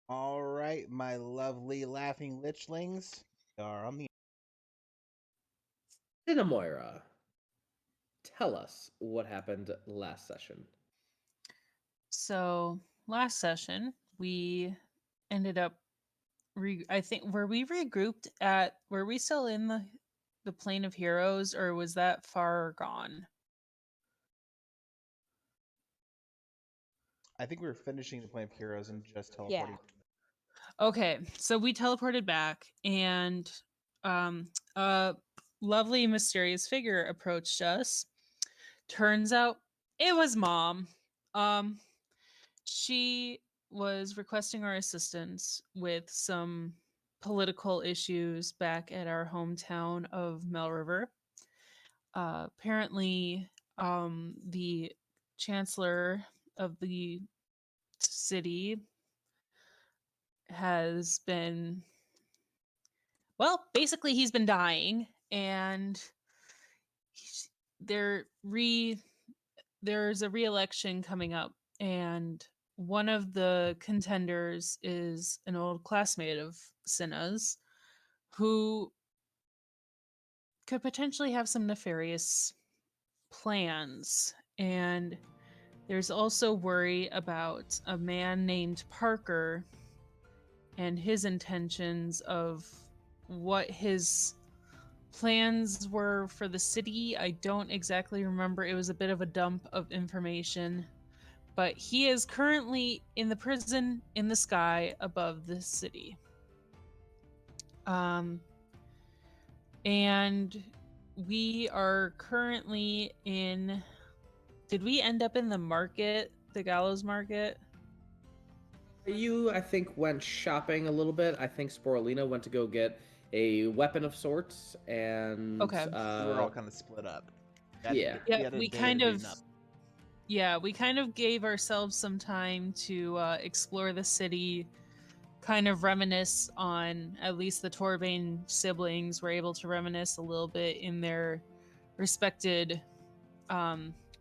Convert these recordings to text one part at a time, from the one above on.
All right, my lovely laughing lichlings are on the. Cinnamoira, tell us what happened last session. So last session we ended up I think were we regrouped at were we still in the plane of heroes, or was that far gone? I think we were finishing the Plane of Heroes and just Yeah. teleporting. Okay, so we teleported back, and a lovely mysterious figure approached us. Turns out it was Mom. Um she was requesting our assistance with some political issues back at our hometown of Mel River. Apparently, the chancellor of the city has been, well, basically he's been dying, and he's- there re there's a re-election coming up, and one of the contenders is an old classmate of Cinna's who could potentially have some nefarious plans. And there's also worry about a man named Parker and his intentions of what his plans were for the city. I don't exactly remember. It was a bit of a dump of information. But he is currently in the prison in the sky above the city. And we are currently in. Did we end up in the market, the gallows market? You, I think, went shopping a little bit. I think Sporelina went to go get a weapon of sorts, and Okay. We were all kind of split up. Yeah. Yeah, we kind of gave ourselves some time to explore the city, kind of reminisce on, at least the Torbane siblings were able to reminisce a little bit in their respected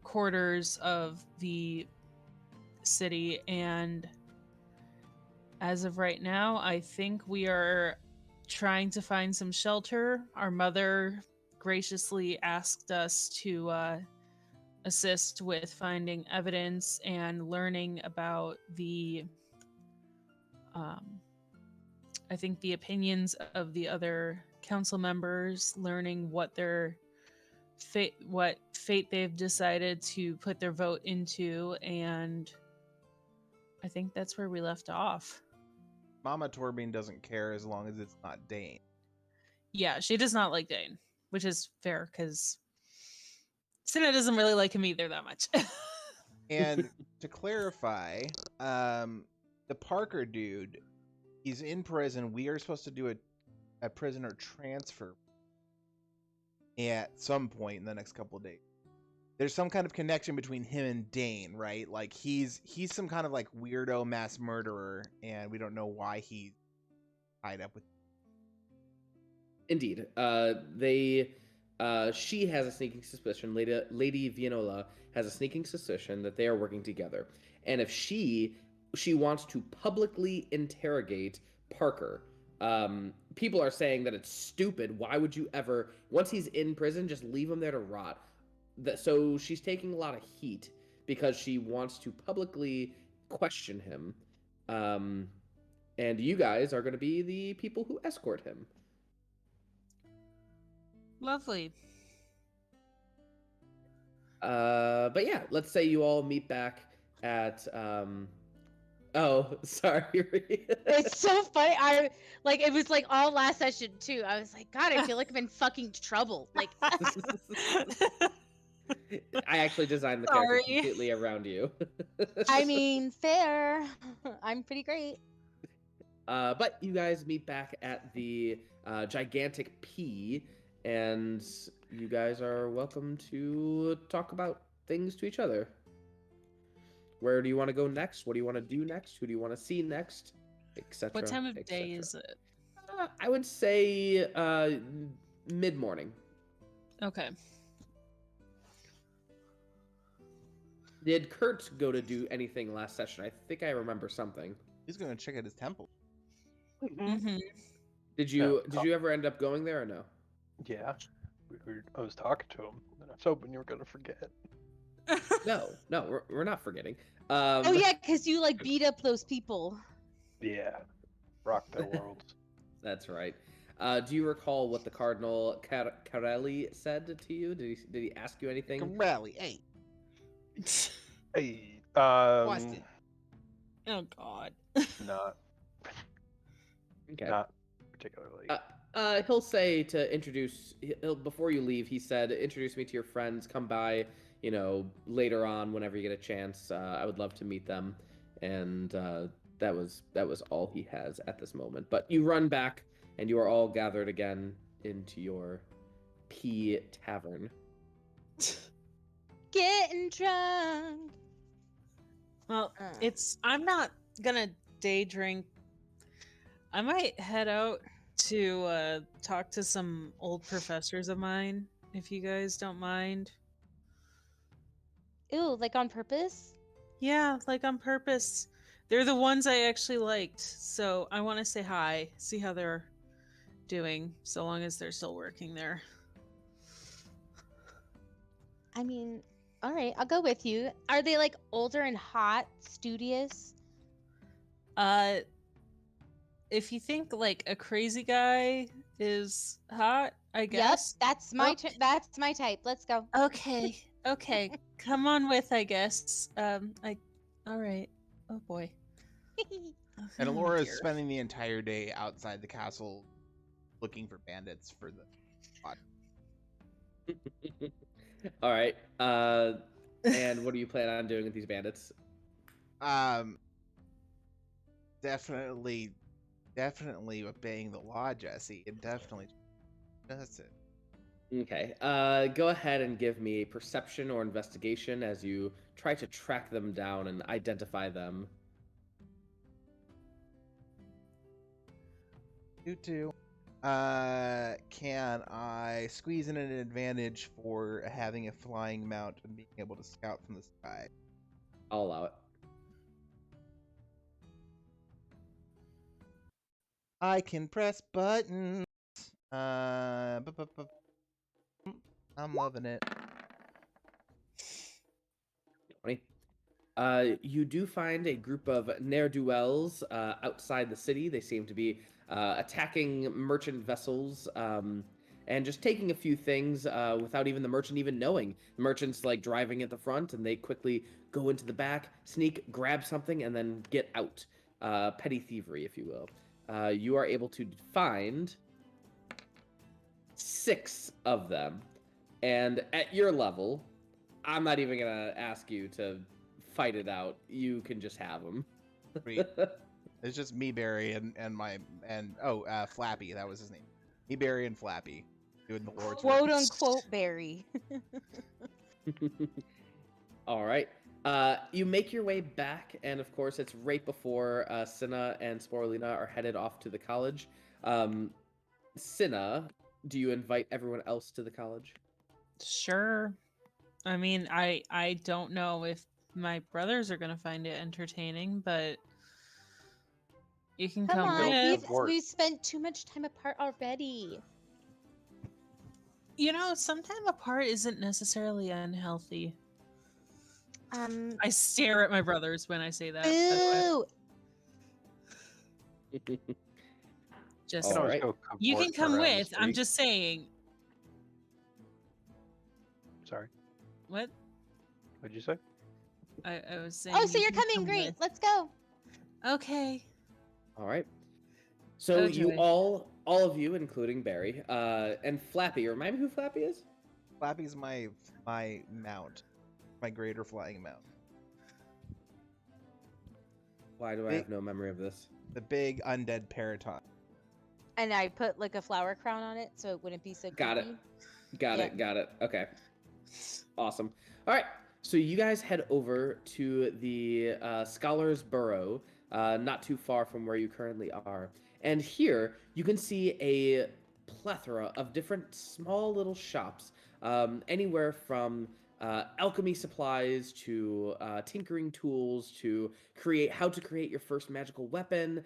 quarters of the city. And as of right now, I think we are trying to find some shelter. Our mother graciously asked us to assist with finding evidence and learning about the I think the opinions of the other council members, learning what their what fate they've decided to put their vote into, and I think that's where we left off. Mama Torbine doesn't care as long as it's not Dane. Yeah, she does not like Dane, which is fair because Cinna doesn't really like him either that much. And to clarify, the Parker dude, he's in prison. We are supposed to do a prisoner transfer at some point in the next couple of days. There's some kind of connection between him and Dane, right? Like he's some kind of like weirdo mass murderer, and we don't know why he's tied up with. Indeed. She has a sneaking suspicion. Lady Vianola has a sneaking suspicion that they are working together. And if she wants to publicly interrogate Parker, people are saying that it's stupid. Why would you ever, once he's in prison, just leave him there to rot? So she's taking a lot of heat because she wants to publicly question him. And you guys are going to be the people who escort him. Lovely. But yeah, let's say you all meet back at oh, sorry. It's so funny. It was like all last session too. I was like, God, I feel like I'm in fucking trouble. Like I actually designed the character completely around you. I mean, fair. I'm pretty great. But you guys meet back at the gigantic P, and you guys are welcome to talk about things to each other. Where do you want to go next? What do you want to do next? Who do you want to see next? Etc. What time of day is it? I would say mid-morning. Okay. Did Kertz go to do anything last session? I think I remember something. He's gonna check out his temple. Mm-hmm. Did you ever end up going there or no? Yeah. I was talking to him, and I was hoping you were gonna forget. No, we're not forgetting. Oh yeah, because you like beat up those people. Yeah. Rock their worlds. That's right. Do you recall what the Cardinal Carelli said to you? Did he ask you anything? Rally, hey. Hey, Boston. Oh God. not Okay. not particularly. He'll say to introduce. Before you leave, he said, "Introduce me to your friends. Come by, later on whenever you get a chance. I would love to meet them." And that was all he has at this moment. But you run back, and you are all gathered again into your P tavern. Getting drunk. Well, I'm not gonna day drink. I might head out to talk to some old professors of mine, if you guys don't mind. Ew, like on purpose? Yeah, like on purpose. They're the ones I actually liked, so I want to say hi, see how they're doing, so long as they're still working there. I mean, all right, I'll go with you. Are they like older and hot, studious? If you think like a crazy guy is hot, I guess. Yep, that's my type. Let's go. Okay, okay, come on with, I guess. All right. Oh boy. And Oh, Elora is dear. spending the entire day outside the castle looking for bandits for the spot. All right. And what do you plan on doing with these bandits? Definitely obeying the law, Jesse. And definitely that's it. Okay. Go ahead and give me a perception or investigation as you try to track them down and identify them. You too. Can I squeeze in an advantage for having a flying mount and being able to scout from the sky? I'll allow it. I can press buttons. I'm loving it. 20. You do find a group of ne'er-do-wells outside the city. They seem to be attacking merchant vessels and just taking a few things without even the merchant even knowing. The merchant's like driving at the front, and they quickly go into the back, sneak, grab something, and then get out. Petty thievery, if you will. You are able to find 6 of them. And at your level, I'm not even going to ask you to fight it out. You can just have them. Sweet. It's just me, Barry, and Flappy. That was his name. Me, Barry, and Flappy doing the Lord's Quote work. unquote Barry. All right. You make your way back, and of course, it's right before Cinna and Sporelina are headed off to the college. Cinna, do you invite everyone else to the college? Sure. I mean, I don't know if my brothers are gonna find it entertaining, but you can Come come on, with. we've spent too much time apart already. Some time apart isn't necessarily unhealthy. I stare at my brothers when I say that. by the way. Boo! Just All right. you can come with. I'm just saying. Sorry. What? What'd you say? I was saying. Oh, so you you're can coming. come Great. with. Let's go. Okay. All right. So you Okay. all of you, including Barry, and Flappy. Remind me who Flappy is? Flappy's my mount, my greater flying mount. Why do I have no memory of this? The big undead paraton. And I put like a flower crown on it so it wouldn't be so Got it. creepy. Got it. Okay. Awesome. All right. So you guys head over to the Scholar's Burrow, not too far from where you currently are. And here you can see a plethora of different small little shops, anywhere from alchemy supplies to tinkering tools to how to create your first magical weapon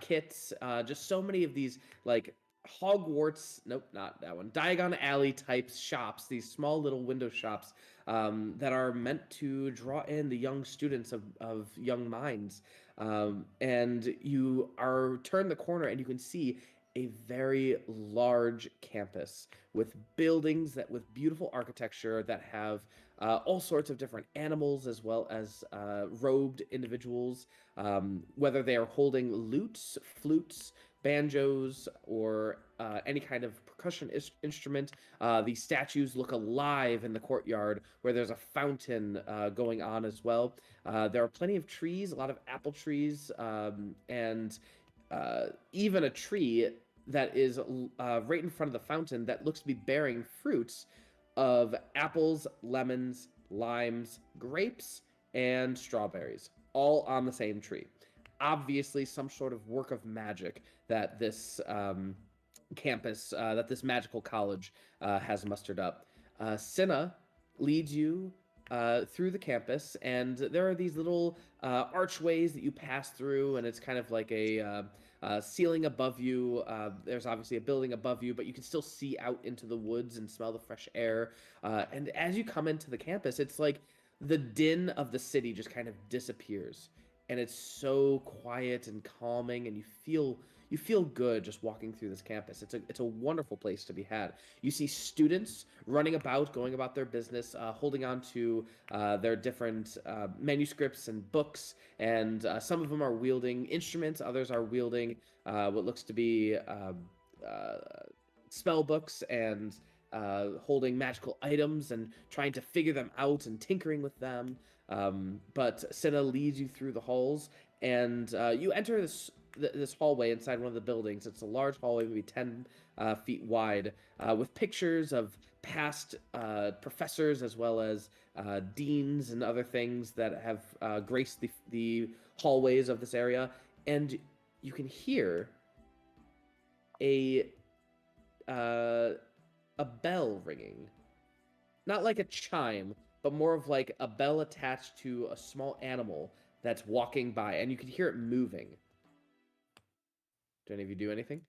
kits. Just so many of these like Hogwarts, nope, not that one. Diagon Alley type shops, these small little window shops that are meant to draw in the young students of young minds. And you are turn the corner and you can see a very large campus with buildings with beautiful architecture that have all sorts of different animals as well as robed individuals, whether they are holding lutes, flutes, banjos, or any kind of percussion instrument. These statues look alive in the courtyard where there's a fountain going on as well. There are plenty of trees, a lot of apple trees, and even a tree that is right in front of the fountain that looks to be bearing fruits of apples, lemons, limes, grapes, and strawberries, all on the same tree. Obviously, some sort of work of magic that this campus, that this magical college has mustered up. Cinna leads you through the campus, and there are these little archways that you pass through, and it's kind of like a ceiling above you. There's obviously a building above you, but you can still see out into the woods and smell the fresh air. And as you come into the campus, it's like the din of the city just kind of disappears, and it's so quiet and calming, and you feel good just walking through this campus. It's a wonderful place to be had. You see students running about, going about their business, holding on to their different manuscripts and books, and some of them are wielding instruments, others are wielding what looks to be spell books and holding magical items and trying to figure them out and tinkering with them. But Cinna leads you through the halls, and you enter this hallway inside one of the buildings. It's a large hallway, maybe 10 feet wide, with pictures of past professors as well as deans and other things that have graced the hallways of this area. And you can hear a bell ringing. Not like a chime, but more of like a bell attached to a small animal that's walking by, and you can hear it moving. Do any of you do anything?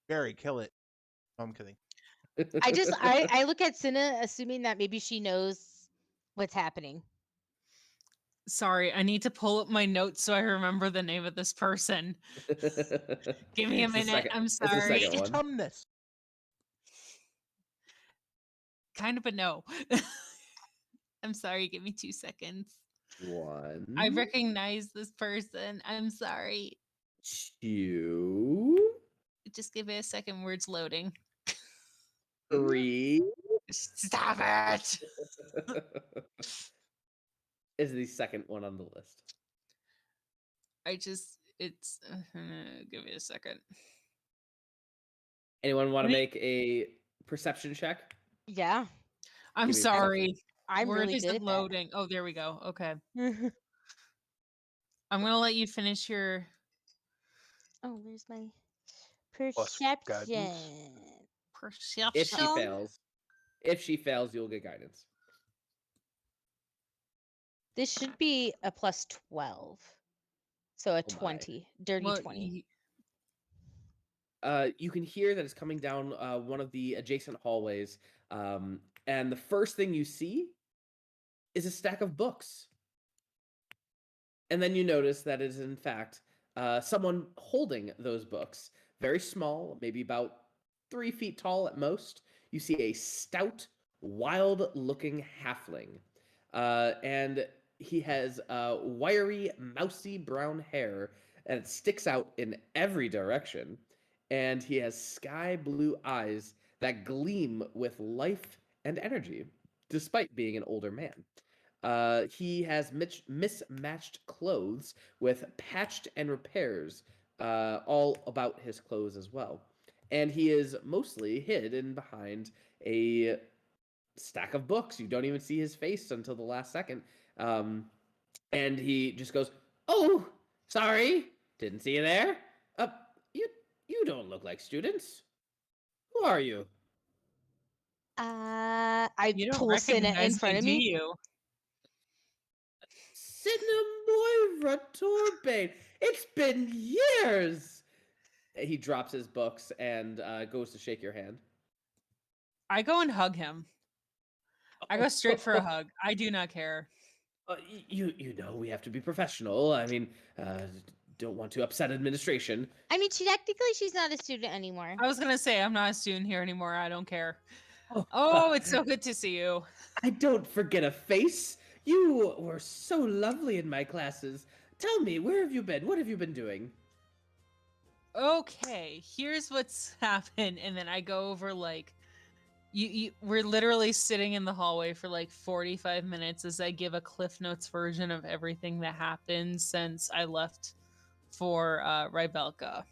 Barry, kill it. No, I'm kidding. I look at Cinna, assuming that maybe she knows what's happening. Sorry, I need to pull up my notes so I remember the name of this person. Give me a minute. I'm sorry. It's the second one. Autumnus. Kind of a no. I'm sorry. Give me 2 seconds. 1. I recognize this person. I'm sorry. 2. Just give it a second. Words loading. 3. Stop it. Is the second one on the list. It's give me a second. Anyone want to make a perception check? Yeah. I'm sorry. I'm Word really good isn't at that. loading. Oh, there we go. Okay. I'm gonna let you finish your. Oh, where's my Plus perception? guidance. Perception. If she fails, you'll get guidance. This should be a plus 12. So a my. 20. Dirty Well, 20. You can hear that it's coming down one of the adjacent hallways, and the first thing you see is a stack of books. And then you notice that it is, in fact, someone holding those books. Very small, maybe about 3 feet tall at most. You see a stout, wild-looking halfling. And he has wiry, mousy brown hair, and it sticks out in every direction. And he has sky blue eyes that gleam with life and energy, despite being an older man. He has mismatched clothes with patched and repairs all about his clothes as well. And he is mostly hidden behind a stack of books. You don't even see his face until the last second. And he just goes, "Oh, sorry, didn't see you there. You don't look like students. Who are you?" I You don't pull Cinna in recognize front me, of do me. you? Cinnamoira Torbane! It's been years! He drops his books and goes to shake your hand. I go and hug him. I go straight for a hug. I do not care. You know we have to be professional. I mean, don't want to upset administration. I mean, technically, she's not a student anymore. I was gonna say I'm not a student here anymore. I don't care. Oh, Oh, it's so good to see you. I don't forget a face. You were so lovely in my classes. Tell me, where have you been? What have you been doing? Okay, here's what's happened, and then I go over like we're literally sitting in the hallway for like 45 minutes as I give a Cliff Notes version of everything that happened since I left for Rybelka.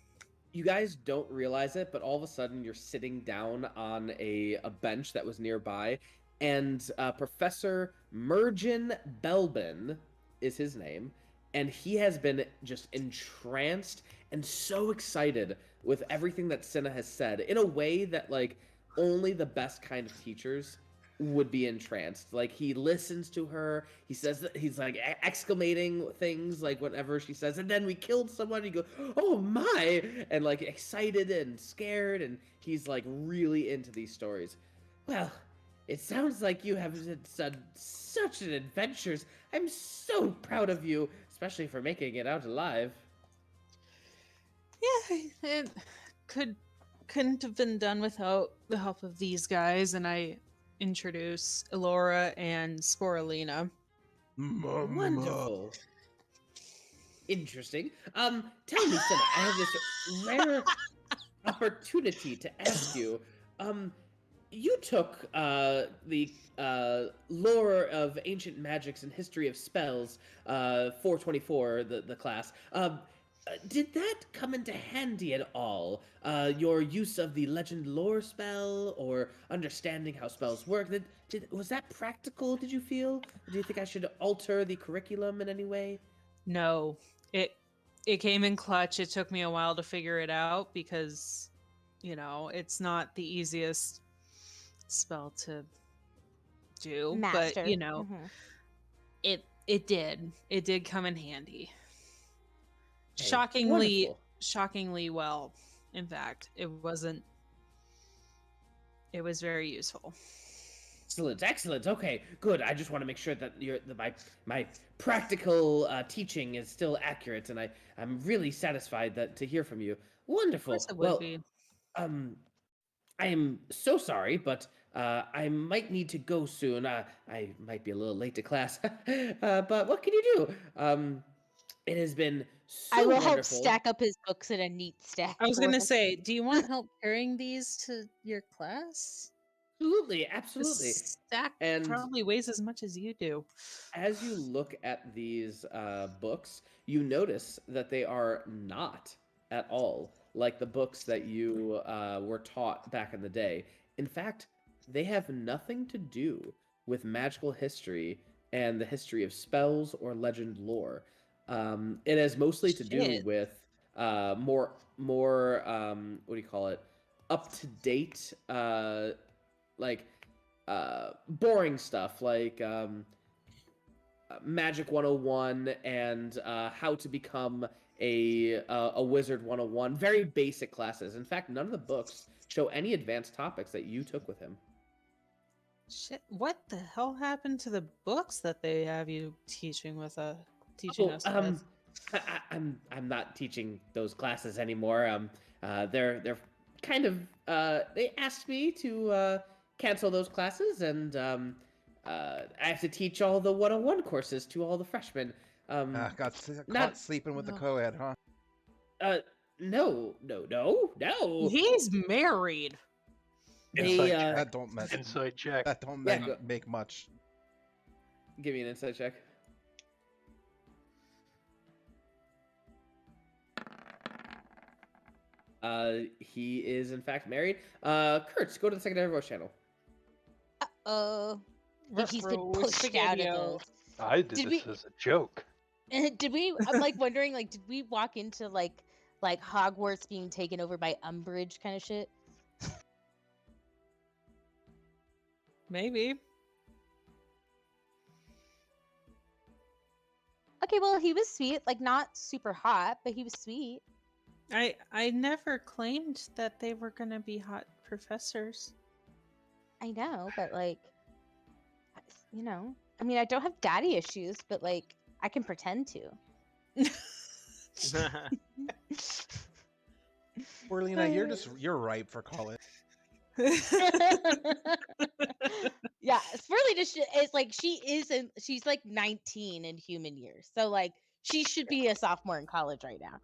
You guys don't realize it, but all of a sudden you're sitting down on a bench that was nearby, and Professor Mergen Belbin is his name, and he has been just entranced and so excited with everything that Cinna has said in a way that, like, only the best kind of teachers would be entranced. Like, he listens to her, he says that he's like exclamating things like whatever she says, and then we killed someone, you go, oh my, and like excited and scared, and he's like really into these stories. Well, it sounds like you have done such an adventures. I'm so proud of you, especially for making it out alive. Yeah, it couldn't have been done without the help of these guys, and I introduce Elora and Sporelina. Wonderful. Interesting. Tell me, Cinna, I have this rare opportunity to ask you. You took the lore of ancient magics and history of spells, 424, the class. Did that come into handy at all? Your use of the legend lore spell, or understanding how spells work? Was that practical, did you feel? Do you think I should alter the curriculum in any way? No, it came in clutch. It took me a while to figure it out because, you know, it's not the easiest spell to do. Master. But, you know, it did come in handy. Hey, Shockingly wonderful. well. In fact, it was very useful. Excellent. Okay, good. I just want to make sure that my practical teaching is still accurate, and I'm really satisfied to hear from you. Wonderful. Of course it would be. I am so sorry, but I might need to go soon. I might be a little late to class, but what can you do? It has been so I will wonderful. help stack up his books in a neat stack. I was for gonna him. say, do you want help carrying these to your class? Absolutely. This stack And probably weighs as much as you do. as you look at these books, you notice that they are not at all like the books that you were taught back in the day. In fact, they have nothing to do with magical history and the history of spells or legend lore. It has mostly to do Shit. with more what do you call it? Up to date, like boring stuff like Magic 101 and how to become a wizard 101. Very basic classes. In fact, none of the books show any advanced topics that you took with him. Shit, what the hell happened to the books that they have you teaching with teaching us with? I'm not teaching those classes anymore. They're kind of they asked me to cancel those classes, and I have to teach all the 101 courses to all the freshmen. Got caught sleeping with the co-ed, huh? No. He's married. Inside check. That don't mess. Inside check. That don't Yeah, make much. Give me an insight check. He is in fact married. Kertz, go to the secondary voice channel. I think he's been Ruh-roh, pushed out of spaghetti-o. those. I did this as a joke. Did we? I'm like wondering, like, did we walk into like Hogwarts being taken over by Umbridge kind of shit? Maybe. Okay, well, he was sweet. Like, not super hot, but he was sweet. I never claimed that they were gonna be hot professors. I know, but like, you know, I mean, I don't have daddy issues, but like, I can pretend to. Sporelina, you're ripe for college. Yeah, Sporelina is like she's like 19 in human years, so like she should be a sophomore in college right now.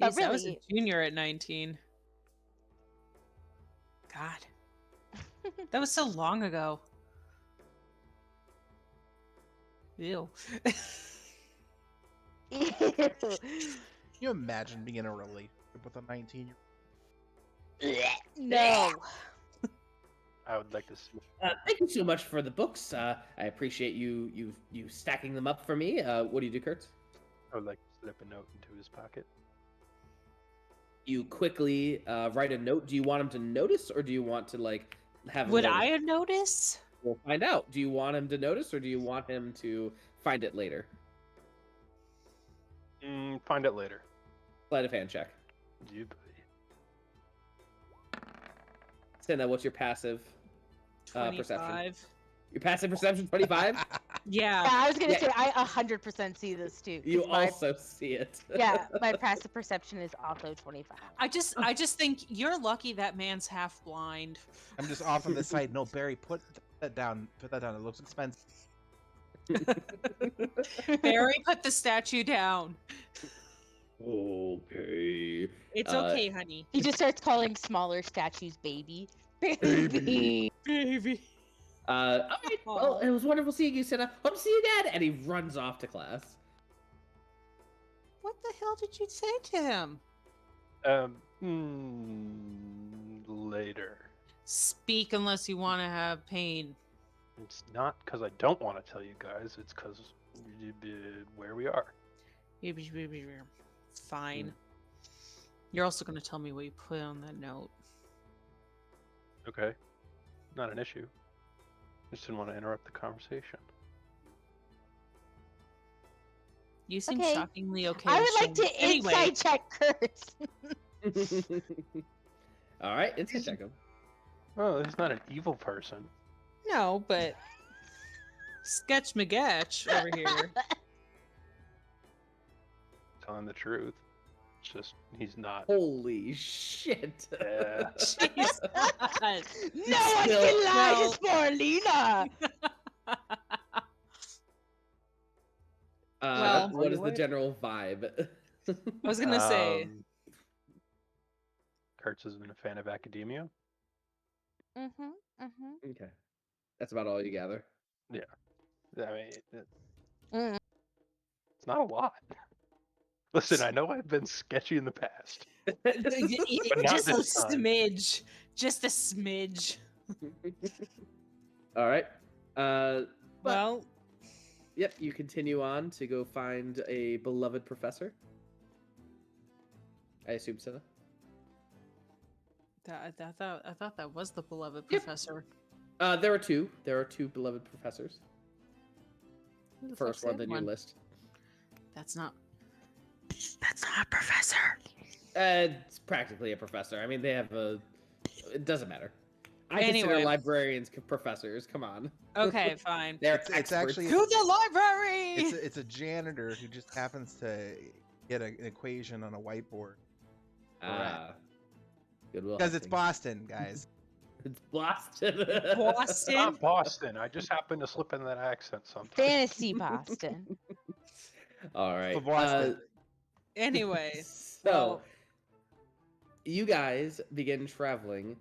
But Jeez, I was a really- junior at 19. God. That was so long ago. Ew. Ew. Can you imagine being in a relationship with a 19-year-old? No. I would like to see. Thank you so much for the books. I appreciate you stacking them up for me. What do you do, Kertz? I would like to slip a note into his pocket. You quickly write a note. Do you want him to notice, or do you want to like have? Him Would notice? I notice? We'll find out. Do you want him to notice, or do you want him to find it later? Find it later. Sleight of hand check. You Cinna, what's your passive 25. perception? Your passive perception 25. Yeah. Yeah, I was gonna Yeah. say I 100% see this too. 'cause You my, also see it. yeah, my passive perception is also 25. I just think you're lucky that man's half blind. I'm just off on the side. No, Barry, put that down. Put that down. It looks expensive. Barry, put the statue down. Okay. It's Uh, okay, honey. He just starts calling smaller statues baby. Baby. Baby. All right. Well, it was wonderful seeing you, Cinna. Hope to see you again. And he runs off to class. What the hell did you say to him? Later. Speak unless you want to have pain. It's not because I don't want to tell you guys. It's because where we are. Fine. You're also going to tell me what you put on that note. Okay. Not an issue. Just didn't want to interrupt the conversation. You seem Okay. shockingly okay. I with would like to shame. Anyway, inside check Kurtz. All right. Insight check him. Oh, he's not an evil person. no, but Sketch McGetch over here. Telling the truth. It's just he's not. Holy shit. Yeah. Jesus. No one can lie to Sporelina. Well- What is the general vibe? I was going to say, Kertz has been a fan of academia. Okay. That's about all you gather. I mean, Mm. it's not a lot. Listen, I know I've been sketchy in the past. not just a this time. smidge. Just a smidge. All right. Well, Yep, you continue on to go find a beloved professor. I assume so. I thought that was the beloved Yep. professor. There are two. There are two beloved professors. Who the First fuck's one that on your list. That's not a professor. It's practically a professor. I mean, they have a. It doesn't matter. I consider Anyway. librarians professors. Come on. Okay, fine. They're It's experts. actually To the library. it's a janitor who just happens to get an equation on a whiteboard Goodwill. because it's Hunting. Boston, guys. It's Boston. It's Boston. not Boston. I just happen to slip in that accent sometimes. Fantasy Boston. All right. Boston. Anyway, So, you guys begin traveling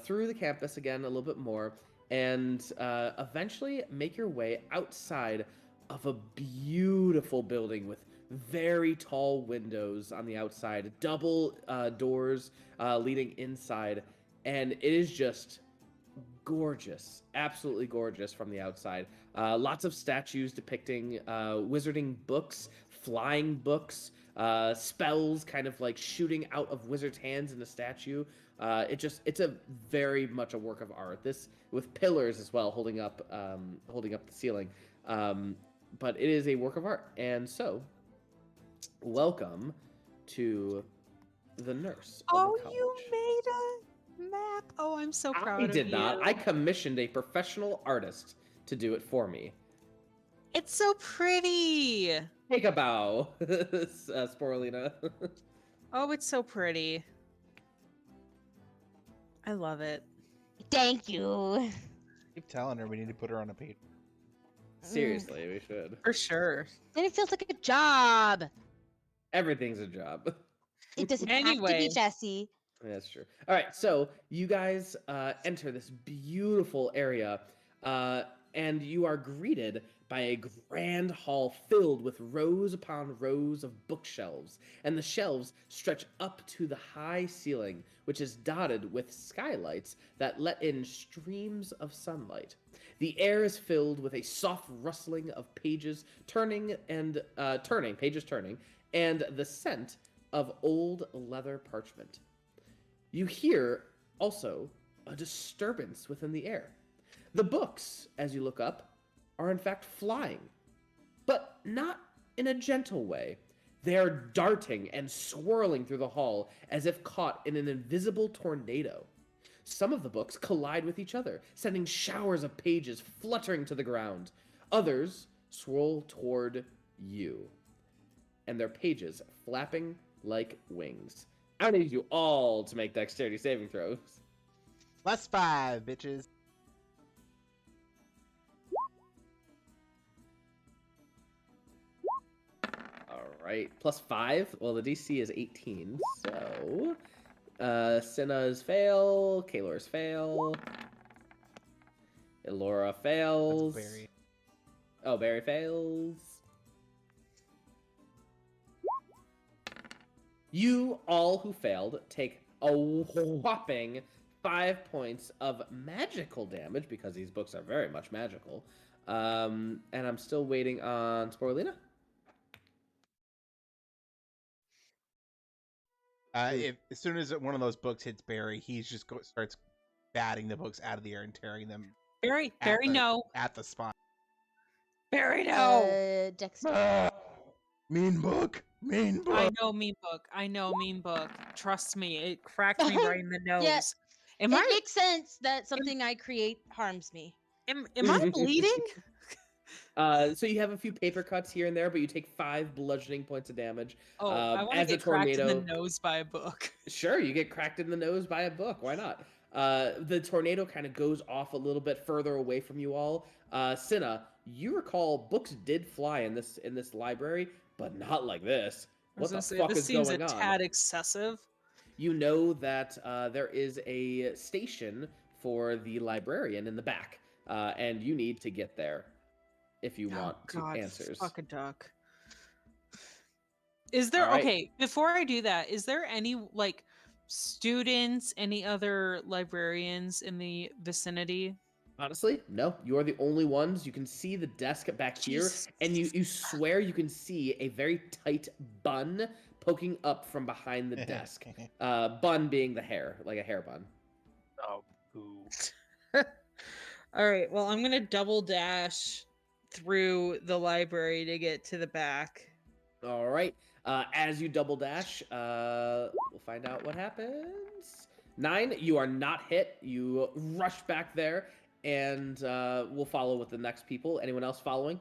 through the campus again a little bit more, and eventually make your way outside of a beautiful building with very tall windows on the outside, double doors leading inside, and it is just gorgeous, absolutely gorgeous from the outside. Lots of statues depicting wizarding books flying books, spells kind of like shooting out of wizards' hands in the statue. It's a very much a work of art. This with pillars as well, holding up the ceiling. But it is a work of art. And so, welcome to the nurse. Oh, of the you college. made a map. Oh, I'm so proud I of did not. you. I commissioned a professional artist to do it for me. It's so pretty. Take a bow, Sporelina. Oh, it's so pretty. I love it. Thank you. Keep telling her we need to put her on a page. Seriously, we should. For sure. Then it feels like a job. Everything's a job. It doesn't have to Anyway. be Jesse. That's true. All right, so you guys enter this beautiful area, and you are greeted by a grand hall filled with rows upon rows of bookshelves, and the shelves stretch up to the high ceiling, which is dotted with skylights that let in streams of sunlight. The air is filled with a soft rustling of pages turning, and the scent of old leather parchment. You hear also a disturbance within the air. The books, as you look up, are in fact flying, but not in a gentle way. They are darting and swirling through the hall as if caught in an invisible tornado. Some of the books collide with each other, sending showers of pages fluttering to the ground. Others swirl toward you, and their pages flapping like wings. I need you all to make dexterity saving throws. +5, bitches. All right, +5. Well, the DC is 18, so Cinna's fail, Kaelor's fail, Elora fails. That's Barry. Oh, Barry fails. You all who failed take a whopping 5 points of magical damage because these books are very much magical. And I'm still waiting on Sporelina. As soon as one of those books hits Barry, he just starts batting the books out of the air and tearing them Barry, no. at the spine. Barry, no. Dexter. Mean book. Mean book. I know mean book. Trust me, it cracked me right in the nose. Yeah. Am It makes sense that something I create harms me. am I bleeding? So you have a few paper cuts here and there, but you take 5 bludgeoning points of damage. Oh, I want to as the get cracked in tornado- the nose by a book. Sure, you get cracked in the nose by a book. Why not? The tornado kind of goes off a little bit further away from you all. Cinna, you recall books did fly in this library, but not like this. What the fuck this is seems going a on? tad excessive. You know that there is a station for the librarian in the back, and you need to get there if you want answers. Fuck a duck. Is there All right. okay? Before I do that, is there any like students, any other librarians in the vicinity? Honestly, no. You are the only ones. You can see the desk back here, Jesus. and you swear you can see a very tight bun poking up from behind the desk. Bun being the hair, like a hair bun. Oh, boo. All right. Well, I'm gonna double dash through the library to get to the back. All right. As you double dash, we'll find out what happens. 9, you are not hit. You rush back there, and we'll follow with the next people. Anyone else following?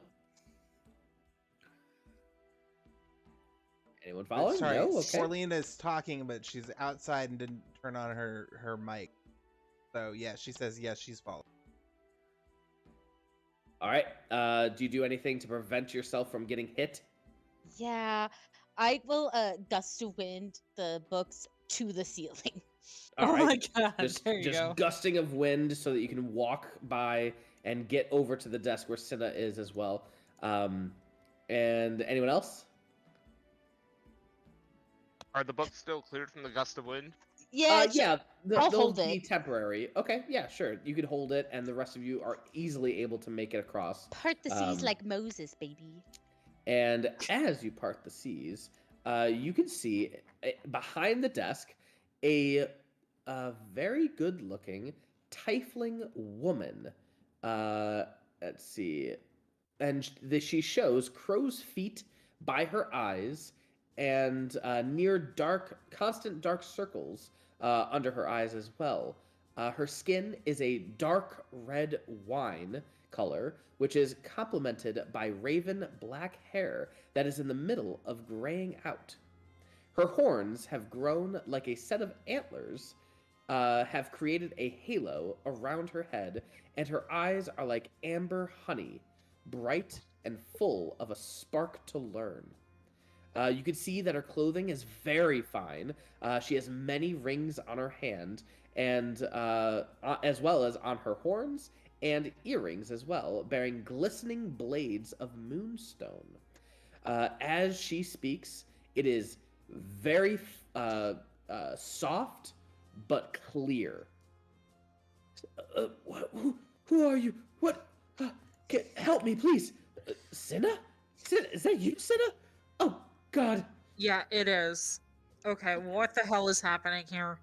Anyone following? Sorry, No? Okay. Sporelina's talking, but she's outside and didn't turn on her mic. So yeah, she says yes, she's following. All right. Do you do anything to prevent yourself from getting hit? Yeah, I will gust of wind the books to the ceiling. All Oh right. my god! Just there you go. gusting of wind so that you can walk by and get over to the desk where Cinna is as well. And anyone else? Are the books still cleared from the gust of wind? Yeah, I'll they'll hold be it. temporary. Okay, yeah, sure. You could hold it, and the rest of you are easily able to make it across. Part the seas Um, like Moses, baby. And as you part the seas, you can see behind the desk a very good-looking tiefling woman. Let's see. And she shows crow's feet by her eyes and near constant dark circles under her eyes as well. Her skin is a dark red wine color, which is complemented by raven black hair that is in the middle of graying out. Her horns have grown like a set of antlers, have created a halo around her head, and her eyes are like amber honey, bright and full of a spark to learn. You can see that her clothing is very fine. She has many rings on her hand, and as well as on her horns and earrings as well, bearing glistening blades of moonstone. As she speaks, it is very soft but clear. Who are you? What? Help me, please. Cinna? Is that you, Cinna? Oh, God. Yeah, it is. Okay, what the hell is happening here?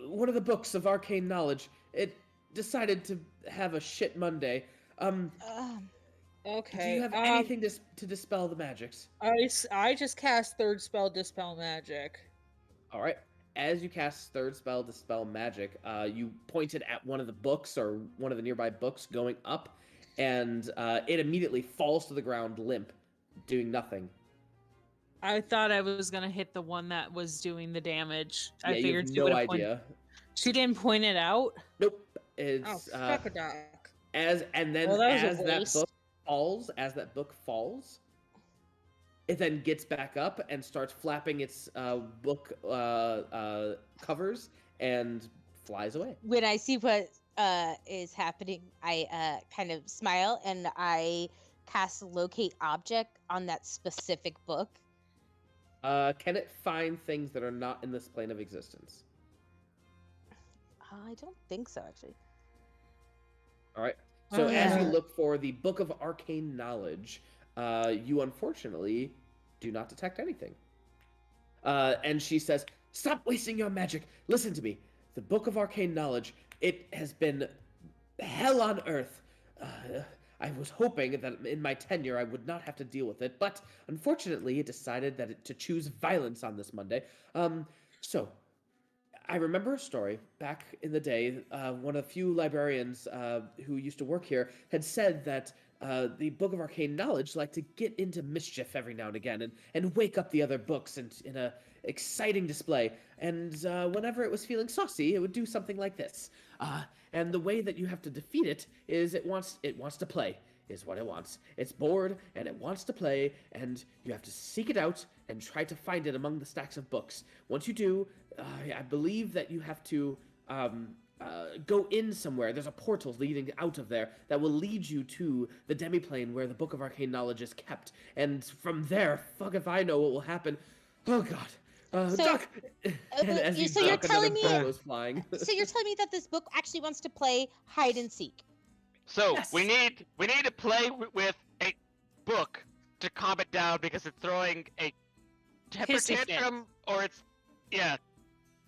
One of the books of arcane knowledge. It decided to have a shit Monday. Okay. Do you have anything to dispel the magics? I just cast third spell, Dispel Magic. All right. As you cast third spell, Dispel Magic, you pointed at one of the books or one of the nearby books going up, and it immediately falls to the ground limp, doing nothing. I thought I was gonna hit the one that was doing the damage. Yeah, I figured you have no idea. She didn't point it out. Nope. It's Oh, fuck a duck. as that book falls, it then gets back up and starts flapping its book covers and flies away. When I see what is happening, I kind of smile and I cast Locate Object on that specific book. Can it find things that are not in this plane of existence? I don't think so, actually. All right. So as you look for the Book of Arcane Knowledge, you unfortunately do not detect anything. And she says, "Stop wasting your magic. Listen to me. The Book of Arcane Knowledge, it has been hell on earth. I was hoping that in my tenure I would not have to deal with it, but unfortunately it decided to choose violence on this Monday. So, I remember a story back in the day. One of the few librarians who used to work here had said that the Book of Arcane Knowledge liked to get into mischief every now and again and wake up the other books in a exciting display. And whenever it was feeling saucy, it would do something like this. And the way that you have to defeat it is it wants to play, is what it wants. It's bored and it wants to play, and you have to seek it out and try to find it among the stacks of books. Once you do, I believe that you have to go in somewhere. There's a portal leading out of there that will lead you to the demiplane where the Book of Arcane Knowledge is kept. And from there, fuck if I know what will happen. Oh, God. Duck! And as you so you're duck, telling another me book goes flying. So you're telling me that this book actually wants to play hide and seek? So Yes. we need to play with a book to calm it down because it's throwing a temper Hissy fit. tantrum, or it's To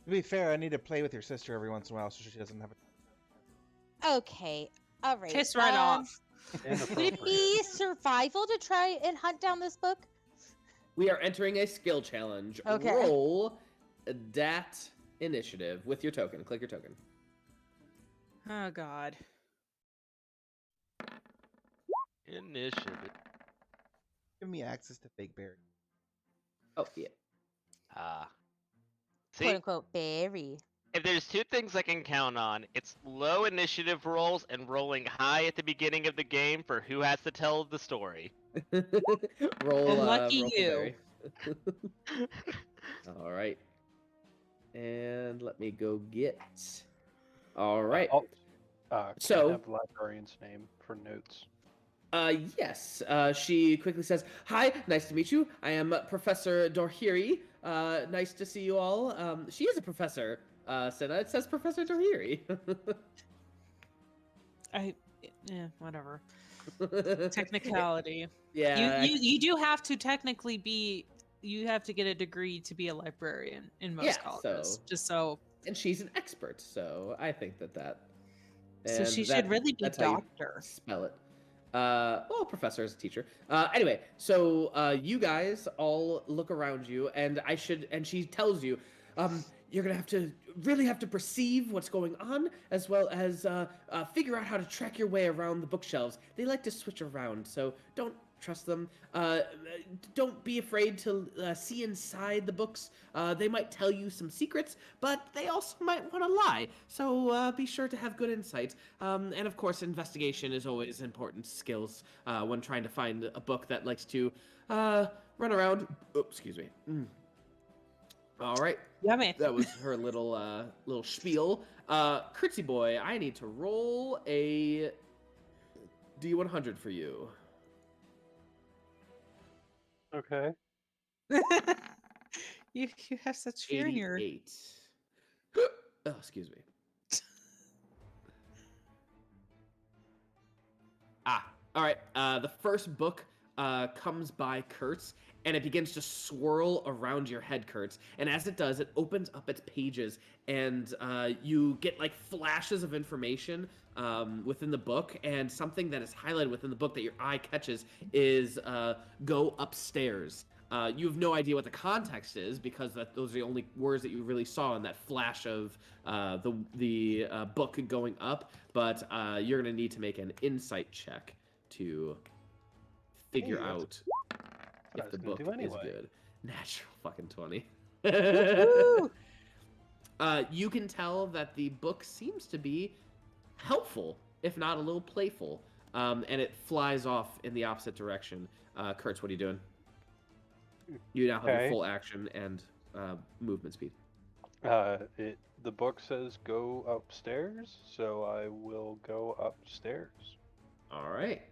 be fair, I need to play with your sister every once in a while so she doesn't have a... Okay, all right. Piss right off. Would it be survival to try and hunt down this book? We are entering a skill challenge. Okay. Roll that initiative with your token. Click your token. Oh God. initiative. Give me access to fake berry. Oh, yeah. Ah. Quote See, unquote berry. if there's two things I can count on, it's low initiative rolls and rolling high at the beginning of the game for who has to tell the story. Roll, And lucky roll for you. berry. All right. And let me go get. All right. Can So- I have the librarian's name for notes? Yes. She quickly says, "Hi, nice to meet you. I am Professor Dorhiri. Nice to see you all." She is a professor, Senna. It says Professor Dorhiri. Whatever. Technicality. Yeah. You do have to technically be. You have to get a degree to be a librarian in most colleges. Just so. And she's an expert, so I think that. So she And should really be that's how you doctor. spell it. Well, professor is a teacher. Anyway, so you guys all look around you, and she tells you, you're gonna really have to perceive what's going on, as well as figure out how to track your way around the bookshelves. They like to switch around, so don't trust them. Don't be afraid to see inside the books. They might tell you some secrets, but they also might want to lie. So be sure to have good insight. And of course, investigation is always important skills when trying to find a book that likes to run around. Oh, excuse me. All right. Yummy. That was her little spiel. Curtsy boy, I need to roll a D100 for you. Okay. you have such fear in your. 88. Oh, excuse me. All right. The first book comes by Kertz, and it begins to swirl around your head, Kertz. And as it does, it opens up its pages, and you get like flashes of information within the book. And something that is highlighted within the book that your eye catches is go upstairs. You have no idea what the context is because those are the only words that you really saw in that flash of the book going up. But you're going to need to make an insight check to figure out if the book is good. Natural fucking 20. You can tell that the book seems to be helpful, if not a little playful, and it flies off in the opposite direction. Kertz, what are you doing? You now have your full action and movement speed. The book says go upstairs, so I will go upstairs. All right.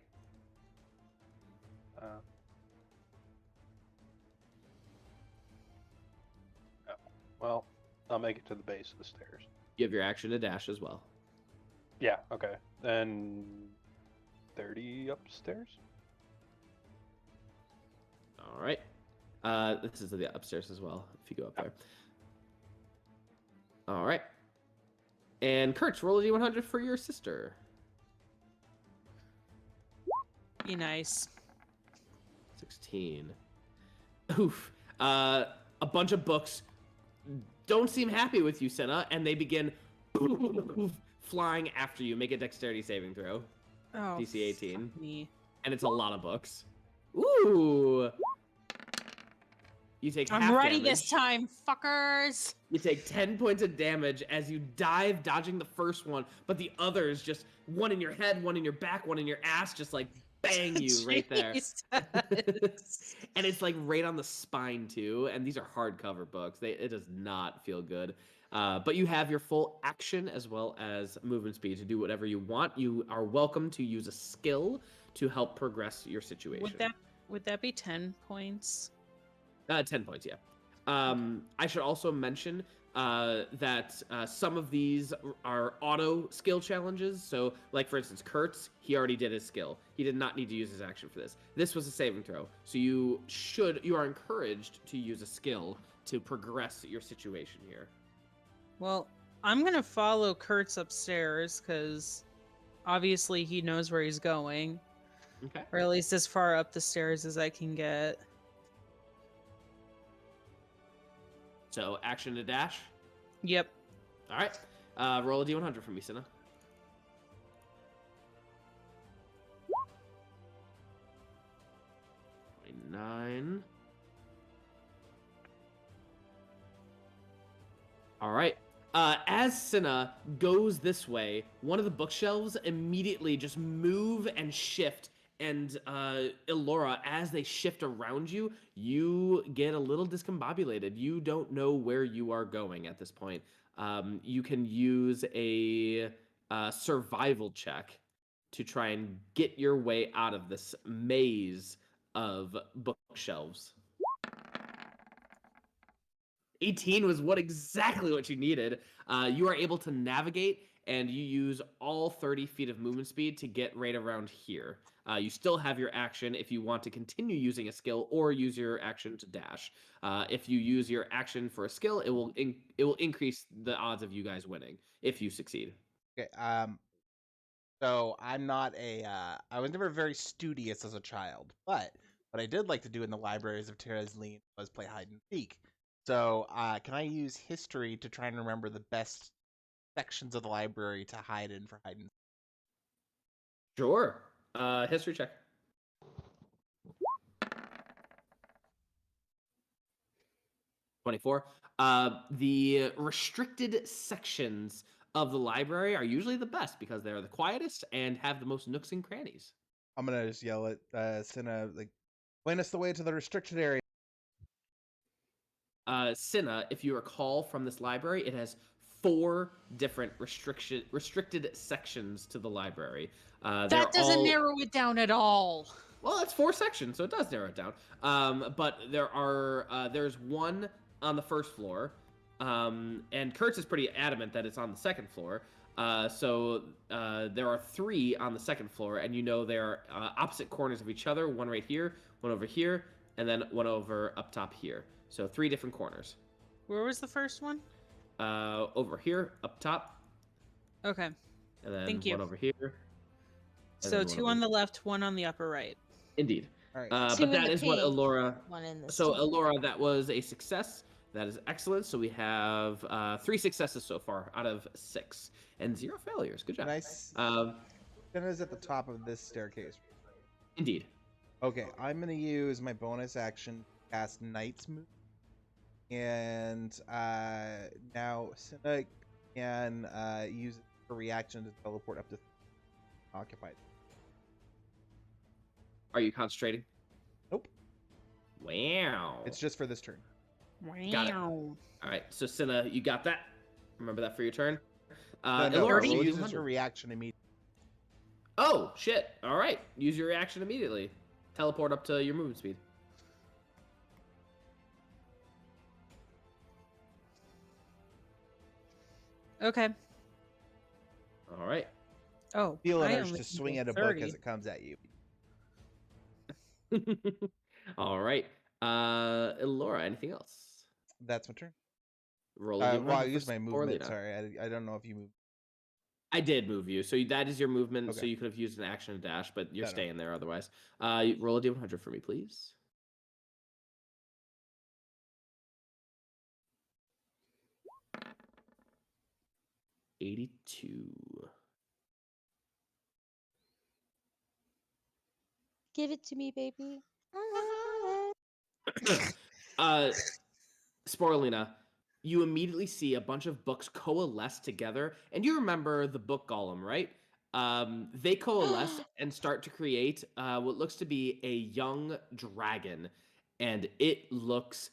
Well, I'll make it to the base of the stairs. You have your action to dash as well. Yeah, okay. Then 30 upstairs? All right. This is the upstairs as well, if you go up there. All right. And Kertz, roll a D100 for your sister. Be nice. 16. Oof. A bunch of books don't seem happy with you, Cinna, and they begin flying after you. Make a dexterity saving throw. Oh, DC 18. fuck me. And it's a lot of books. Ooh. You take half I'm ready damage. this time, fuckers. You take 10 points of damage as you dive, dodging the first one, but the others just, one in your head, one in your back, one in your ass, just like bang you right there. And it's like right on the spine too, and these are hardcover books. It does not feel good. But you have your full action as well as movement speed to do whatever you want. You are welcome to use a skill to help progress your situation. Would that be 10 points? 10 points, yeah. I should also mention that some of these are auto skill challenges. So, like for instance, Kertz, he already did his skill. He did not need to use his action for this. This was a saving throw. So you are encouraged to use a skill to progress your situation here. Well, I'm gonna follow Kertz upstairs because obviously he knows where he's going. Okay. Or at least as far up the stairs as I can get. So action to dash. Yep. All right. Roll a D100 for me, Cinna. 29. All right. As Cinna goes this way, one of the bookshelves immediately just move and shift. And Elora, as they shift around you, you get a little discombobulated. You don't know where you are going at this point. You can use a survival check to try and get your way out of this maze of bookshelves. 18 was exactly what you needed. You are able to navigate and you use all 30 feet of movement speed to get right around here. You still have your action if you want to continue using a skill or use your action to dash. If you use your action for a skill, it will increase the odds of you guys winning if you succeed. Okay. So I'm not I was never very studious as a child, but what I did like to do in the libraries of Terrazleen was play hide and seek. So can I use history to try and remember the best sections of the library to hide in for hide and seek? Sure. History check. 24. The restricted sections of the library are usually the best because they're the quietest and have the most nooks and crannies. I'm gonna just yell at Cinna, like, point us the way to the restricted area. Cinna, if you recall from this library, it has 4 different restricted sections to the library. That doesn't narrow it down at all. Well, it's 4 sections, so it does narrow it down. But there's one on the first floor, and Kertz is pretty adamant that it's on the second floor. So there are 3 on the second floor, and they're opposite corners of each other. One right here, one over here, and then one over up top here. So 3 different corners. Where was the first one? Over here, up top. Okay. And then Thank you. one over here. So 2 on the left, 1 on the upper right. Indeed. All right. But that is what Elora. One in the So stone. Elora, that was a success. That is excellent. So we have 3 successes so far out of 6, and 0 failures. Good job. Nice. Cinna's at the top of this staircase. Indeed. Okay, I'm gonna use my bonus action to cast Knight's Move, and now Cinna can use her reaction to teleport up to occupied. Are you concentrating? Nope. Wow. It's just for this turn. Got it. All right. So Cinna, you got that. Remember that for your turn. No, Elora, she roll a uses D100. her reaction immediately. Oh shit! All right. Use your reaction immediately. Teleport up to your movement speed. Okay. All right. Oh, Feel I an urge only to can swing do at a book 30. as it comes at you. All right. Elora, anything else? That's my turn. Roll a D100 Well, I for used my movement. Sporelina. Sorry, I don't know if you moved. I did move you, so that is your movement. So Okay. you could have used an action to dash, but you're No. staying there otherwise. Roll a D100 for me, please. $82. Give it to me, baby. Sporelina, you immediately see a bunch of books coalesce together, and you remember the book golem, right? They coalesce and start to create what looks to be a young dragon, and it looks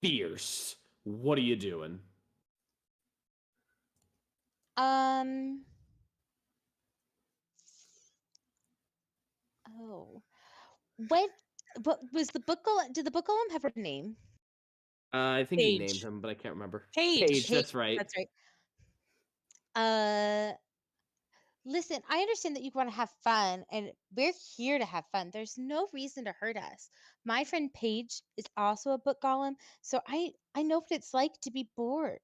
fierce. What are you doing? Oh. What was the book golem? Did the book golem have a name? I think you named Paige. him, but I can't remember. Paige. That's right. That's right. Listen, I understand that you want to have fun, and we're here to have fun. There's no reason to hurt us. My friend Paige is also a book golem, so I know what it's like to be bored.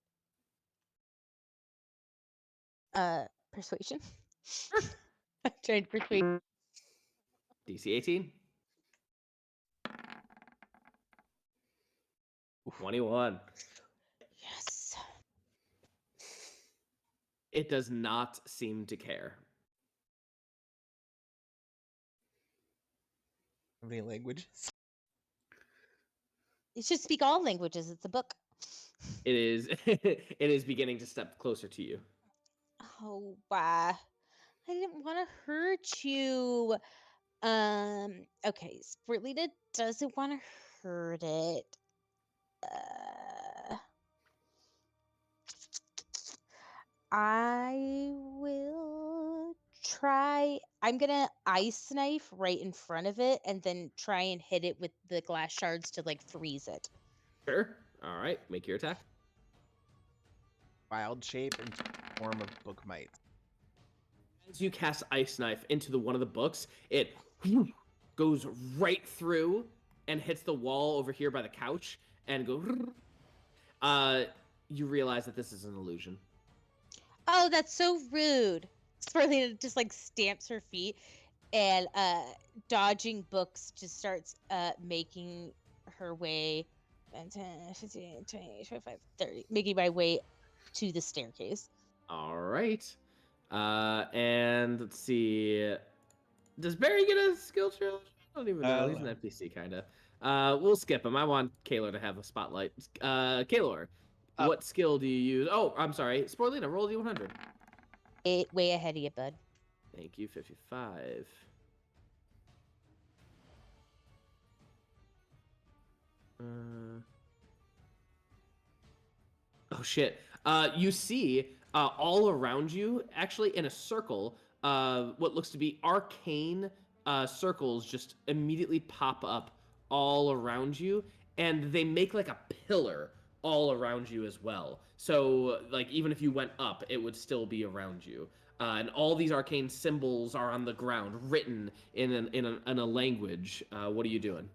Persuasion. I'm trying to persuade. DC 18. 21. Yes. It does not seem to care. How many languages? It should speak all languages. It's a book. It is it is beginning to step closer to you. Oh, wow. I didn't want to hurt you. Okay, Sporelina doesn't want to hurt it. I will try. I'm gonna ice knife right in front of it and then try and hit it with the glass shards to like freeze it. Sure. All right. Make your attack. Wild shape and form of book might. As you cast Ice Knife into one of the books, it goes right through and hits the wall over here by the couch and go. You realize that this is an illusion. Oh, that's so rude. Sporelina just like stamps her feet and dodging books just starts making her way 10, 15, 20, 25, 30, making my way to the staircase. All right. And let's see. Does Barry get a skill challenge? I don't even know. He's an NPC, kind of. We'll skip him. I want Kaelor to have a spotlight. Kaelor, what skill do you use? Oh, I'm sorry. Sporelina, roll D100. Way ahead of you, bud. Thank you, 55. Oh, shit. You see all around you, actually in a circle, what looks to be arcane circles just immediately pop up all around you, and they make like a pillar all around you as well. So, like, even if you went up, it would still be around you. And all these arcane symbols are on the ground, written in a language. What are you doing?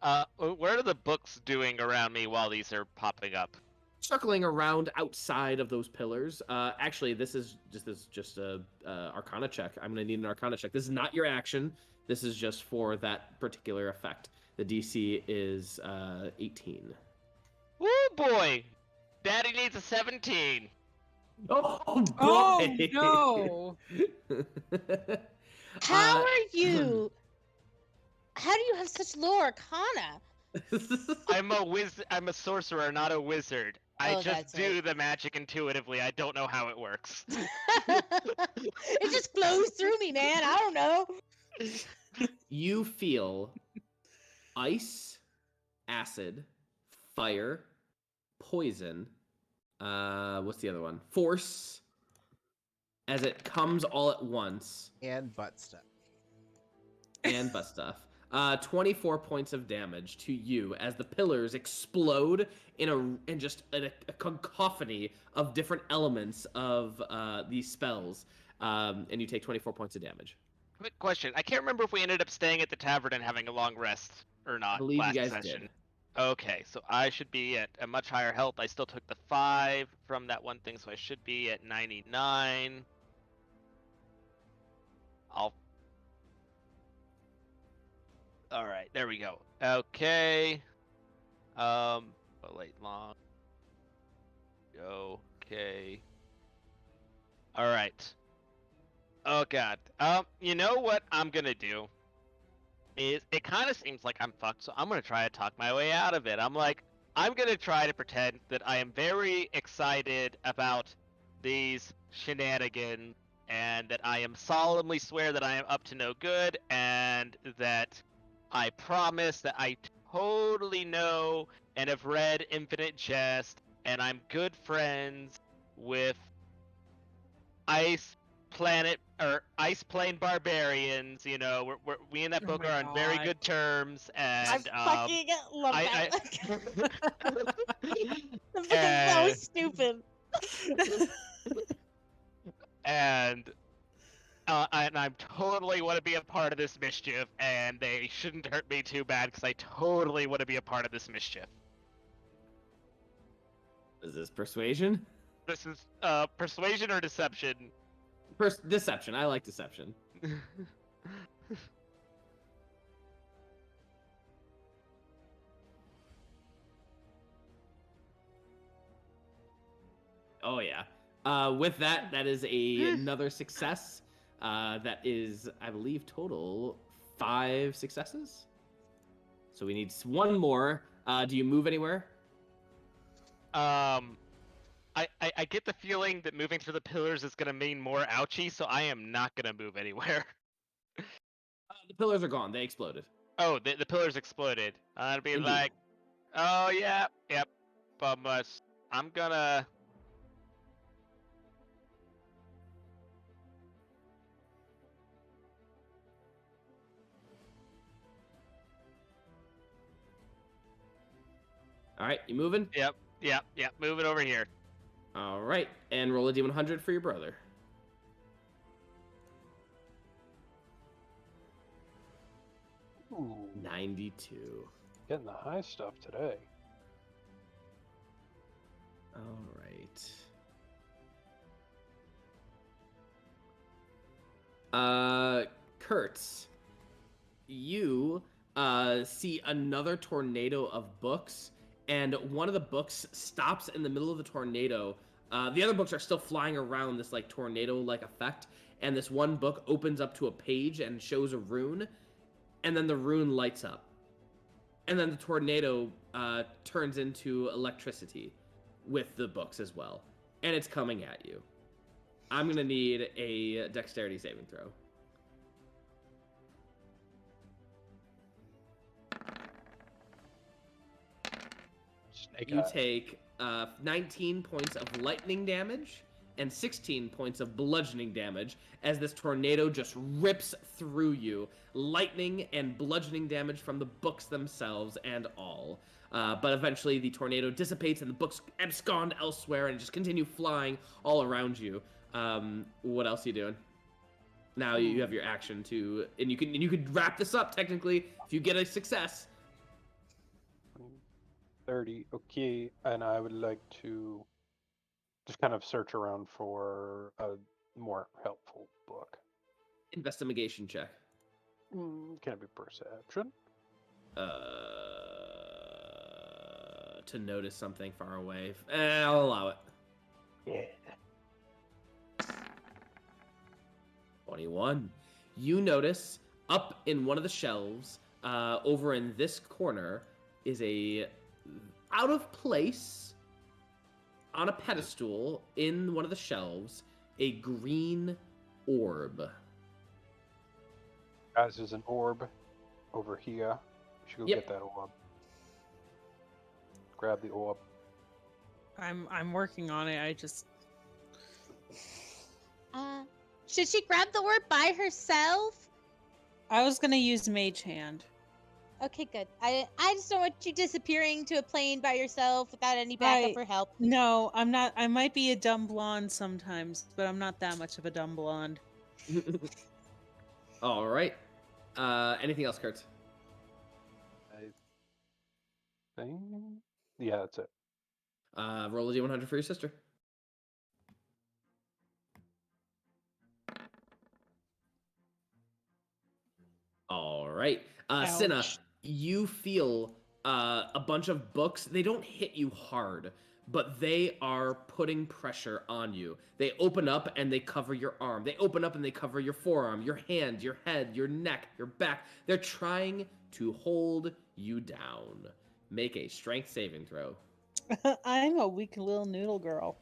What are the books doing around me while these are popping up? Circling around outside of those pillars. Actually, this is just a Arcana check. I'm gonna need an Arcana check. This is not your action. This is just for that particular effect. The DC is 18. Woo boy! Daddy needs a 17. Oh boy! Oh no! How are you? How do you have such low Arcana? I'm a sorcerer, not a wizard. I just do the magic intuitively. I don't know how it works. It just flows through me, man. I don't know. You feel ice, acid, fire, poison. What's the other one? Force. As it comes all at once. And butt stuff. 24 points of damage to you as the pillars explode in just a cacophony of different elements of these spells, and you take 24 points of damage. Quick question. I can't remember if we ended up staying at the tavern and having a long rest or not. I believe last you guys session. did. Okay, so I should be at a much higher health. I still took the 5 from that one thing, so I should be at 99. Alright, there we go. Okay. Wait long. Okay. Alright. Oh god. You know what I'm gonna do? Is it kind of seems like I'm fucked, so I'm gonna try to talk my way out of it. I'm gonna try to pretend that I am very excited about these shenanigans, and that I am solemnly swear that I am up to no good, and that I promise that I totally know and have read Infinite Jest, and I'm good friends with Ice Plane barbarians. You know, we in that Oh book my are on very God. good terms, and I fucking love that. That's fucking And- so stupid. and I totally want to be a part of this mischief, and they shouldn't hurt me too bad because I totally want to be a part of this mischief. Is this persuasion? This is persuasion or deception. Deception. I like deception. Oh yeah. With that is another success. That is, I believe, total 5 successes. So we need one more. Do you move anywhere? I get the feeling that moving through the pillars is gonna mean more ouchie, so I am not gonna move anywhere. The pillars are gone. They exploded. Oh, the pillars exploded. I'd be Indeed. like, oh yeah, yep. But I'm gonna. All right, you moving? Yep. Move it over here. All right, and roll a d100 for your brother. Ooh, 92. getting the high stuff today. All right. Kertz, you see another tornado of books, and one of the books stops in the middle of the tornado. The other books are still flying around this like tornado-like effect, and this one book opens up to a page and shows a rune, and then the rune lights up, and then the tornado turns into electricity with the books as well, and it's coming at you. I'm gonna need a dexterity saving throw. Snake You eyes. take 19 points of lightning damage and 16 points of bludgeoning damage as this tornado just rips through you. Lightning and bludgeoning damage from the books themselves and all. But eventually the tornado dissipates and the books abscond elsewhere and just continue flying all around you. What else are you doing? Now you have your action to, and you could wrap this up technically if you get a success. 30. Okay, and I would like to just kind of search around for a more helpful book. Investigation check. Can it be perception? To notice something far away. I'll allow it. Yeah. 21. You notice up in one of the shelves, over in this corner, is a out of place on a pedestal in one of the shelves, a green orb. Guys, there's an orb over here. We should go Yep. get that orb. Grab the orb. I'm working on it. I just Should she grab the orb by herself? I was gonna use Mage Hand. Okay, good. I just don't want you disappearing to a plane by yourself without any backup Right. or help. No, I'm not. I might be a dumb blonde sometimes, but I'm not that much of a dumb blonde. All right. Anything else, Kurt? I think. Yeah, that's it. Roll a d100 for your sister. All right. Cinna, Ouch. you feel a bunch of books. They don't hit you hard, but they are putting pressure on you. They open up and they cover your arm. They open up and they cover your forearm, your hand, your head, your neck, your back. They're trying to hold you down. Make a strength saving throw. I'm a weak little noodle girl.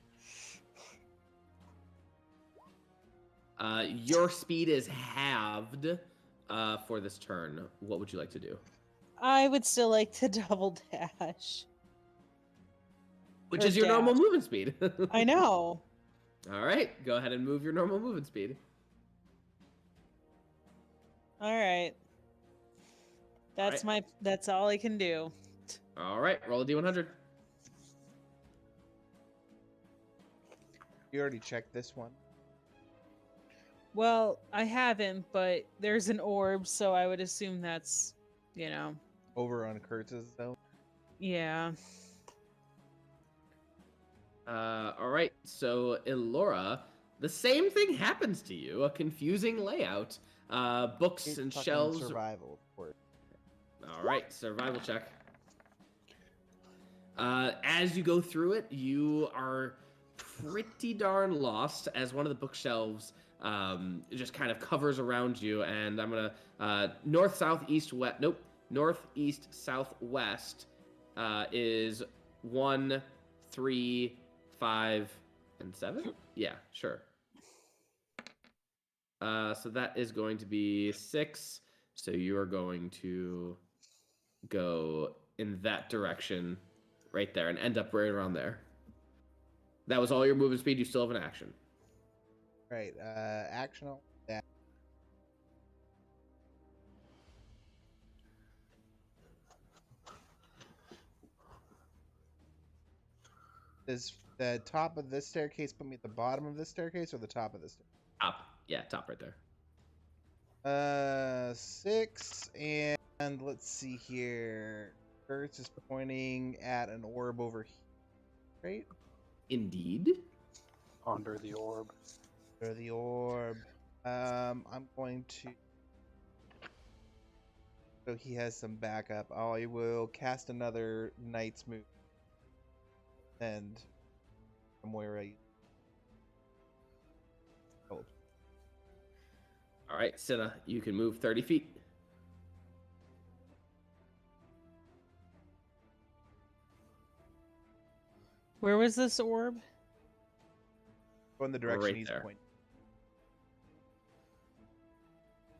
Your speed is halved for this turn. What would you like to do? I would still like to double dash. Which Or is your normal dash. movement speed. I know. All right, go ahead and move your normal movement speed. All right. That's all I can do. All right, roll a d100. You already checked this one. Well, I haven't, but there's an orb, so I would assume that's, Over on Kurtz's though. yeah. All right, so Elora, the same thing happens to you. A confusing layout. Books It's and fucking shelves. Survival, of course. All right, survival check. As you go through it, you are pretty darn lost as one of the bookshelves just kind of covers around you, and I'm gonna north, south, east, west. Nope, north, east, southwest is 1, 3, 5, and 7. Yeah, sure. So that is going to be 6. So you are going to go in that direction right there and end up right around there. That was all your movement speed. You still have an action. Right. Actional. That. Does the top of this staircase put me at the bottom of this staircase or the top of this staircase? Top. Yeah, top right there. 6, and let's see here. Kertz is pointing at an orb over here, right? Indeed. Under the orb. Under the orb. I'm going to. So he has some backup. I will cast another Knight's Move. And Cinnamoira. Oh. All right, Cinna, you can move 30 feet. Where was this orb? Go in the direction Right he's there. pointing.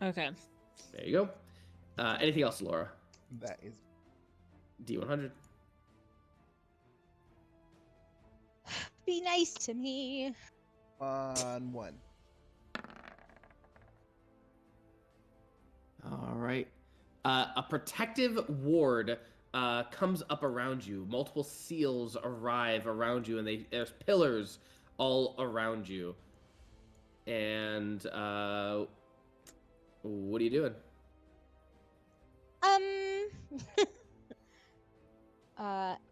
Okay. There you go. Anything else, Laura? That is. D100. Be nice to me. On 1. All right. A protective ward comes up around you. Multiple seals arrive around you, and there's pillars all around you. And what are you doing?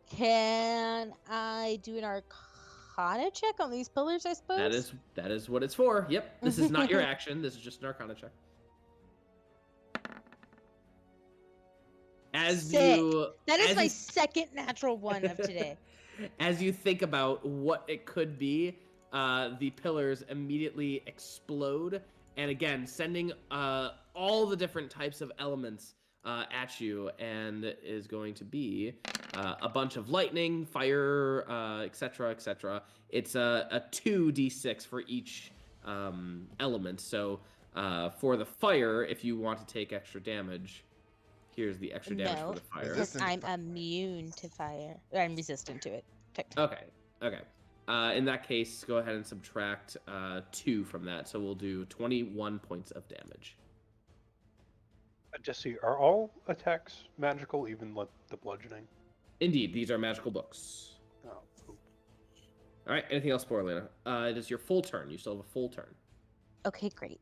Can I do an Arcana check on these pillars? I suppose That is what it's for. Yep. This is not your action. This is just an Arcana check. Sick. That is my second natural one of today. As you think about what it could be, the pillars immediately explode, and again, sending all the different types of elements at you, and is going to be a bunch of lightning, fire, etc., etc. It's a 2d6 for each element. So for the fire, if you want to take extra damage, here's the extra damage for the fire. Because I'm immune to fire. Or I'm resistant to it. Okay. In that case, go ahead and subtract 2 from that. So we'll do 21 points of damage. Jesse, are all attacks magical, even the bludgeoning? Indeed, these are magical books. Oh, cool. All right, anything else, Sporelina? It is your full turn. You still have a full turn. Okay, great.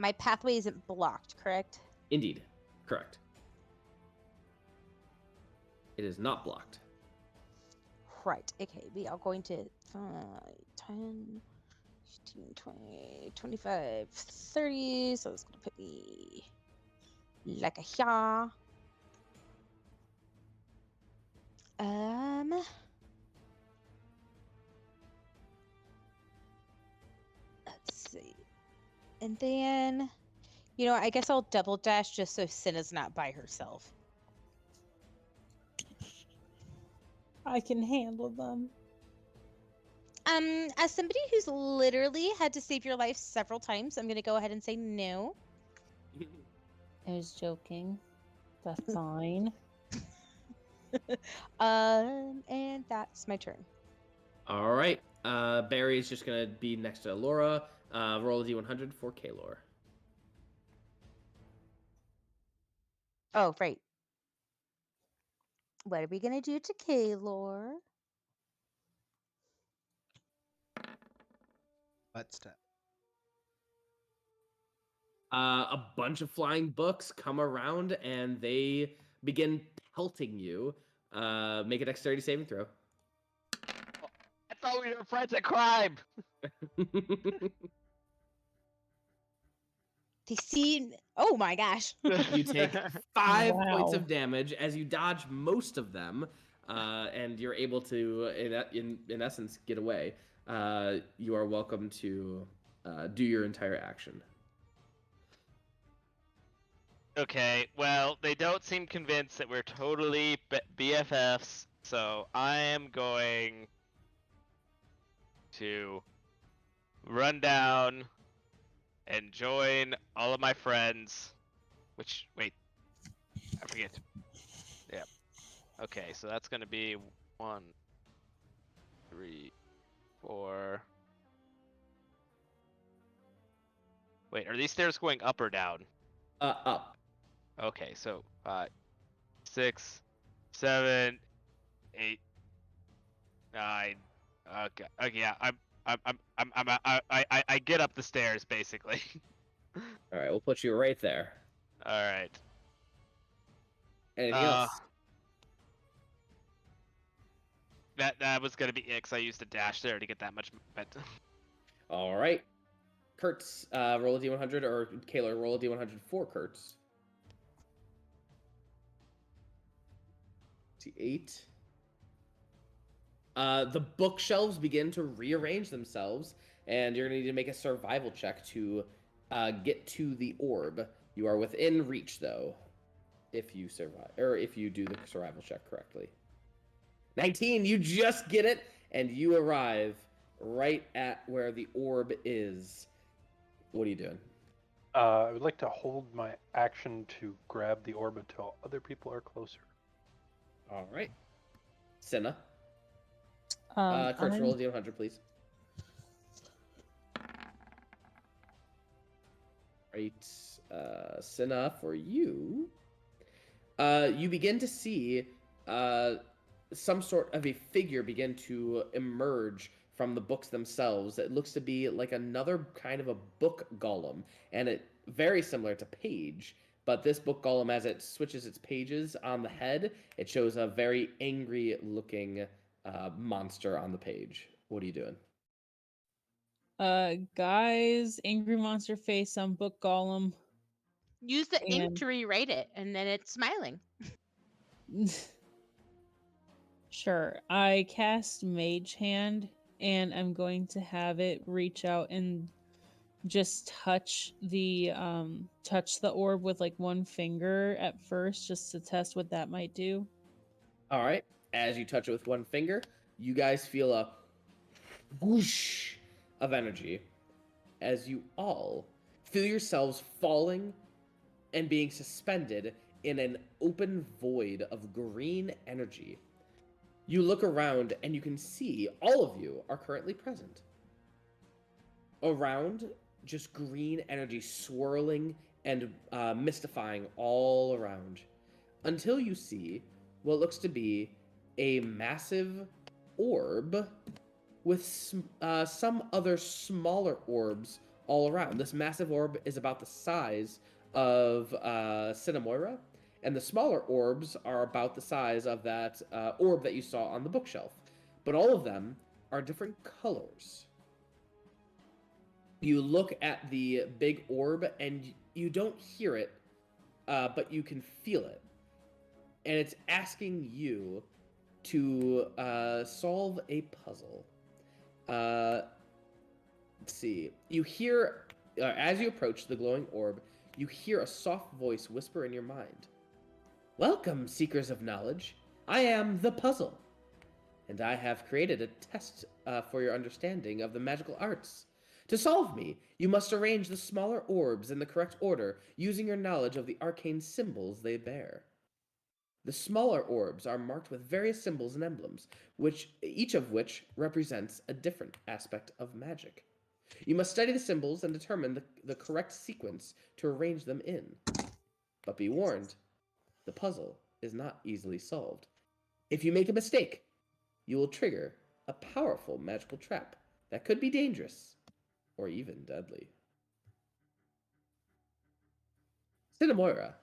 My pathway isn't blocked, correct? Indeed, correct. It is not blocked. Right. Okay, we are going to 5, 10, 15, 20, 25, 30. So it's going to put me like a here. Let's see. And then, I guess I'll double dash just so Cinna's not by herself. I can handle them. As somebody who's literally had to save your life several times, I'm gonna go ahead and say no. I was joking. That's fine. And that's my turn. All right. Barry's just gonna be next to Elora. Roll a d100 for Kaelor. Oh, right. What are we gonna do to Kaelor? Butt step. A bunch of flying books come around and they begin pelting you. Make a dexterity saving throw. I thought we were friends at crime. They seem. Oh my gosh. You take 5 points Wow. of damage as you dodge most of them, and you're able to, in essence, get away. You are welcome to do your entire action. Okay, well, they don't seem convinced that we're totally BFFs, so I am going to run down and join all of my friends. Wait, I forget. Yep. Okay, so that's gonna be 1, 3, 4. Wait, are these stairs going up or down? Up. Okay, so 5, 6, 7, 8, Okay. Okay. Yeah. I get up the stairs basically. All right, we'll put you right there. All right. Anything else? That was gonna be it 'cause I used a dash there to get that much movement. All right. Kertz, roll a d100, or Kaelor, roll a d100 for Kertz. D8. The bookshelves begin to rearrange themselves, and you're going to need to make a survival check to get to the orb. You are within reach, though, if you survive, or if you do the survival check correctly. 19, you just get it, and you arrive right at where the orb is. What are you doing? I would like to hold my action to grab the orb until other people are closer. All right. Cinna. Kurtz, I'm- roll a d100, please. Right. Cinna, for you, you begin to see some sort of a figure begin to emerge from the books themselves. It looks to be like another kind of a book golem, and it very similar to Page, but this book golem, as it switches its pages on the head, it shows a very angry looking monster on the page. What are you doing? Guys, angry monster face on book golem. Use the ink And- to rewrite it, and then it's smiling. Sure. I cast Mage Hand, and I'm going to have it reach out and just touch the orb with like one finger at first, just to test what that might do. All right. As you touch it with one finger, you guys feel a whoosh of energy as you all feel yourselves falling and being suspended in an open void of green energy. You look around and you can see all of you are currently present. Around, just green energy swirling and mystifying all around, until you see what looks to be a massive orb with some other smaller orbs all around. This massive orb is about the size of Cinamoira, and the smaller orbs are about the size of that orb that you saw on the bookshelf. But all of them are different colors. You look at the big orb, and you don't hear it, but you can feel it. And it's asking you to solve a puzzle. Let's see. You hear, as you approach the glowing orb, you hear a soft voice whisper in your mind. Welcome, seekers of knowledge. I am the puzzle, and I have created a test for your understanding of the magical arts. To solve me, you must arrange the smaller orbs in the correct order, using your knowledge of the arcane symbols they bear. The smaller orbs are marked with various symbols and emblems, each of which represents a different aspect of magic. You must study the symbols and determine the correct sequence to arrange them in. But be warned, the puzzle is not easily solved. If you make a mistake, you will trigger a powerful magical trap that could be dangerous or even deadly. Cinnamoira,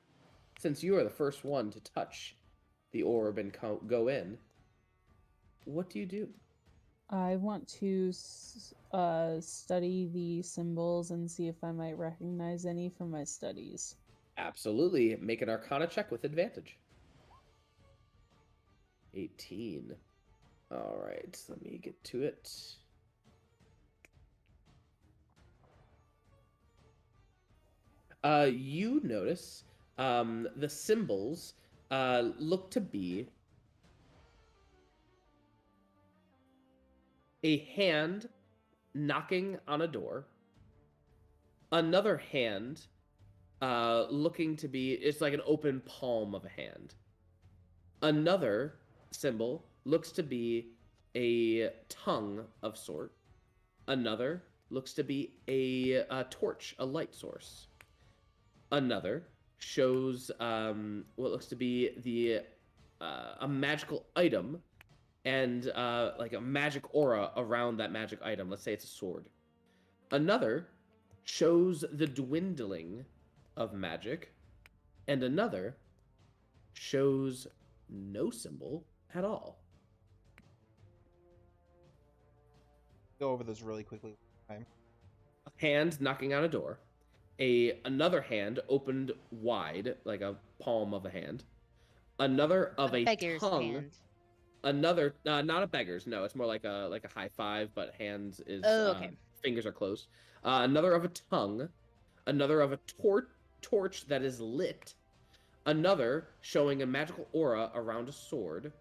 since you are the first one to touch the orb and go in, what do you do? I want to study the symbols and see if I might recognize any from my studies. Absolutely. Make an Arcana check with advantage. 18. All right, let me get to it. You notice the symbols look to be a hand knocking on a door, another hand looking to be, it's like an open palm of a hand. Another symbol looks to be a tongue of sort. Another looks to be a torch, a light source. Another shows what looks to be a magical item and like a magic aura around that magic item. Let's say it's a sword. Another shows the dwindling of magic, and another shows no symbol at all. Go over this really quickly. Time. A hand knocking on a door. Another hand opened wide, like a palm of a hand. Another of a beggar's tongue. hand. Another, not a beggar's. No, it's more like a high five, but hands is Oh, okay. fingers are closed. Another of a tongue. Another of a torch that is lit. Another showing a magical aura around a sword.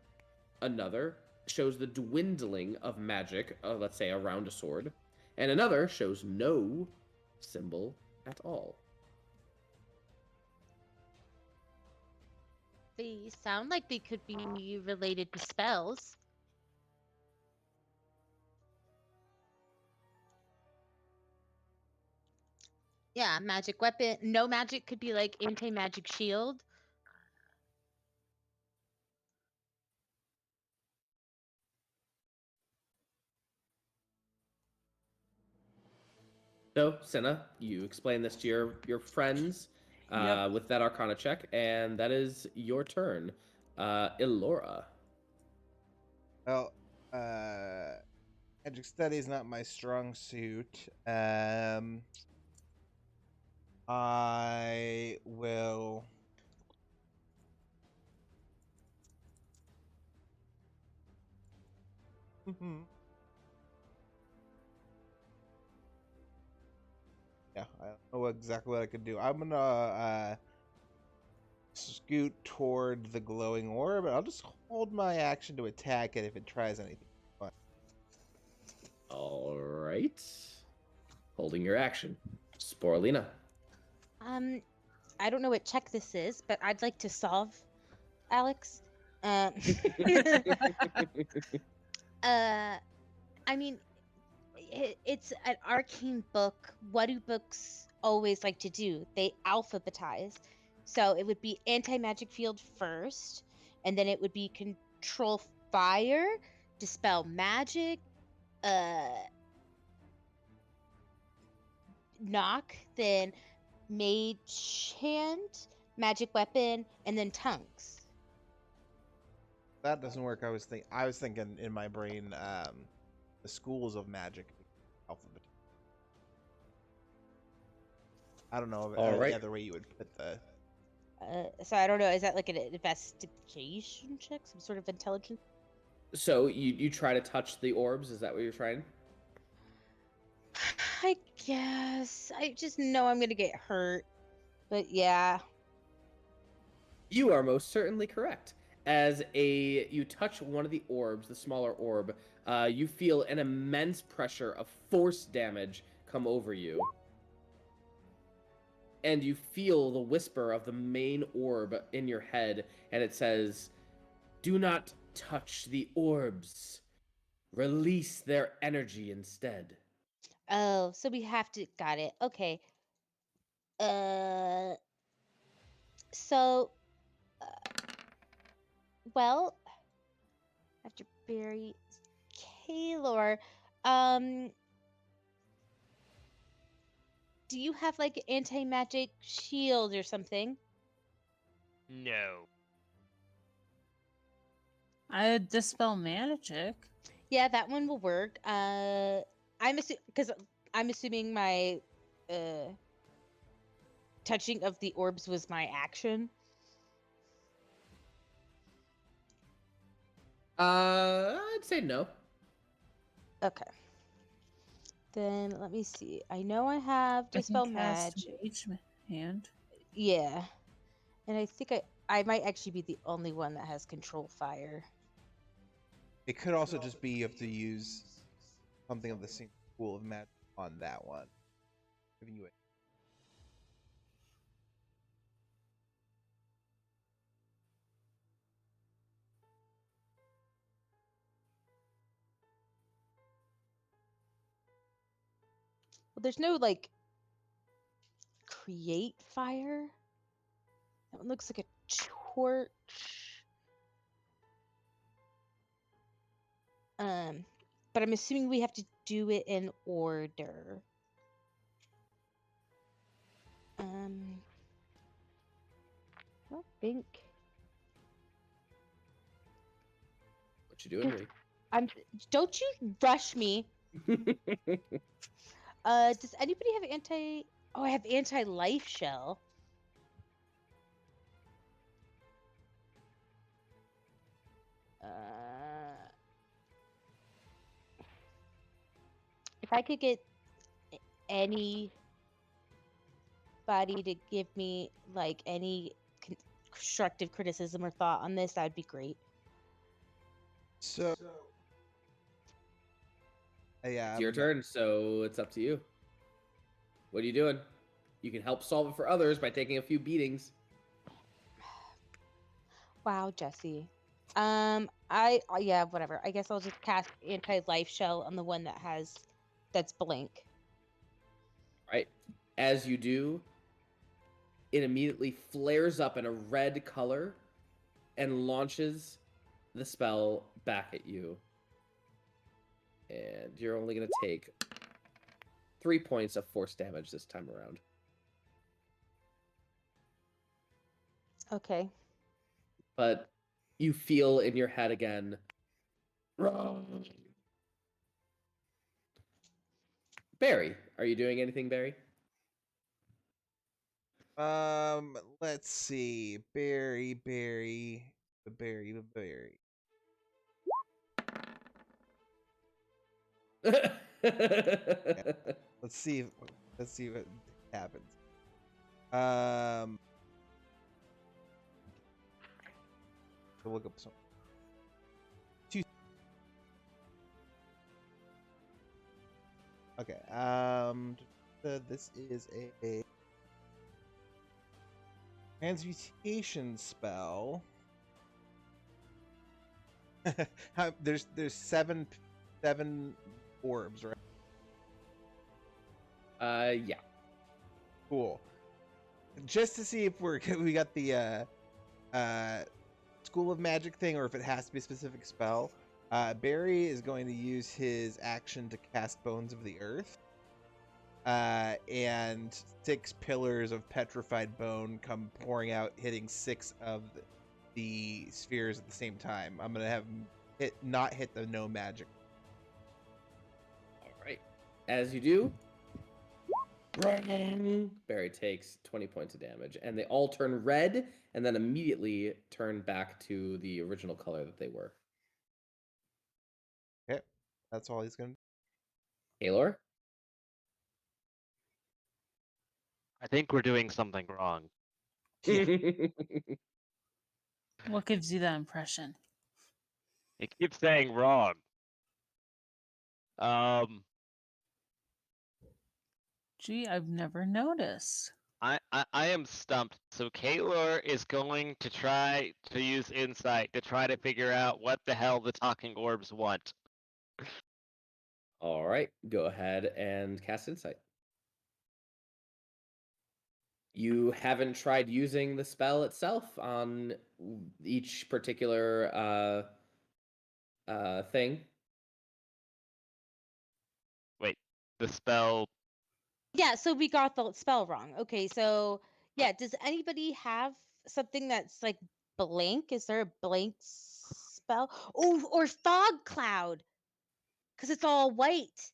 Another shows the dwindling of magic, let's say around a sword. And another shows no symbol at all. They sound like they could be related to spells. Yeah, magic weapon. No magic could be like anti-magic shield. So, Cinna, you explain this to your friends Yep. with that Arcana check, and that is your turn. Elora. Well, magic study is not my strong suit. I will. Yeah, I don't know exactly what I could do. I'm gonna scoot toward the glowing orb, and I'll just hold my action to attack it if it tries anything. Fun. All right. Holding your action. Sporelina. I don't know what check this is, but I'd like to solve, Alex. I mean, it's an arcane book. What do books always like to do? They alphabetize. So it would be anti-magic field first, and then it would be control fire, dispel magic, knock, then mage hand, magic weapon, and then tongues. That doesn't work. I was thinking in my brain, the schools of magic alphabet. I don't know All right. the other way you would put the. So I don't know. Is that like an investigation check, some sort of intelligence? So you try to touch the orbs? Is that what you're trying? I guess. I just know I'm gonna get hurt. But yeah. You are most certainly correct. As you touch one of the orbs, the smaller orb, you feel an immense pressure of force damage come over you. And you feel the whisper of the main orb in your head, and it says, "Do not touch the orbs. Release their energy instead." Oh, so we have to. Got it. Okay. So. Well, after bury Kaelor, do you have like anti-magic shield or something? No. I dispel magic. Yeah, that one will work. I'm assuming my touching of the orbs was my action. I'd say no. Okay. Then let me see. I know I have I dispel can cast magic. Mage Hand. Yeah. And I think I might actually be the only one that has control fire. It could also just be you have to use something of the same pool of magic on that one, giving you it. Well, there's no like create fire. That one looks like a torch. But I'm assuming we have to do it in order. I don't think. What you doing, Ree? Don't you rush me. Does anybody have anti? Oh, I have anti-life shell. If I could get anybody to give me like any constructive criticism or thought on this, that'd be great. So, yeah, It's your turn, so it's up to you. What are you doing? You can help solve it for others by taking a few beatings. Wow, Jesse. Yeah, whatever. I guess I'll just cast anti-life shell on the one that's blank. Right? As you do, it immediately flares up in a red color and launches the spell back at you. And you're only going to take 3 points of force damage this time around. Okay. But you feel in your head again. Wrong. Barry, are you doing anything, Barry? Let's see. Barry. Yeah. Let's see what happens. So look up some. Okay. This is a transmutation spell. There's seven orbs, right? Yeah. Cool. Just to see if we got the School of Magic thing, or if it has to be a specific spell. Barry is going to use his action to cast Bones of the Earth. And 6 pillars of petrified bone come pouring out, hitting 6 of the spheres at the same time. I'm going to have not hit the no magic. All right. As you do, Barry takes 20 points of damage, and they all turn red, and then immediately turn back to the original color that they were. Okay, that's all he's going to do. Kaelor? I think we're doing something wrong. What gives you that impression? It keeps saying wrong. Gee, I've never noticed. I am stumped. So Kaelor is going to try to use insight to try to figure out what the hell the talking orbs want. All right, go ahead and cast insight. You haven't tried using the spell itself on each particular thing. Wait, the spell. Yeah, so we got the spell wrong. Okay, so yeah, does anybody have something that's like blank? Is there a blank spell? Oh, or fog cloud, because it's all white.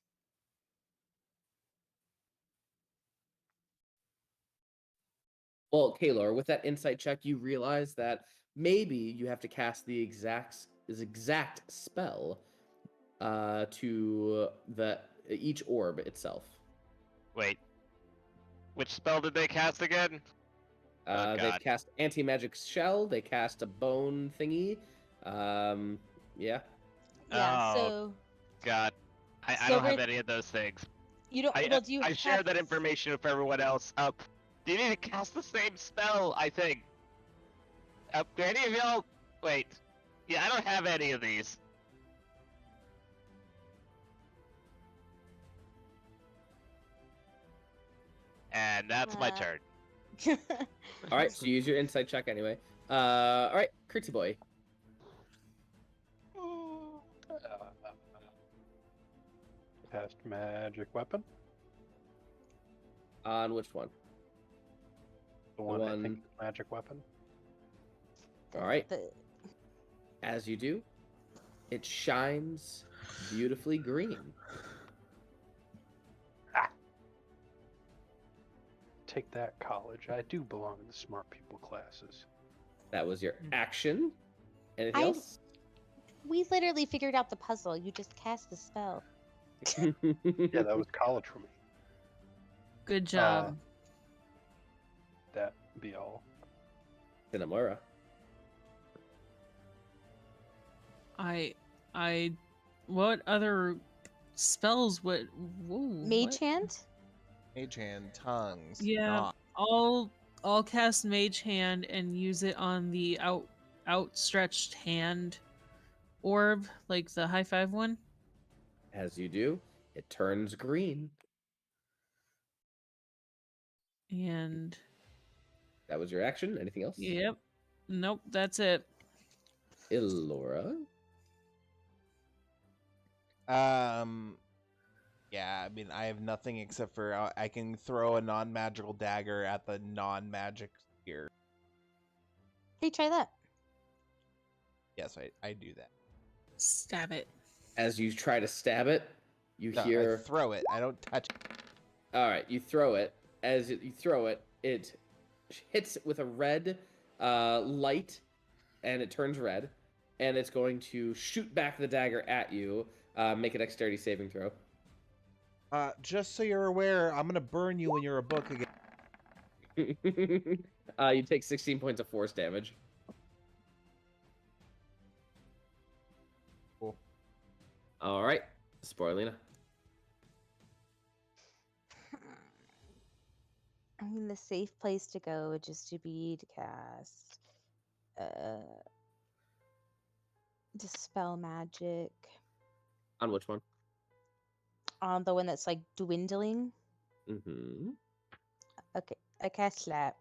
Well, Kaelor, with that insight check, you realize that maybe you have to cast the exact spell to each orb itself. Wait, which spell did they cast again? They've cast anti-magic shell. They cast a bone thingy. Yeah. Yeah. Oh, So. God, I don't have any of those things. You don't. I shared that information with everyone else. You need to cast the same spell, I think. Do any of y'all... Wait. Yeah, I don't have any of these. And that's my turn. All right, so use your insight check anyway. All right, Kertz boy. Cast magic weapon. On which one? The one I one- think is magic weapon. All right. As you do, it shines beautifully green. Take that, college. I do belong in the smart people classes. That was your action. Anything else? We literally figured out the puzzle. You just cast the spell. Yeah, that was college for me. Good job. That be all. Cinnamoira. What other spells would Mage hand? Mage hand, tongues. Yeah, knock. I'll cast Mage Hand and use it on the outstretched hand orb, like the high five one. As you do, it turns green. And That was your action. Anything else? yep, nope, that's it. Elora. Yeah, I mean, I have nothing except for I can throw a non-magical dagger at the non-magic sphere. Hey, try that. Yes, I do that. Stab it. As you try to stab it, you No, I hear. throw it. I don't touch it. All right, you throw it. As you throw it, it hits with a red light, and it turns red, and it's going to shoot back the dagger at you. Make a dexterity saving throw. Just so you're aware, I'm gonna burn you when you're a book again. You take 16 points of force damage. Cool. All right, Sporelina. I mean, the safe place to go would just to be to cast Dispel Magic On which one? on the one that's like dwindling. Mm-hmm. Okay, I cast Slap.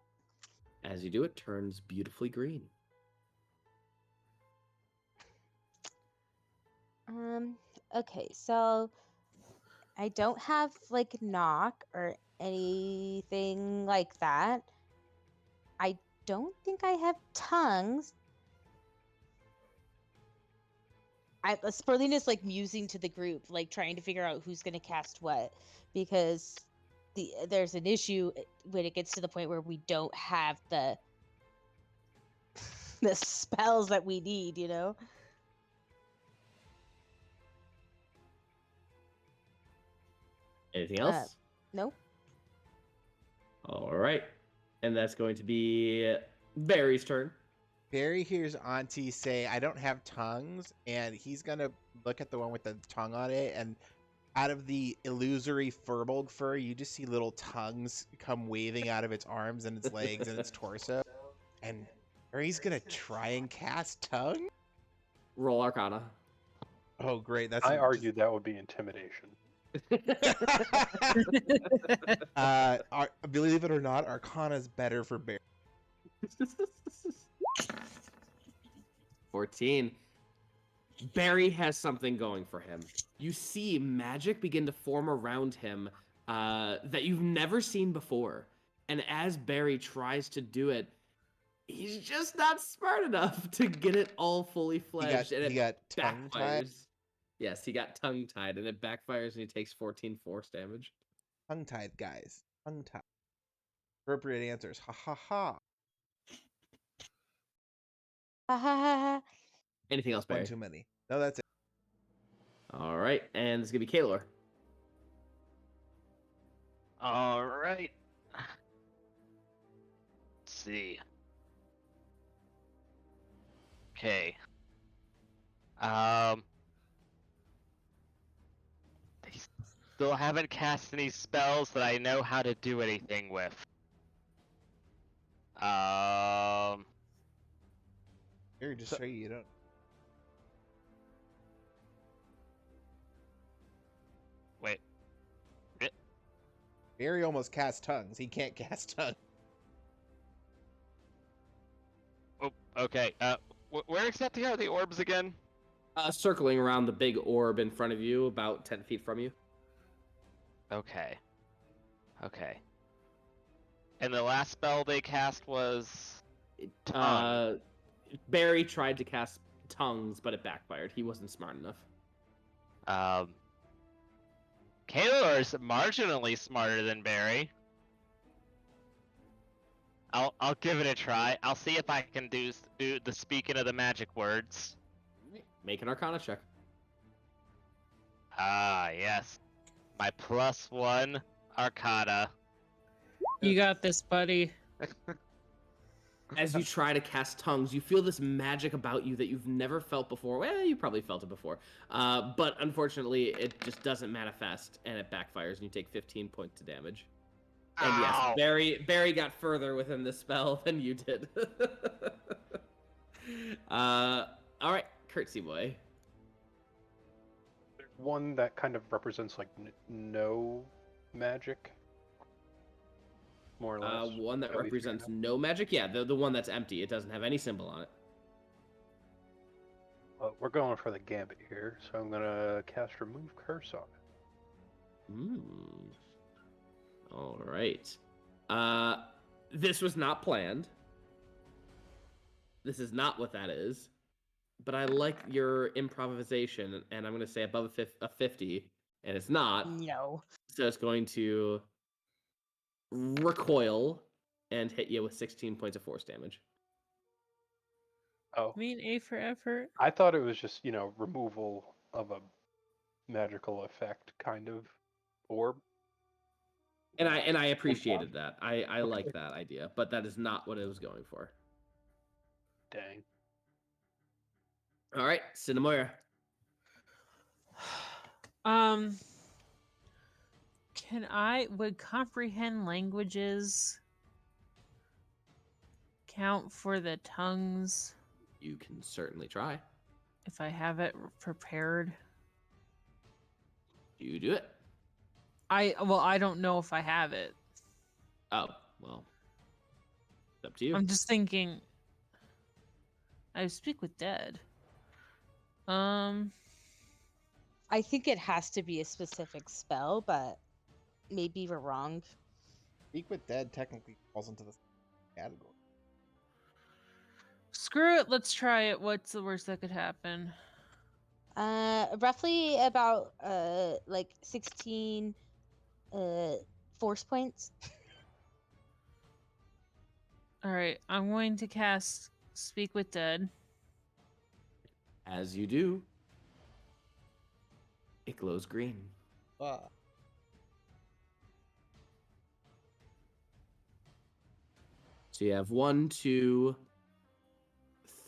As you do, it turns beautifully green. Okay, so I don't have like knock or anything like that. I don't think I have tongues. Sporelina's like musing to the group, like trying to figure out who's gonna cast what, because there's an issue when it gets to the point where we don't have the the spells that we need, you know. Anything else? Nope. All right. And that's going to be Barry's turn. Barry hears Auntie say, "I don't have tongues," and he's gonna look at the one with the tongue on it, and out of the illusory furbolg fur, you just see little tongues come waving out of its arms and its legs and its torso. And Barry's gonna try and cast tongue. Roll Arcana. Oh, great! That's I argued that would be intimidation. Believe it or not, Arcana's better for Barry. 14. Barry has something going for him. You see magic begin to form around him that you've never seen before. And as Barry tries to do it, he's just not smart enough to get it all fully fledged. He got tongue-tied. backfires. Yes, he got tongue-tied, and it backfires, and he takes 14 force damage. Tongue-tied, guys. Tongue-tied. Appropriate answers. Ha ha ha. Ha ha ha ha. Anything else, Barry? One too many. No, that's it. All right, and it's going to be Kaelor. All right. Let's see. Okay. They still haven't cast any spells that I know how to do anything with. Here, just show you don't. Wait. Barry almost cast tongues. He can't cast tongues. Oh, okay. Where exactly are the orbs again? Circling around the big orb in front of you, about 10 feet from you. Okay. And the last spell they cast was tongue. Barry tried to cast tongues, but it backfired. He wasn't smart enough. Kaelor is marginally smarter than Barry. I'll give it a try. I'll see if I can do the speaking of the magic words. Make an Arcana check. Ah, yes. My +1 Arcana. You got this, buddy. As you try to cast tongues, you feel this magic about you that you've never felt before. Well, you probably felt it before. But unfortunately, it just doesn't manifest, and it backfires, and you take 15 points of damage. And Ow. yes, Barry got further within the spell than you did. All right, Kertzy boy. There's one that kind of represents like no magic, more or less. One that At least represents right no magic. Yeah, the one that's empty. It doesn't have any symbol on it. Well, we're going for the gambit here, so I'm gonna cast Remove Curse on it. All right. This was not planned. This is not what that is. But I like your improvisation, and I'm going to say above a 50, and it's not. No. So it's going to recoil and hit you with 16 points of force damage. Oh, I mean, A for effort. I thought it was just, removal of a magical effect kind of orb. And I appreciated that. I like that idea, but that is not what it was going for. Dang. All right, Cinnamoira. Would comprehend languages count for the tongues You can certainly try. if I have it prepared? You do it. I don't know if I have it. Oh, well. It's up to you. I'm just thinking. I speak with dead. I think it has to be a specific spell, but maybe we're wrong. Speak with Dead technically falls into the category. Screw it. Let's try it. What's the worst that could happen? Roughly about 16 force points. All right. I'm going to cast Speak with Dead. As you do, it glows green. Ah. So you have 1, 2,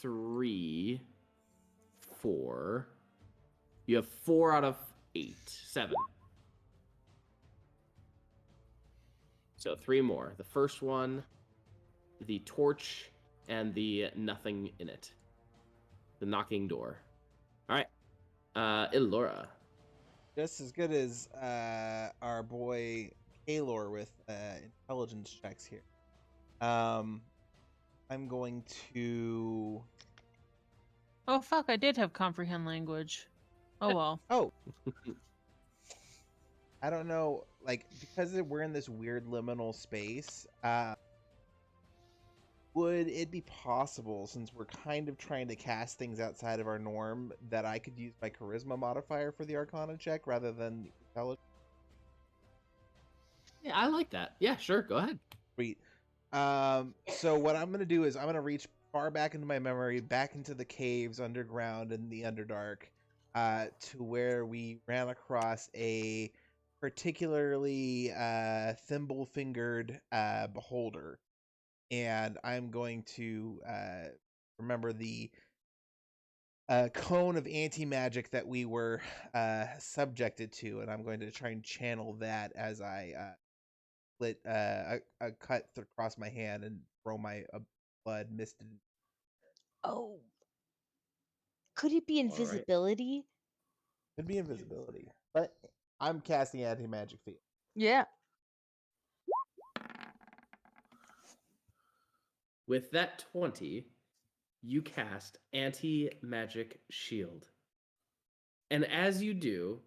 3, 4. You have 4 out of 8, 7. So 3 more. The first one, the torch, and the nothing in it. The knocking door. All right. Elora. Just as good as our boy Kaelor with intelligence checks here. I'm going to. Oh, fuck. I did have comprehend language. Oh, well. Oh. I don't know, because we're in this weird liminal space, would it be possible, since we're kind of trying to cast things outside of our norm, that I could use my charisma modifier for the Arcana check rather than intelligence? Yeah, I like that. Yeah, sure. Go ahead. Sweet. So what I'm going to do is I'm going to reach far back into my memory, back into the caves underground and the Underdark, to where we ran across a particularly thimble-fingered beholder. And I'm going to remember the cone of anti-magic that we were subjected to, and I'm going to try and channel that as I split a cut across my hand and throw my blood misted. Oh. Could it be All right. invisibility? Could be invisibility, but I'm casting anti-magic field. Yeah. With that 20, you cast Anti-Magic Shield. And as you do,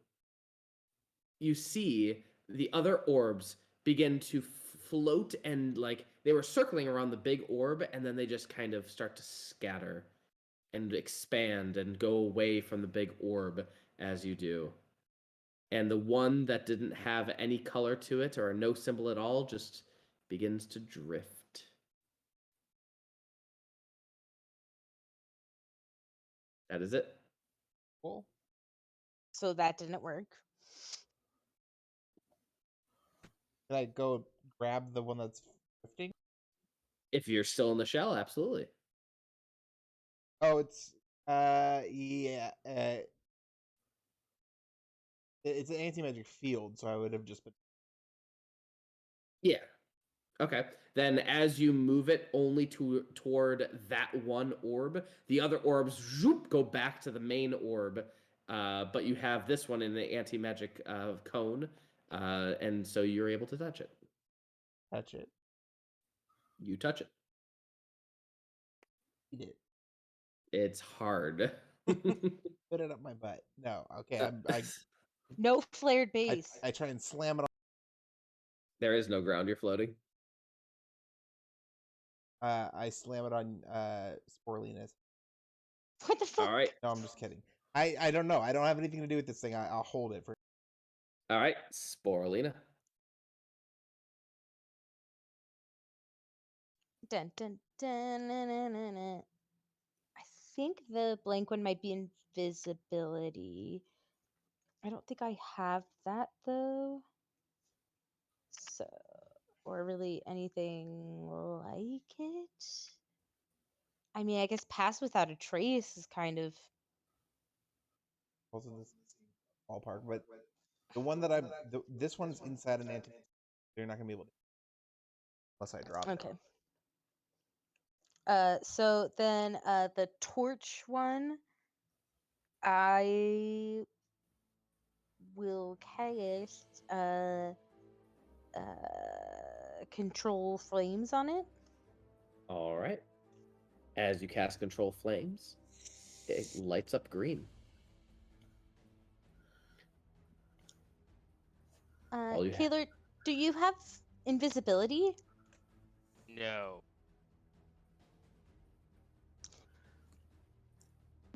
you see the other orbs begin to float, and like they were circling around the big orb, and then they just kind of start to scatter and expand and go away from the big orb as you do. And the one that didn't have any color to it or no symbol at all just begins to drift. That is it. Cool. So that didn't work. Can I go grab the one that's drifting? If you're still in the shell, absolutely. Oh, it's yeah. It's an anti-magic field, so I would have just been. Yeah. Okay. Then as you move it only toward that one orb, the other orbs zoop, go back to the main orb. But you have this one in the anti-magic cone, and so you're able to touch it. Touch it. You touch it. Eat it. It's hard. Put it up my butt. No. Okay. No flared base. I try and slam it on. There is no ground. You're floating. I slam it on Sporelina's. What the fuck? All right. No, I'm just kidding. I don't know. I don't have anything to do with this thing. I'll hold it for. All right. Sporelina. Dun, dun, dun, na, na, na, na. I think the blank one might be invisibility. I don't think I have that though. So, or really anything like it. I mean, I guess pass without a trace is kind of. Also, this ballpark, but the one that this one's inside an anti. You're not gonna be able to. Unless I drop it. Okay. So then the torch one, I will cast control flames on it. All right. As you cast Control Flames, it lights up green. Kaelor, do you have invisibility? No.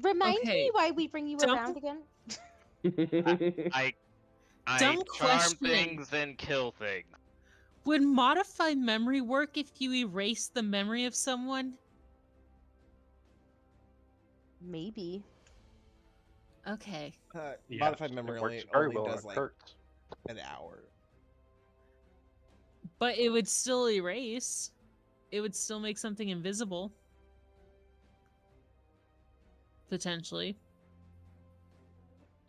Remind Okay. me why we bring you Dumb- around again. I Dumb charm question. things and kill things. Would modify memory work if you erase the memory of someone? Maybe. Okay. Modified memory it only, works very only well does on like Kertz. an hour. But it would still erase. It would still make something invisible. Potentially.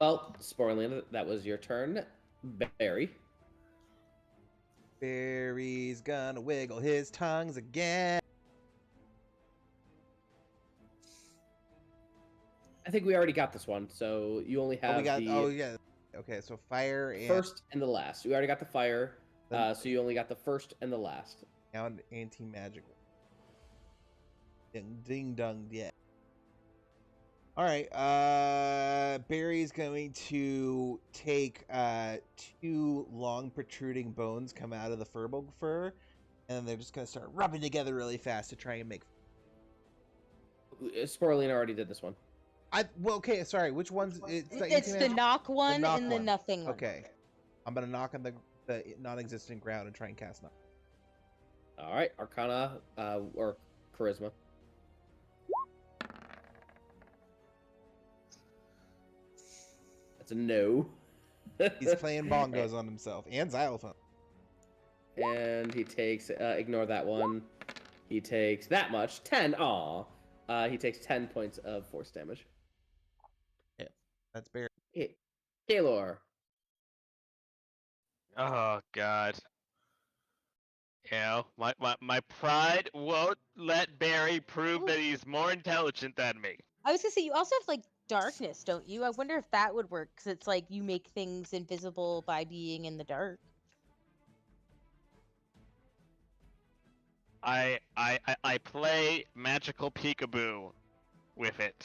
Well, Sporelina, that was your turn. Barry. Barry's gonna wiggle his tongues again. I think we already got this one, so you only have yeah. Okay, so fire and first and the last. We already got the fire, Then- so you only got the first and the last. and anti-magic. Ding dong, yeah. All right, Barry's going to take 2 long protruding bones come out of the furbolg fur, and they're just gonna start rubbing together really fast to try and make. Sporelina already did this one. Okay, sorry. Which one's It's the anti-magic? knock one knock and the one. nothing one. Okay, I'm gonna knock on the non-existent ground and try and cast knock. All right, Arcana or Charisma. That's a no. He's playing bongos on himself and xylophone. And he takes, ignore that one. He takes that much, 10. Aw. He takes 10 points of force damage. That's Barry. Kaelor. Oh God. You know, my pride won't let Barry prove that he's more intelligent than me. I was gonna say you also have like darkness, don't you? I wonder if that would work because it's like you make things invisible by being in the dark. I play magical peekaboo with it.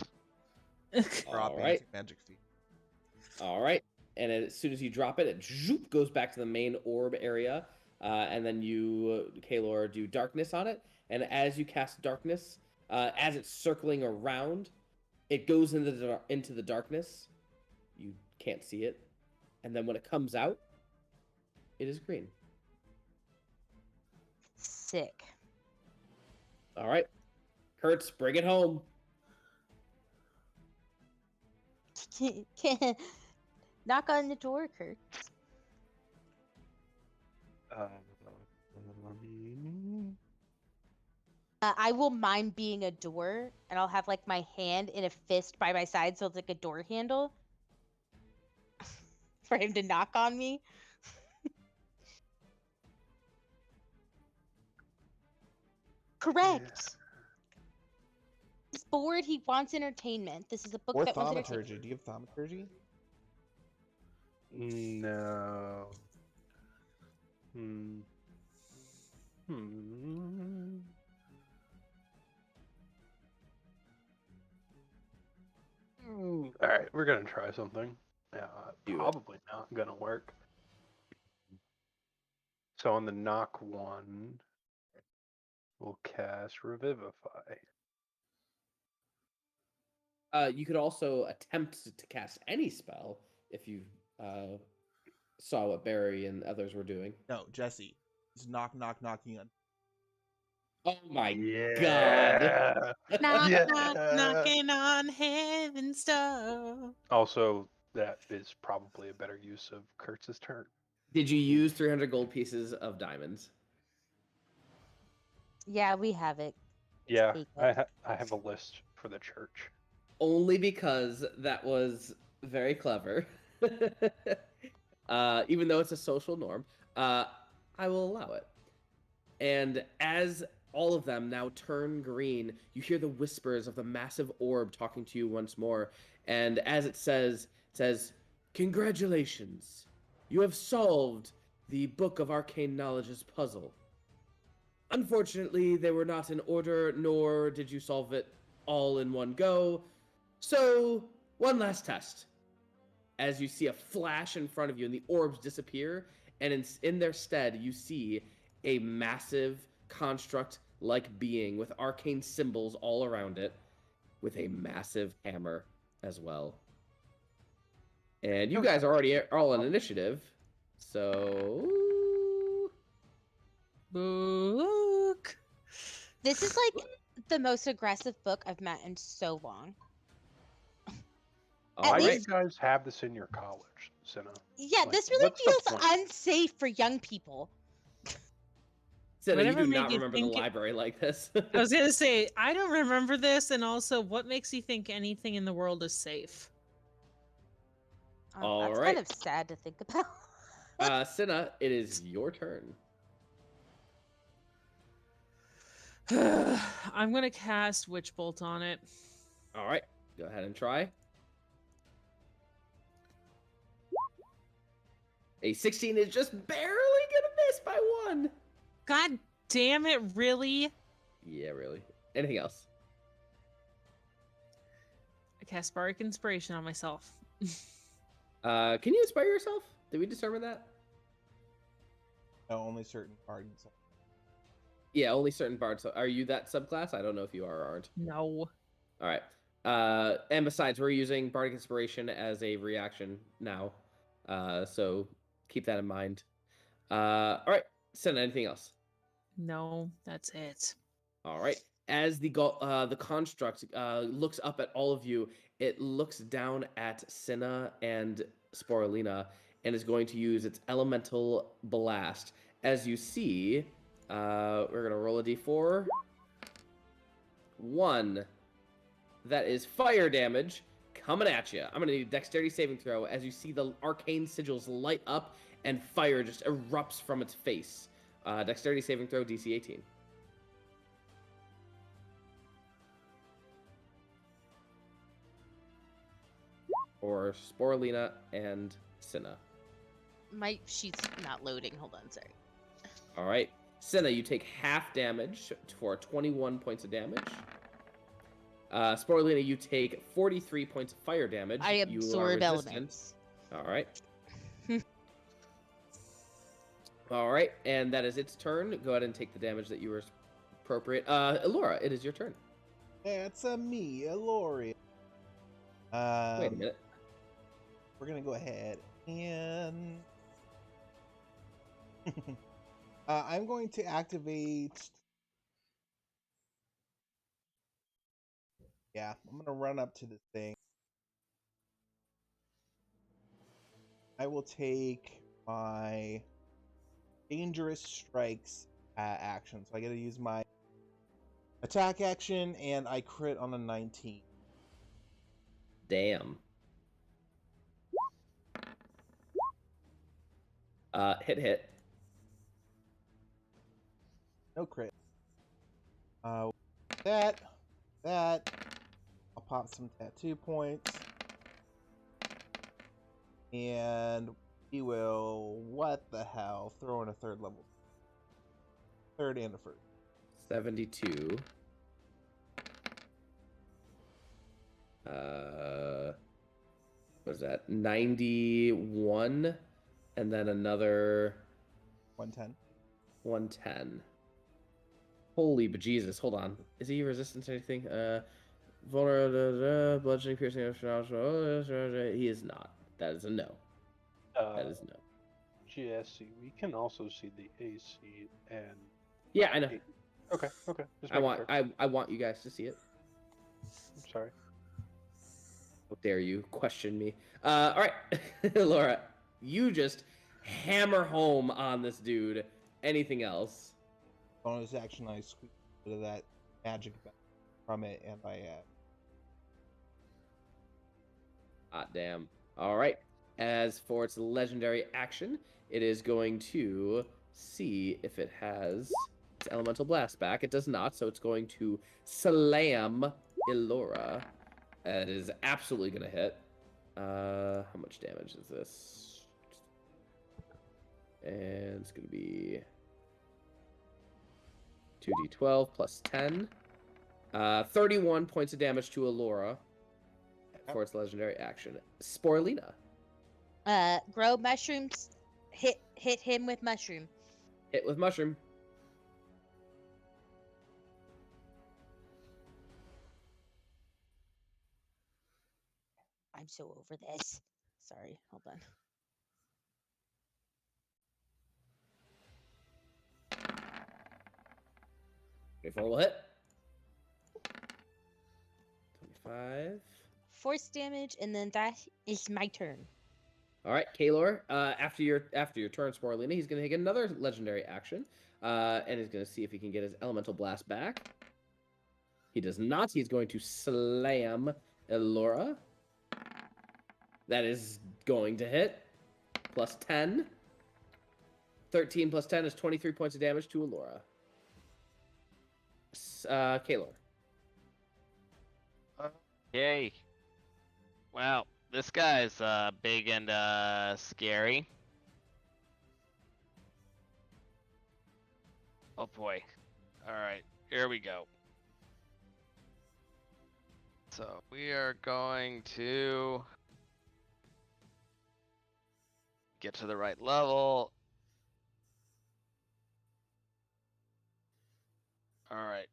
Drop All right. magic feet. All right. and as soon as you drop it, it zoop, goes back to the main orb area. And then you, Kaelor, do darkness on it. And as you cast darkness, as it's circling around, it goes into the darkness. You can't see it. And then when it comes out, it is green. Sick. All right. Kertz, bring it home. Knock on the door, Kurt. I will mime being a door, and I'll have like my hand in a fist by my side, so it's like a door handle for him to knock on me. Correct. He's bored. He wants entertainment. This is a book Or that wants thaumaturgy. entertainment. Do you have thaumaturgy? No. All right, we're gonna try something. Yeah, Do it. probably not gonna work. So on the knock one, we'll cast Revivify. You could also attempt to cast any spell if you saw what Barry and others were doing. No, Jesse. He's knocking on. Oh my god! Yeah. Knock, Yeah. knock, knocking on heaven's door. Also, that is probably a better use of Kurtz's turn. Did you use 300 gold pieces of diamonds? Yeah, we have it. Yeah, Take I, it. I have a list for the church. Only because that was very clever. Even though it's a social norm, I will allow it. And as all of them now turn green, you hear the whispers of the massive orb talking to you once more. And as it says, "Congratulations, you have solved the Book of Arcane Knowledge's puzzle. Unfortunately, they were not in order, nor did you solve it all in one go. So, one last test." As you see a flash in front of you and the orbs disappear, and in their stead, you see a massive construct-like being with arcane symbols all around it, with a massive hammer as well. And you guys are already all on initiative, so... Book. This is like the most aggressive book I've met in so long. All Why do you least- guys have this in your college, Cinna? Yeah, Like, this really what's the feels point? unsafe for young people. Cinna, you Whatever do made not you remember the think it- library like this. I was gonna say I don't remember this, and also, what makes you think anything in the world is safe? All That's right. kind of sad to think about. Cinna, it is your turn. I'm gonna cast Witch Bolt on it. All right, go ahead and try. A 16 is just barely gonna miss by 1. God damn it, really? Yeah, really. Anything else? I cast Bardic Inspiration on myself. Can you inspire yourself? Did we determine that? No, only certain cards. Yeah, only certain bards. So are you that subclass? I don't know if you are or aren't. No. All right. And besides, we're using Bardic Inspiration as a reaction now. So keep that in mind. All right. Cinna, anything else? No, that's it. All right. As the construct looks up at all of you, it looks down at Cinna and Sporelina and is going to use its elemental blast. As you see, we're gonna roll a d4. 1. That is fire damage coming at you. I'm gonna need a dexterity saving throw as you see the arcane sigils light up and fire just erupts from its face. Dexterity saving throw, DC 18. For Sporelina and Cinna. My sheet's not loading. Hold on, sorry. All right. Cinna, you take half damage for 21 points of damage. Sporelina, you take 43 points of fire damage. I You are absorb resistant. elements. All right. All right, and that is its turn. Go ahead and take the damage that you were appropriate. Elora, it is your turn. It's a me, Elora. Wait a minute. We're gonna go ahead and I'm going to activate. Yeah, I'm gonna run up to this thing. I will take my dangerous strikes action. So I gotta use my attack action, and I crit on a 19. Damn. Hit. No crit. That. I'll pop some tattoo points. And we will, what the hell, throw in a third level. Third and a first. 72. What is that? 91, and then another 110. 110. Holy bejesus! Hold on. Is he resistant to anything? Vulnerable, bludgeoning, piercing. He is not. That is a no. That is no. Jesse, we can also see the AC and. Yeah, I know. Okay. Just I want you guys to see it. I'm sorry. How dare you question me? All right, Laura, you just hammer home on this dude. Anything else? Bonus action, I squeeze a bit of that magic from it, and I Hot damn. All right. As for its legendary action, it is going to see if it has its elemental blast back. It does not, so it's going to slam Elora. That is absolutely going to hit. How much damage is this? And it's going to be 2d12 plus 10. 31 points of damage to Elora for its legendary action. Sporelina. Grow mushrooms. Hit him with mushroom. Hit with mushroom. I'm so over this. Sorry, hold on. Full hit. 25. Force damage, and then that is my turn. All right, Kaelor. After your turn, Sporelina, he's going to take another legendary action, and he's going to see if he can get his elemental blast back. He does not. He's going to slam Elora. That is going to hit. Plus 10. 13 plus 10 is 23 points of damage to Elora. Kaelor. Okay. Wow, this guy's big and scary. Oh boy. Alright, here we go. So we are going to get to the right level. Alright.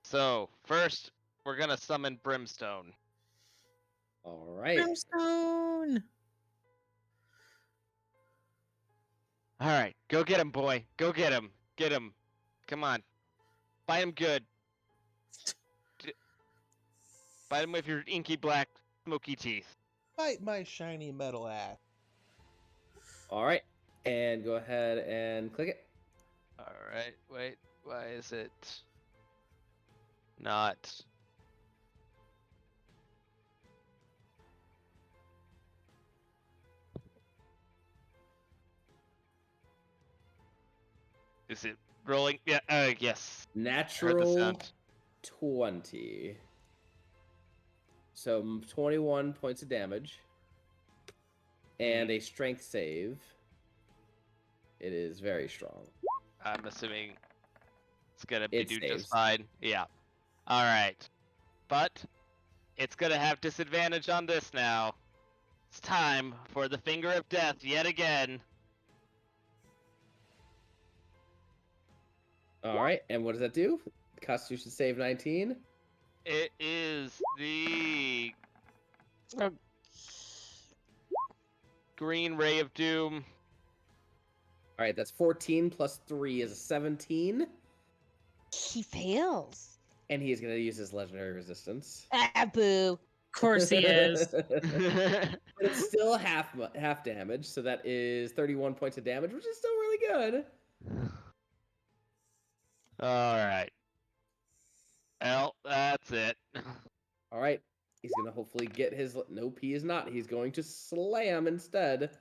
So, first, we're gonna summon Brimstone. All right. Brimstone. Alright, go get him, boy. Go get him. Get him. Come on. Bite him good. Bite him with your inky black, smoky teeth. bite my shiny metal ass. All right. And go ahead and click it. Alright, wait. Why is it not? Is it rolling? Yeah, yes. Heard the Natural sound. 20. So 21 points of damage. And a strength save. It is very strong. I'm assuming it's gonna be It do saves. just fine. Yeah. Alright. But it's gonna have disadvantage on this now. It's time for the finger of death yet again. All right, and what does that do? Constitution save 19. It is the Green Ray of Doom. All right, that's 14 plus 3 is a 17. He fails. And he is going to use his legendary resistance. Ah, boo. Of course he is. But it's still half damage, so that is 31 points of damage, which is still really good. All right. Well, that's it. All right, he's going to hopefully get his... Nope, he is not. He's going to slam instead.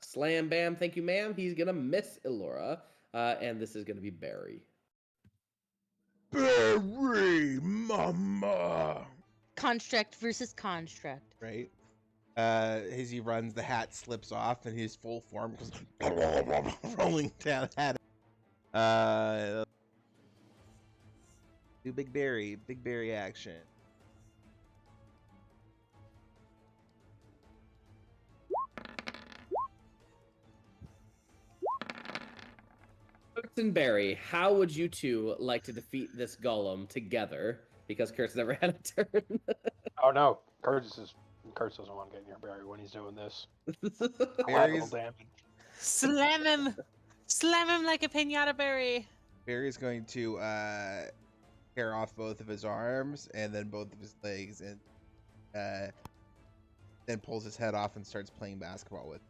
Slam, bam, thank you, ma'am. He's going to miss Elora, and this is going to be Barry. Barry, mama. Construct versus construct. Right. As he runs, the hat slips off, and his full form goes rolling down at him. Do big Barry action. Kertz and Barry, how would you two like to defeat this golem together? Because Kertz never had a turn. Oh no, Kertz doesn't want to get near Barry when he's doing this. Barry's, Collateral damage. Slam him! Slam him like a pinata berry. Barry's going to tear off both of his arms and then both of his legs, and then pulls his head off and starts playing basketball with.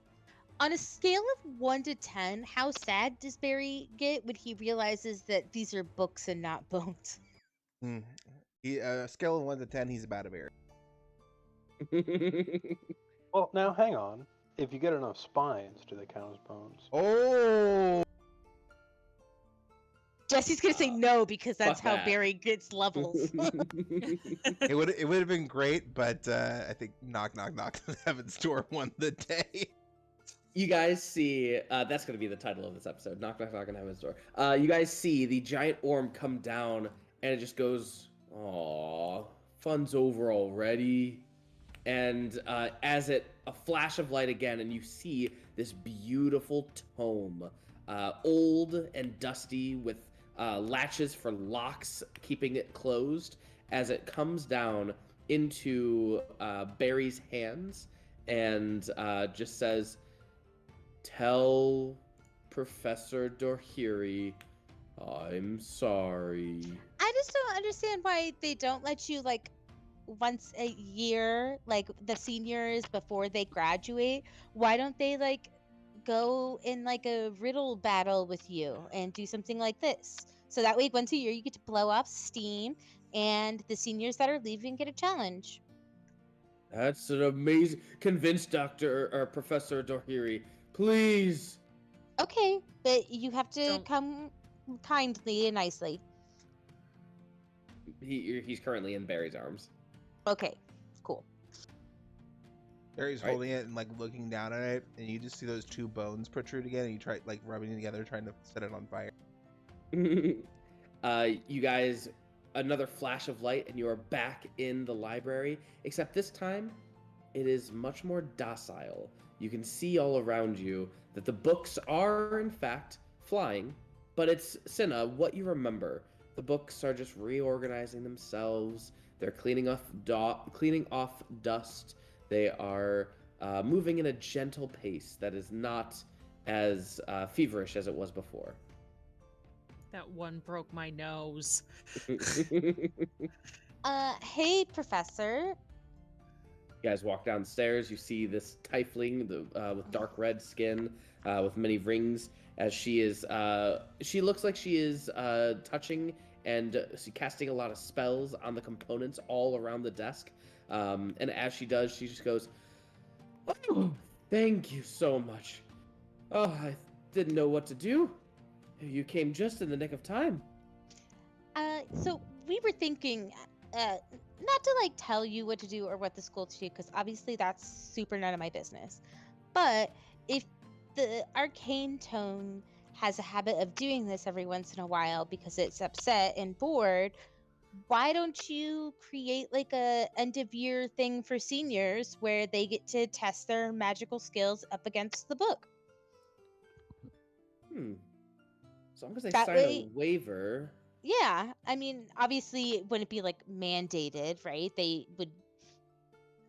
On a scale of 1 to 10, how sad does Barry get when he realizes that these are books and not bones? He scale of 1 to 10, he's about a Barry. Well, now hang on. If you get enough spines, do they count as bones? Oh, Jesse's gonna say no because that's fuck how that. Barry gets levels. it would have been great, but I think knock Heaven's Door won the day. You guys see, that's going to be the title of this episode, Knock Knock Knock on Heaven's Door. You guys see the giant orm come down, and it just goes, "Aw, fun's over already." And as a flash of light again, and you see this beautiful tome, old and dusty with latches for locks keeping it closed, as it comes down into Barry's hands and just says, "Tell Professor Dohiri I'm sorry." I just don't understand why they don't let you, like, once a year, like the seniors before they graduate. Why don't they, like, go in, like, a riddle battle with you and do something like this? So that way, once a year, you get to blow off steam, and the seniors that are leaving get a challenge. That's an amazing... Convince Professor Dohiri, please. Okay, but you have to Don't- come kindly and nicely. He's currently in Barry's arms. Okay, cool. Barry's Right. holding it and like looking down at it, and you just see those two bones protrude again, and you try like rubbing it together, trying to set it on fire. You guys, another flash of light, and you are back in the library, except this time it is much more docile. You can see all around you that the books are in fact flying, but it's Cinna, what you remember. The books are just reorganizing themselves. They're cleaning off dust. They are moving in a gentle pace that is not as feverish as it was before. That one broke my nose. Hey, Professor. You guys walk downstairs. You see this tiefling with dark red skin, with many rings. As she is, she looks like she is touching and casting a lot of spells on the components all around the desk. And as she does, she just goes, "Oh, thank you so much. Oh, I didn't know what to do. You came just in the nick of time." So we were thinking, not to like tell you what to do or what the school to do, because obviously that's super none of my business. But if the arcane tone has a habit of doing this every once in a while because it's upset and bored, why don't you create like a end of year thing for seniors where they get to test their magical skills up against the book? So I'm gonna That sign way, a waiver. yeah. I mean, obviously, it wouldn't be like mandated, right? They would,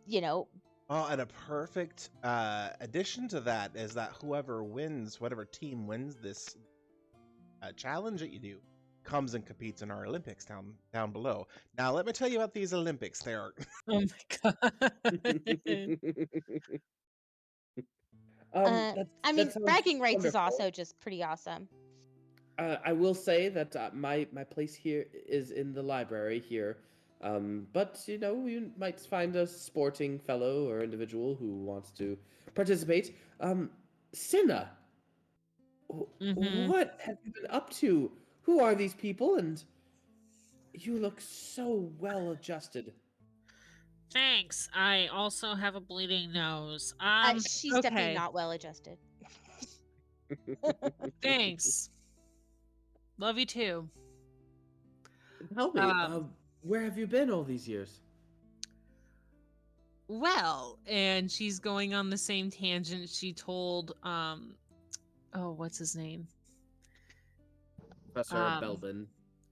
you know, Well, and a perfect addition to that is that whoever wins, whatever team wins this challenge that you do, comes and competes in our Olympics down below. Now, let me tell you about these Olympics. They are Oh my god. I mean, that sounds bragging rights is wonderful. also just pretty awesome. I will say that my place here is in the library here, but you might find a sporting fellow or individual who wants to participate. Cinna, Mhm. what have you been up to? Who are these people? And you look so well adjusted. Thanks. I also have a bleeding nose. She's definitely Okay. not well adjusted. Thanks. Love you too. Tell me, where have you been all these years? Well, and she's going on the same tangent she told oh, what's his name? Professor Belbin.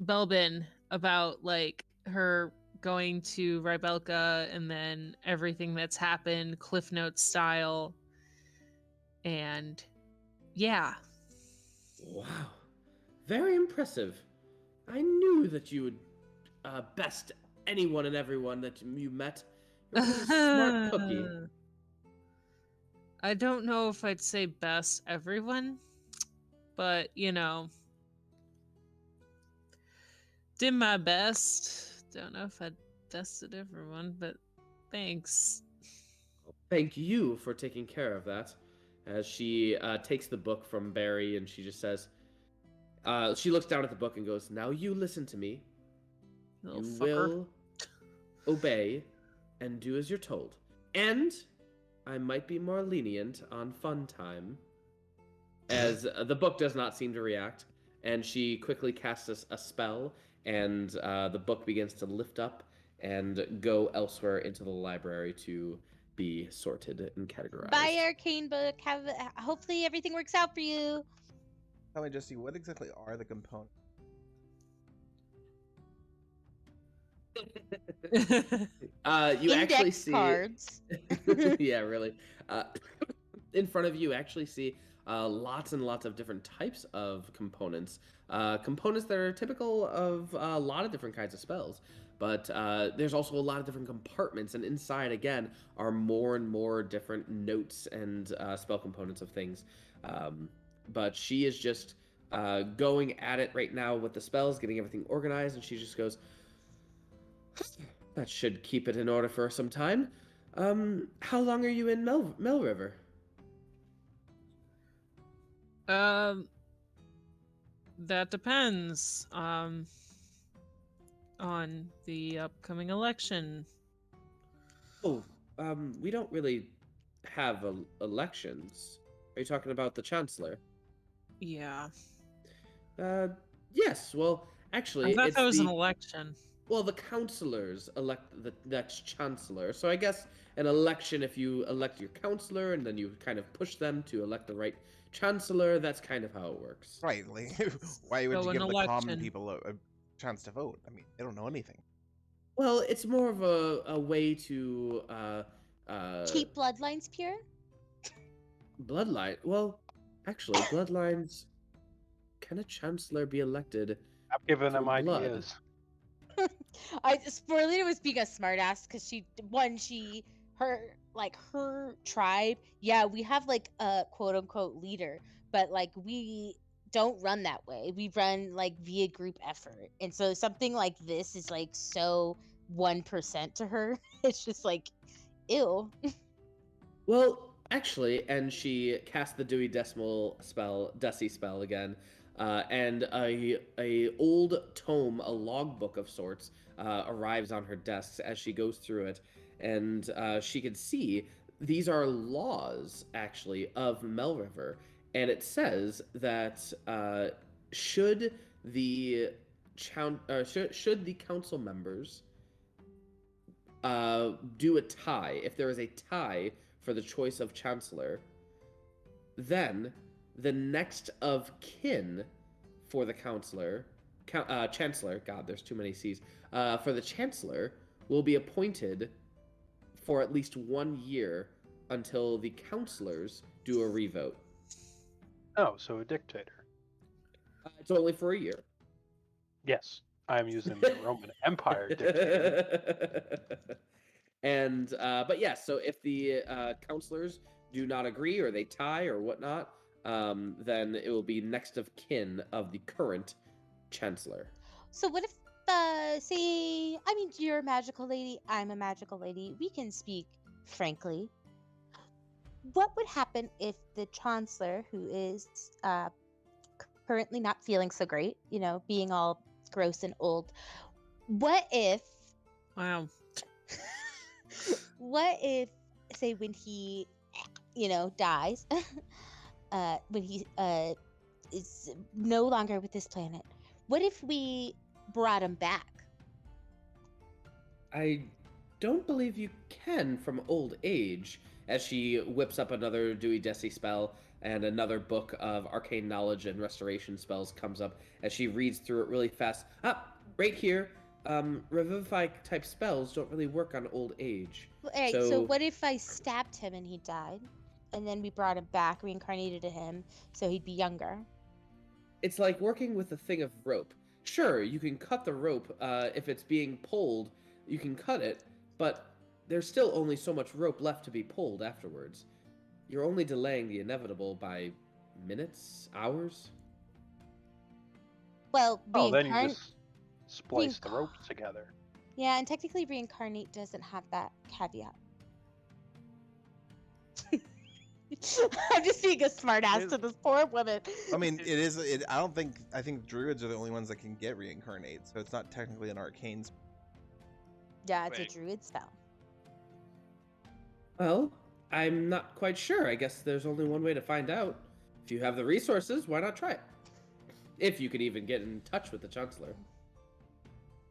Belbin, about like her going to Rybelka and then everything that's happened, Cliff Notes style. And yeah. Wow. Very impressive. I knew that you would best anyone and everyone that you met. You're a really smart cookie. I don't know if I'd say best everyone, but did my best. Don't know if I'd bested everyone, but thanks. Thank you for taking care of that. As she takes the book from Barry and she just says, she looks down at the book and goes, "Now you listen to me. Little You fucker. will obey and do as you're told. And I might be more lenient on fun time." As the book does not seem to react, and she quickly casts a spell, and the book begins to lift up and go elsewhere into the library to be sorted and categorized. Bye, arcane book. Hopefully everything works out for you. Tell me, Jesse, what exactly are the components? You Index actually see cards. yeah, really. In front of you, actually see lots and lots of different types of components. Components that are typical of a lot of different kinds of spells. But there's also a lot of different compartments, and inside, again, are more and more different notes and spell components of things. But she is just going at it right now with the spells, getting everything organized, and she just goes, "That should keep it in order for some time. How long are you in Mel River?" That depends on the upcoming election. Oh, we don't really have elections. Are you talking about the Chancellor? Yeah. Yes. Well, actually, I thought it's that was an the election. well, the councillors elect the next chancellor. So I guess an election, if you elect your councillor and then you kind of push them to elect the right chancellor, that's kind of how it works. Right. Like, why would So you an give the common election. people a chance to vote? I mean, they don't know anything. Well, it's more of a way to Keep bloodlines pure. bloodline. Well, actually, bloodlines. Can a chancellor be elected? I'm giving through them blood? ideas. Sporelina was being a smartass because her tribe. Yeah, we have like a quote unquote leader, but like we don't run that way. We run like via group effort, and so something like this is like so 1% to her. It's just like, ew. Well, actually, and she cast the Dewey Decimal spell, Deci spell again, and a old tome, a logbook of sorts, arrives on her desk as she goes through it, and she can see these are laws actually of Mel River, and it says that should the should the council members do a tie, if there is a tie for the choice of chancellor, then the next of kin for the chancellor, God, there's too many C's, for the chancellor will be appointed for at least 1 year until the councillors do a revote. Oh, so a dictator. It's only for a year. Yes, I'm using the Roman Empire dictator. And but yeah, so if the councillors do not agree or they tie or whatnot, then it will be next of kin of the current chancellor. So what if, say, I mean, you're a magical lady, I'm a magical lady. We can speak frankly. What would happen if the chancellor, who is currently not feeling so great, you know, being all gross and old, what if, Wow. what if, say, when he, you know, dies, when he is no longer with this planet, what if we brought him back? I don't believe you can from old age, as she whips up another Dewey Desi spell, and another book of arcane knowledge and restoration spells comes up as she reads through it really fast. Right here, revivify type spells don't really work on old age. All right, so what if I stabbed him and he died, and then we brought him back, reincarnated him, so he'd be younger? It's like working with a thing of rope. Sure, you can cut the rope. If it's being pulled, you can cut it, but there's still only so much rope left to be pulled afterwards. You're only delaying the inevitable by minutes, hours. Well, then you just splice the ropes together. Yeah, and technically reincarnate doesn't have that caveat. I'm just being a smartass to this poor woman. I mean, I think druids are the only ones that can get reincarnate, so it's not technically an arcane spell. Yeah, it's Wait. a druid spell. Well, I'm not quite sure. I guess there's only one way to find out. If you have the resources, why not try it? If you could even get in touch with the chancellor.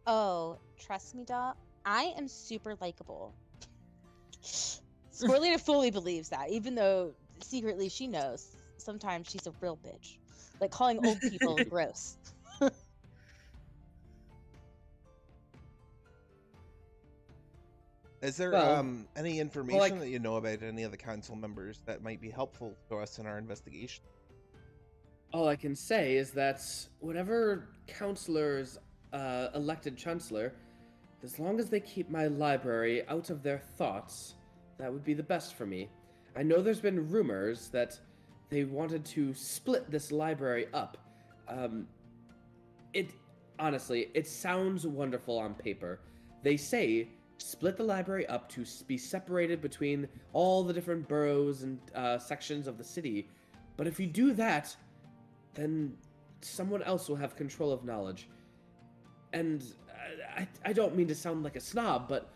Oh, trust me, Doc. I am super likable. Sporelina fully believes that, even though secretly she knows sometimes she's a real bitch. Like calling old people gross. Is there any information that you know about any of the council members that might be helpful to us in our investigation? All I can say is that whatever counselor's elected chancellor, as long as they keep my library out of their thoughts, that would be the best for me. I know there's been rumors that they wanted to split this library up. Honestly, it sounds wonderful on paper. They say split the library up to be separated between all the different boroughs and sections of the city. But if you do that, then someone else will have control of knowledge. And I don't mean to sound like a snob, but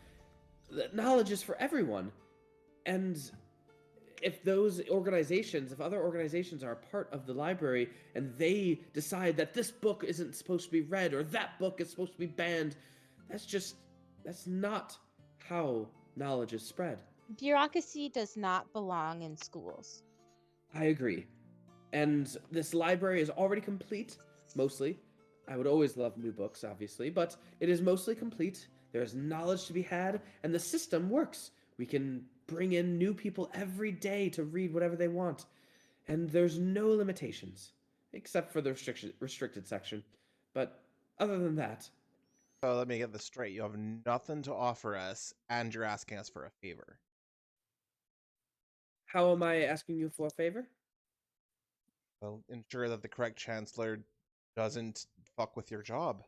knowledge is for everyone. And if those organizations, if other organizations are a part of the library and they decide that this book isn't supposed to be read or that book is supposed to be banned, that's not how knowledge is spread. Bureaucracy does not belong in schools. I agree. And this library is already complete, mostly. I would always love new books, obviously, but it is mostly complete. There's knowledge to be had, and the system works. We can bring in new people every day to read whatever they want. And there's no limitations, except for the restricted section. But other than that... So let me get this straight. You have nothing to offer us, and you're asking us for a favor. How am I asking you for a favor? Well, ensure that the correct chancellor doesn't fuck with your job.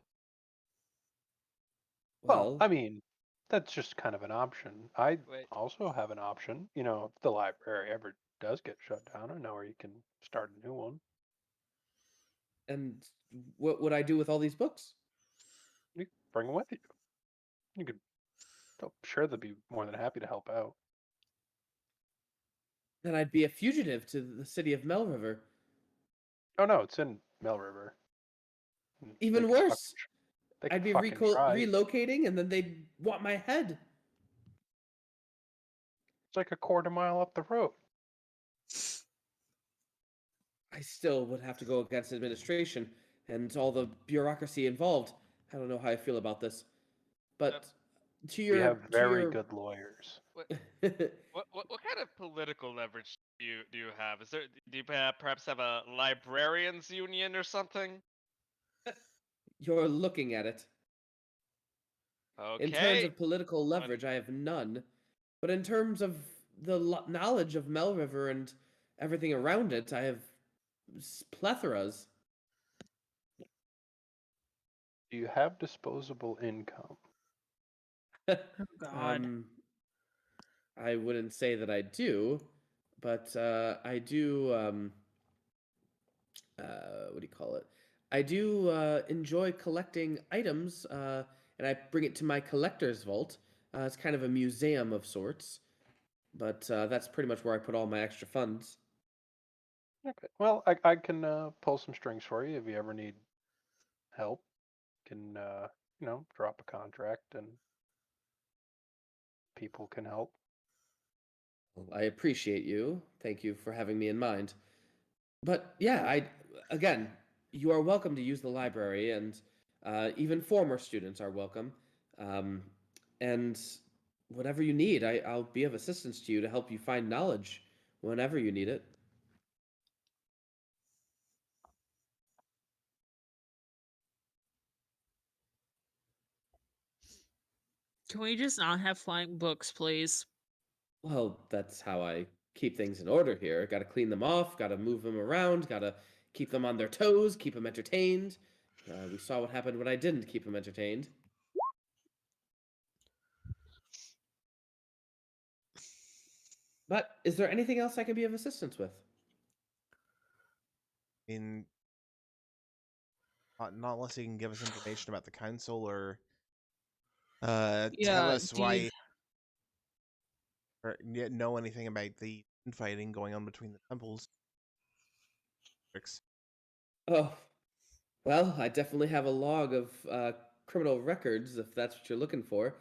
Well, I mean, that's just kind of an option. I Wait. also have an option. You know, if the library ever does get shut down, I know where you can start a new one. And what would I do with all these books? You can bring them with you. You could. I'm sure they'd be more than happy to help out. Then I'd be a fugitive to the city of Melriver. Oh no, it's in Mel River. Even Like, worse. They I'd could be fucking try. relocating, and then they'd want my head. It's like a quarter mile up the road. I still would have to go against administration and all the bureaucracy involved. I don't know how I feel about this, but to We have your very good lawyers. What kind of political leverage do you have? Do you perhaps have a librarians union or something? You're looking at it. Okay. In terms of political leverage, I have none. But in terms of the knowledge of Mel River and everything around it, I have plethoras. Do you have disposable income? Oh God. I wouldn't say that I do, but I do. What do you call it? I do enjoy collecting items, and I bring it to my collector's vault. It's kind of a museum of sorts, but that's pretty much where I put all my extra funds. Okay. Well, I can pull some strings for you if you ever need help. Can drop a contract and people can help. Well, I appreciate you. Thank you for having me in mind. But yeah, again, you are welcome to use the library, and even former students are welcome. And whatever you need, I'll be of assistance to you to help you find knowledge whenever you need it. Can we just not have flying books, please? Well, that's how I keep things in order here. Got to clean them off, got to move them around, got to keep them on their toes, keep them entertained. We saw what happened when I didn't keep them entertained. But is there anything else I can be of assistance with? Not unless you can give us information about the council or Yeah, tell us do why you- or know anything about the infighting going on between the temples. Oh, well, I definitely have a log of criminal records, if that's what you're looking for.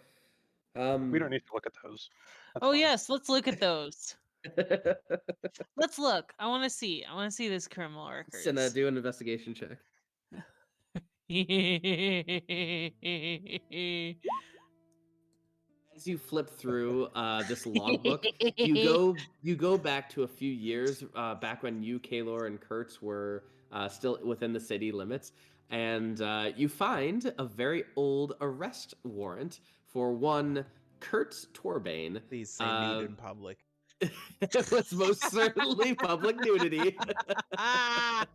We don't need to look at those. That's Oh fine. yes, let's look at those. Let's look. I want to see. I want to see this criminal records. Cinna, do an investigation check. As you flip through this logbook, you go back to a few years back when you, Kaelor, and Kertz were still within the city limits, and you find a very old arrest warrant for one Kertz Torbane. Please say nude in public. It was most certainly public nudity. A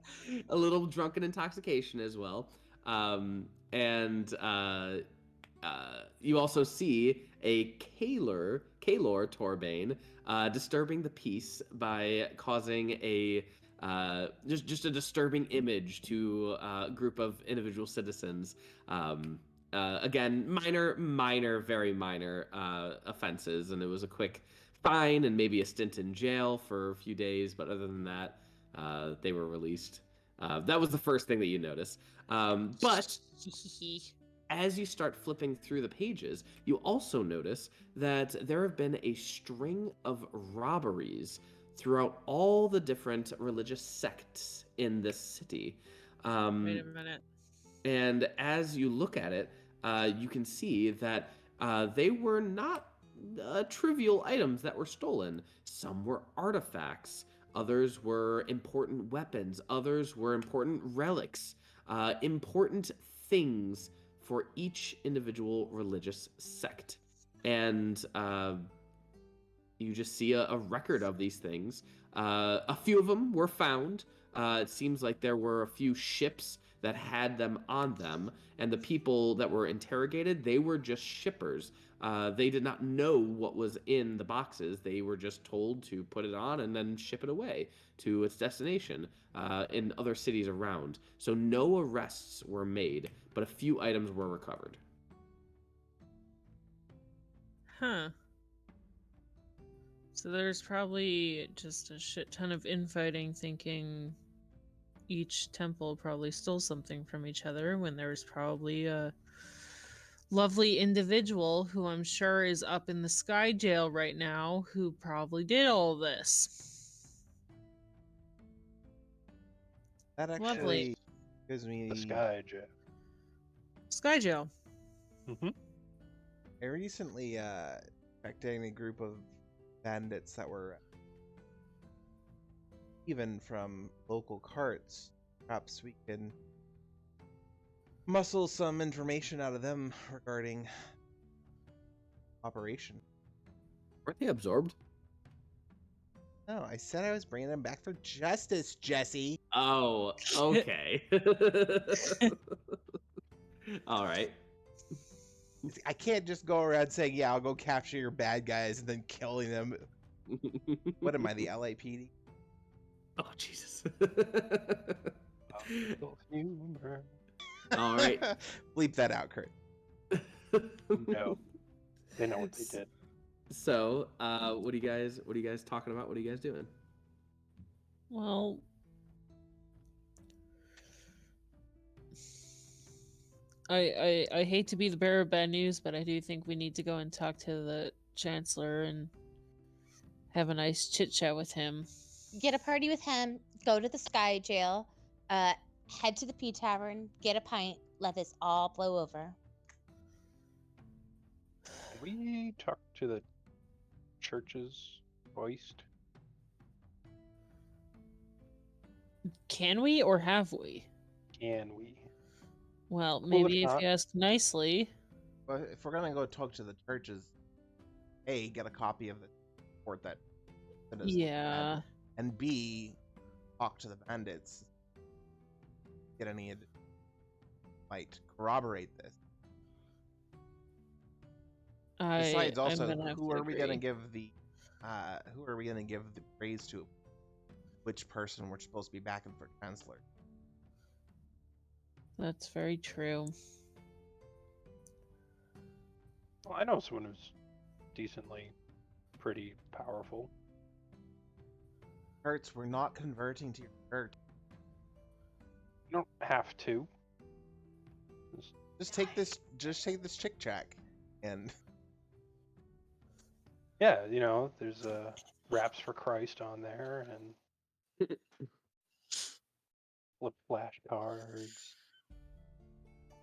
little drunken intoxication as well. And you also see a Kaelor Torbane disturbing the peace by causing a just a disturbing image to a group of individual citizens. Again, very minor offenses, and it was a quick fine and maybe a stint in jail for a few days, but other than that, they were released. That was the first thing that you notice. But as you start flipping through the pages, you also notice that there have been a string of robberies throughout all the different religious sects in this city. Wait a minute. And as you look at it, you can see that they were not trivial items that were stolen. Some were artifacts, others were important weapons, others were important relics, important things for each individual religious sect. And you just see a record of these things. A few of them were found. It seems like there were a few ships that had them on them, and the people that were interrogated, they were just shippers. They did not know what was in the boxes. They were just told to put it on and then ship it away to its destination in other cities around. So no arrests were made, but a few items were recovered. Huh. So there's probably just a shit ton of infighting, thinking each temple probably stole something from each other when there was probably lovely individual who I'm sure is up in the sky jail right now who probably did all this. That Lovely. actually gives me The sky, Jeff. Sky jail. Mm-hmm. I recently checked in a group of bandits that were even from local carts. Perhaps we can muscle some information out of them regarding operation. Weren't they absorbed? No, I said I was bringing them back for justice, Jesse. Oh, okay. All right. I can't just go around saying, "Yeah, I'll go capture your bad guys," and then killing them. What am I, the LAPD? Oh, Jesus. Humor. All right. Bleep that out, Kurt. No, they know what they did. So, what are you guys talking about? What are you guys doing? Well, I hate to be the bearer of bad news, but I do think we need to go and talk to the Chancellor and have a nice chit chat with him. Get a party with him, go to the Sky Jail, head to the P Tavern, get a pint, let this all blow over. Did we talk to the church's hoist? Can we or have we? Can we? Well, Well, maybe if if not- you ask nicely. But if we're gonna go talk to the churches, A, get a copy of the report that us Yeah. had, and B, talk to the bandits. Get any might corroborate this. Besides, I'm also, gonna have who to are we gonna agree. give the praise to? Which person we're supposed to be backing for Chancellor? That's very true. Well, I know someone who's decently pretty powerful. Kertz, we're not converting to your church. You don't have to. Just take this chick check, and Yeah, you know, there's Raps for Christ on there and flip flashcards.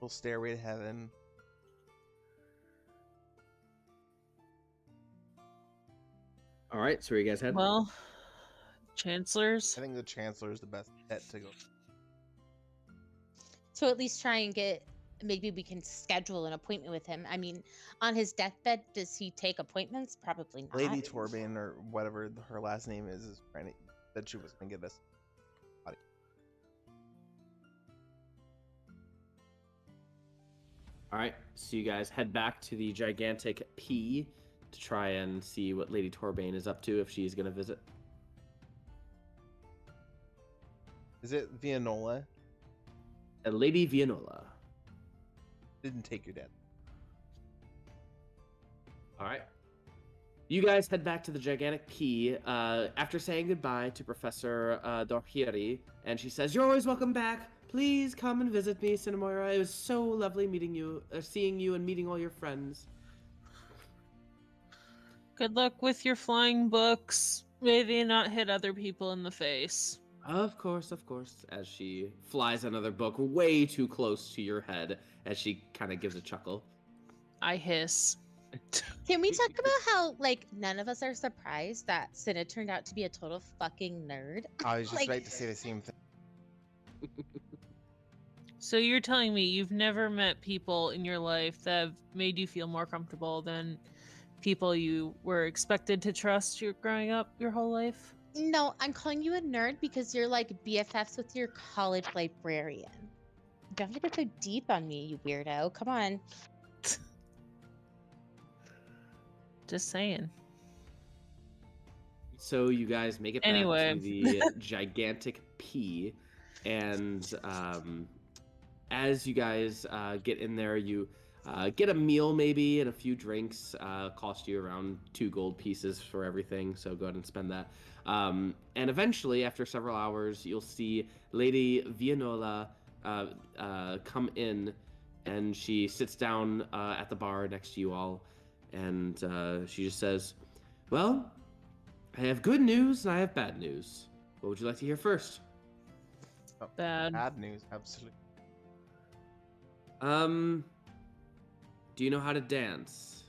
we'll Stairway to Heaven. All right. So, where you guys heading? Well, Chancellors. I think the Chancellor is the best bet to go. So at least try and get, maybe we can schedule an appointment with him. I mean, on his deathbed, does he take appointments? Probably not. Lady Torbain, or whatever her last name is trying to, that she was going to get us. All right. So, you guys head back to the gigantic P to try and see what Lady Torbain is up to if she's going to visit. Is it Vianola? Lady Vianola. Didn't take your dad. All right. You guys head back to the gigantic P after saying goodbye to Professor Dorhiri, and she says, "You're always welcome back. Please come and visit me, Cinnamoira. It was so lovely meeting you, seeing you, and meeting all your friends." Good luck with your flying books. Maybe not hit other people in the face. Of course, as she flies another book way too close to your head as she kind of gives a chuckle. I hiss. Can we talk about how, like, none of us are surprised that Cinna turned out to be a total fucking nerd? I was just Like- about to say the same thing. So you're telling me you've never met people in your life that have made you feel more comfortable than people you were expected to trust you growing up your whole life? No, I'm calling you a nerd because you're like BFFs with your college librarian. Don't have to get so deep on me, you weirdo. Come on. Just saying. So you guys make it back Anyway. to the gigantic P, and as you guys get in there, you get a meal maybe and a few drinks. Cost you around 2 gold pieces for everything, so go ahead and spend that. And eventually, after several hours, you'll see Lady Vianola come in, and she sits down at the bar next to you all, and she just says, "Well, I have good news and I have bad news. What would you like to hear first?" Oh, Bad. bad news, absolutely. Do you know how to dance?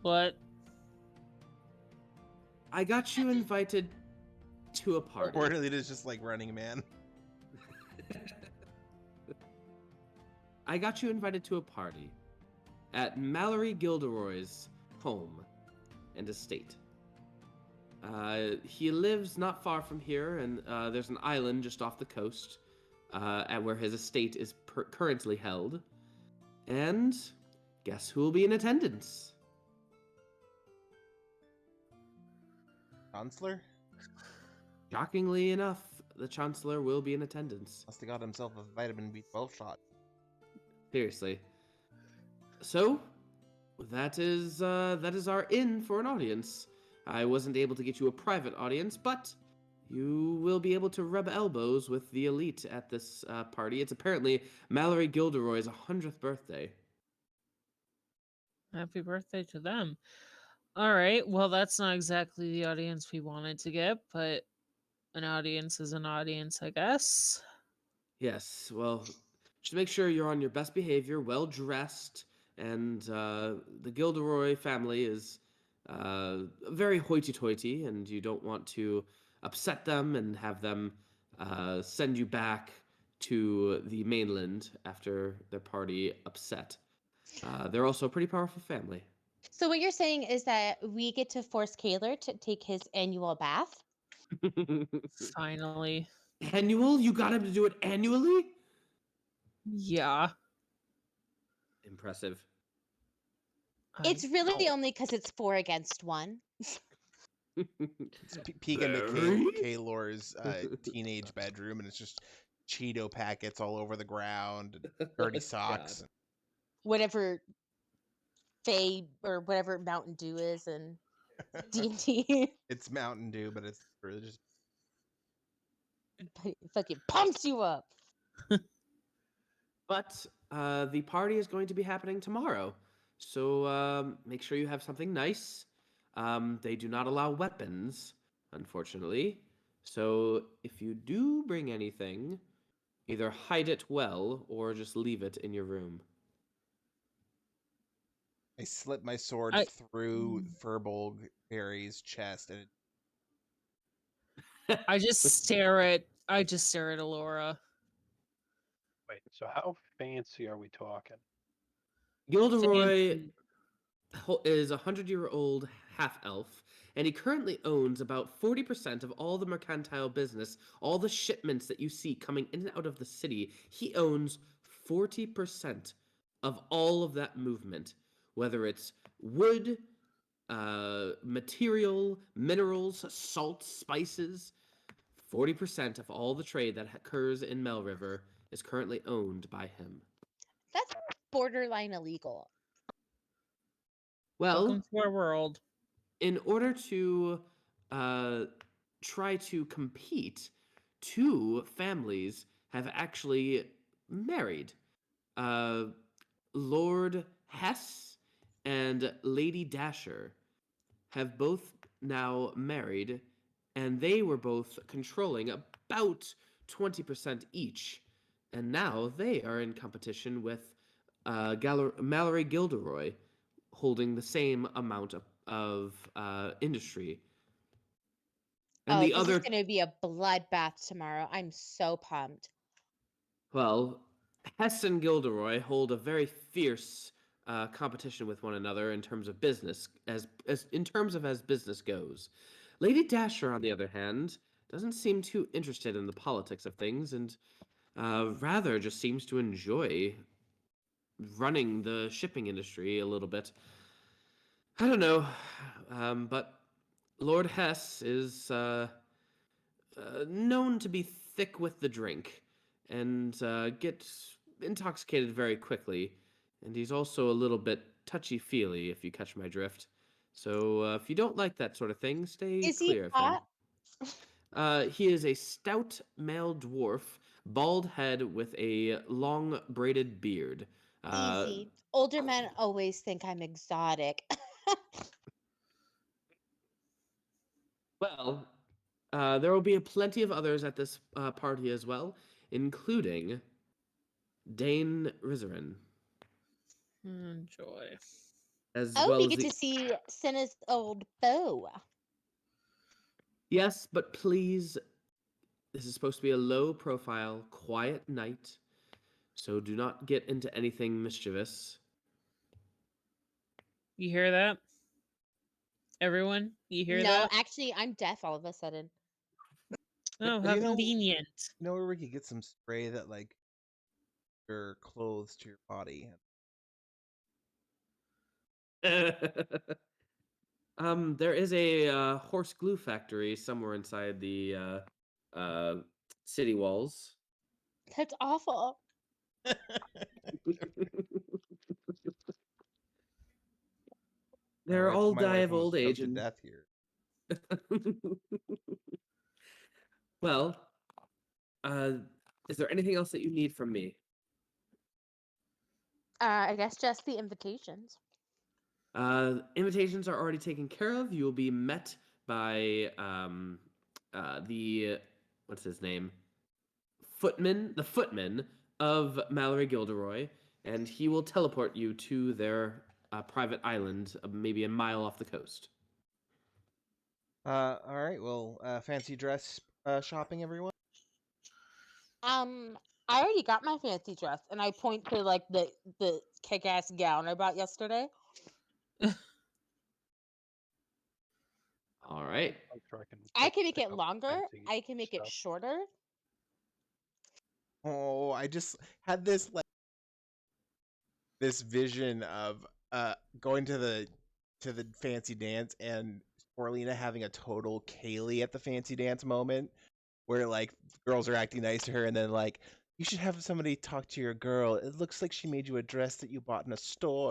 What? I got you invited to a party. Cornelius just like Running Man. I got you invited to a party at Mallory Gilderoy's home and estate. He lives not far from here, and there's an island just off the coast at where his estate is currently held. And guess who will be in attendance? Chancellor? Shockingly enough, the Chancellor will be in attendance. Must have got himself a vitamin B12 shot. Seriously. So, that is our in for an audience. I wasn't able to get you a private audience, but you will be able to rub elbows with the elite at this party. It's apparently Mallory Gilderoy's 100th birthday. Happy birthday to them. All right. Well, that's not exactly the audience we wanted to get, but an audience is an audience, I guess. Yes, well, just make sure you're on your best behavior, well dressed, and the Gilderoy family is very hoity-toity, and you don't want to upset them and have them send you back to the mainland after their party upset. They're also a pretty powerful family. So what you're saying is that we get to force Kaelor to take his annual bath? Finally. Annual? You got him to do it annually? Yeah. Impressive. It's really only because it's 4 against 1. Peek into Very? Kaelor's teenage bedroom, and it's just Cheeto packets all over the ground, and dirty socks. God. Whatever Faye or whatever Mountain Dew is and D&D. It's Mountain Dew, but it's really just But it fucking pumps you up. But the party is going to be happening tomorrow. So make sure you have something nice. They do not allow weapons, unfortunately. So if you do bring anything, either hide it well or just leave it in your room. I slip my sword through Furbolg Barry's chest, and I just stare at Elora. Wait, so how fancy are we talking? Gilderoy Fancy. is a 100-year-old half-elf, and he currently owns about 40% of all the mercantile business, all the shipments that you see coming in and out of the city. He owns 40% of all of that movement, whether it's wood, material, minerals, salt, spices. 40% of all the trade that occurs in Mel River is currently owned by him. That's borderline illegal. Well, Welcome to our world. in order to try to compete, 2 families have actually married. Lord Hess and Lady Dasher have both now married, and they were both controlling about 20% each. And now they are in competition with Mallory Gilderoy, holding the same amount of industry. And the this other, is going to be a bloodbath tomorrow. I'm so pumped. well, Hess and Gilderoy hold a very fierce competition with one another in terms of business, as business goes. Lady Dasher, on the other hand, doesn't seem too interested in the politics of things, and rather just seems to enjoy running the shipping industry a little bit. I don't know, but Lord Hess is known to be thick with the drink and gets intoxicated very quickly, and he's also a little bit touchy-feely, if you catch my drift. So if you don't like that sort of thing, stay Is he clear of him. hot? He is a stout male dwarf, bald head with a long braided beard. Easy. Older men always think I'm exotic. Well, there will be plenty of others at this party as well, including Dane Rizarin, Enjoy. as Oh, well we as get the... to see Cinna's old beau. Yes, but please, this is supposed to be a low-profile, quiet night, so do not get into anything mischievous. You hear that? Everyone, you hear No, that? actually, I'm deaf all of a sudden. Oh, But how you know- convenient. You know where we could get some spray that like your clothes to your body? There is a horse glue factory somewhere inside the city walls. That's awful. They're My wife- all my die wife of almost old choked age to and death here. well, is there anything else that you need from me? I guess just the invitations. Invitations are already taken care of. You will be met by the what's his name? The footman of Mallory Gilderoy, and he will teleport you to their private island, maybe a mile off the coast. All right. Well, fancy dress shopping, everyone. I already got my fancy dress, and I point to like the kick-ass gown I bought yesterday. All right. I'm sure I pick- can make pick it up longer. fancy I can make it stuff. shorter. Oh, I just had this like this vision of going to the fancy dance and Sporelina having a total Kaylee at the fancy dance moment where like girls are acting nice to her and then like you should have somebody talk to your girl. It looks like she made you a dress that you bought in a store.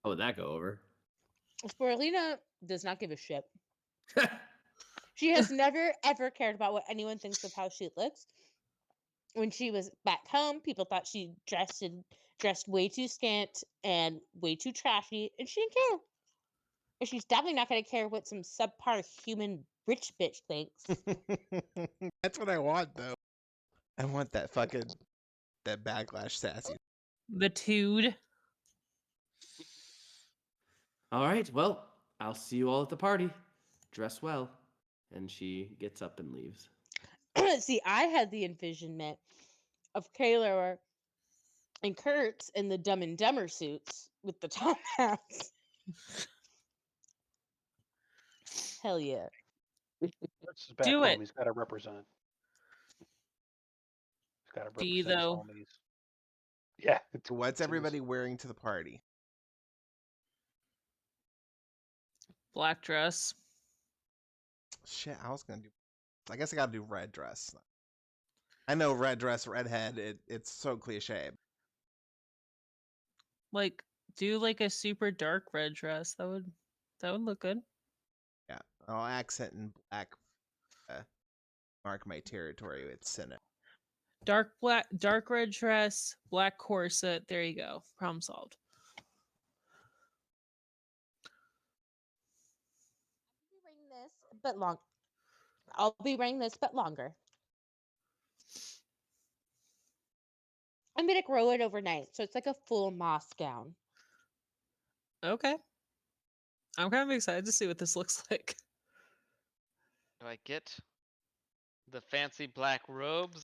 How would that go over? Sporelina does not give a shit. She has never ever cared about what anyone thinks of how she looks. When she was back home, people thought she dressed way too scant and way too trashy, and she didn't care. And she's definitely not going to care what some subpar human rich bitch thinks. That's what I want though. I want that fucking that backlash sassy. The Tude. All right. Well, I'll see you all at the party. Dress well. And she gets up and leaves. See, I had the envisionment of Kaelor and Kertz in the Dumb and Dumber suits with the top hats. Hell yeah. This is back Do home. it. He's got to represent. He's got to Do represent you, his though? homies. Yeah. What's it's in his- everybody wearing to the party? Black dress. Shit, I was gonna do. I guess I gotta do red dress. I know red dress, redhead. It's so cliche. Like, do like a super dark red dress. That would look good. Yeah, I'll accent in black. Mark my territory with Cinna. Dark red dress, black corset. There you go. Problem solved. I'll be wearing this, but longer. I'm gonna grow it overnight, so it's like a full moss gown. Okay. I'm kind of excited to see what this looks like. Do I get the fancy black robes,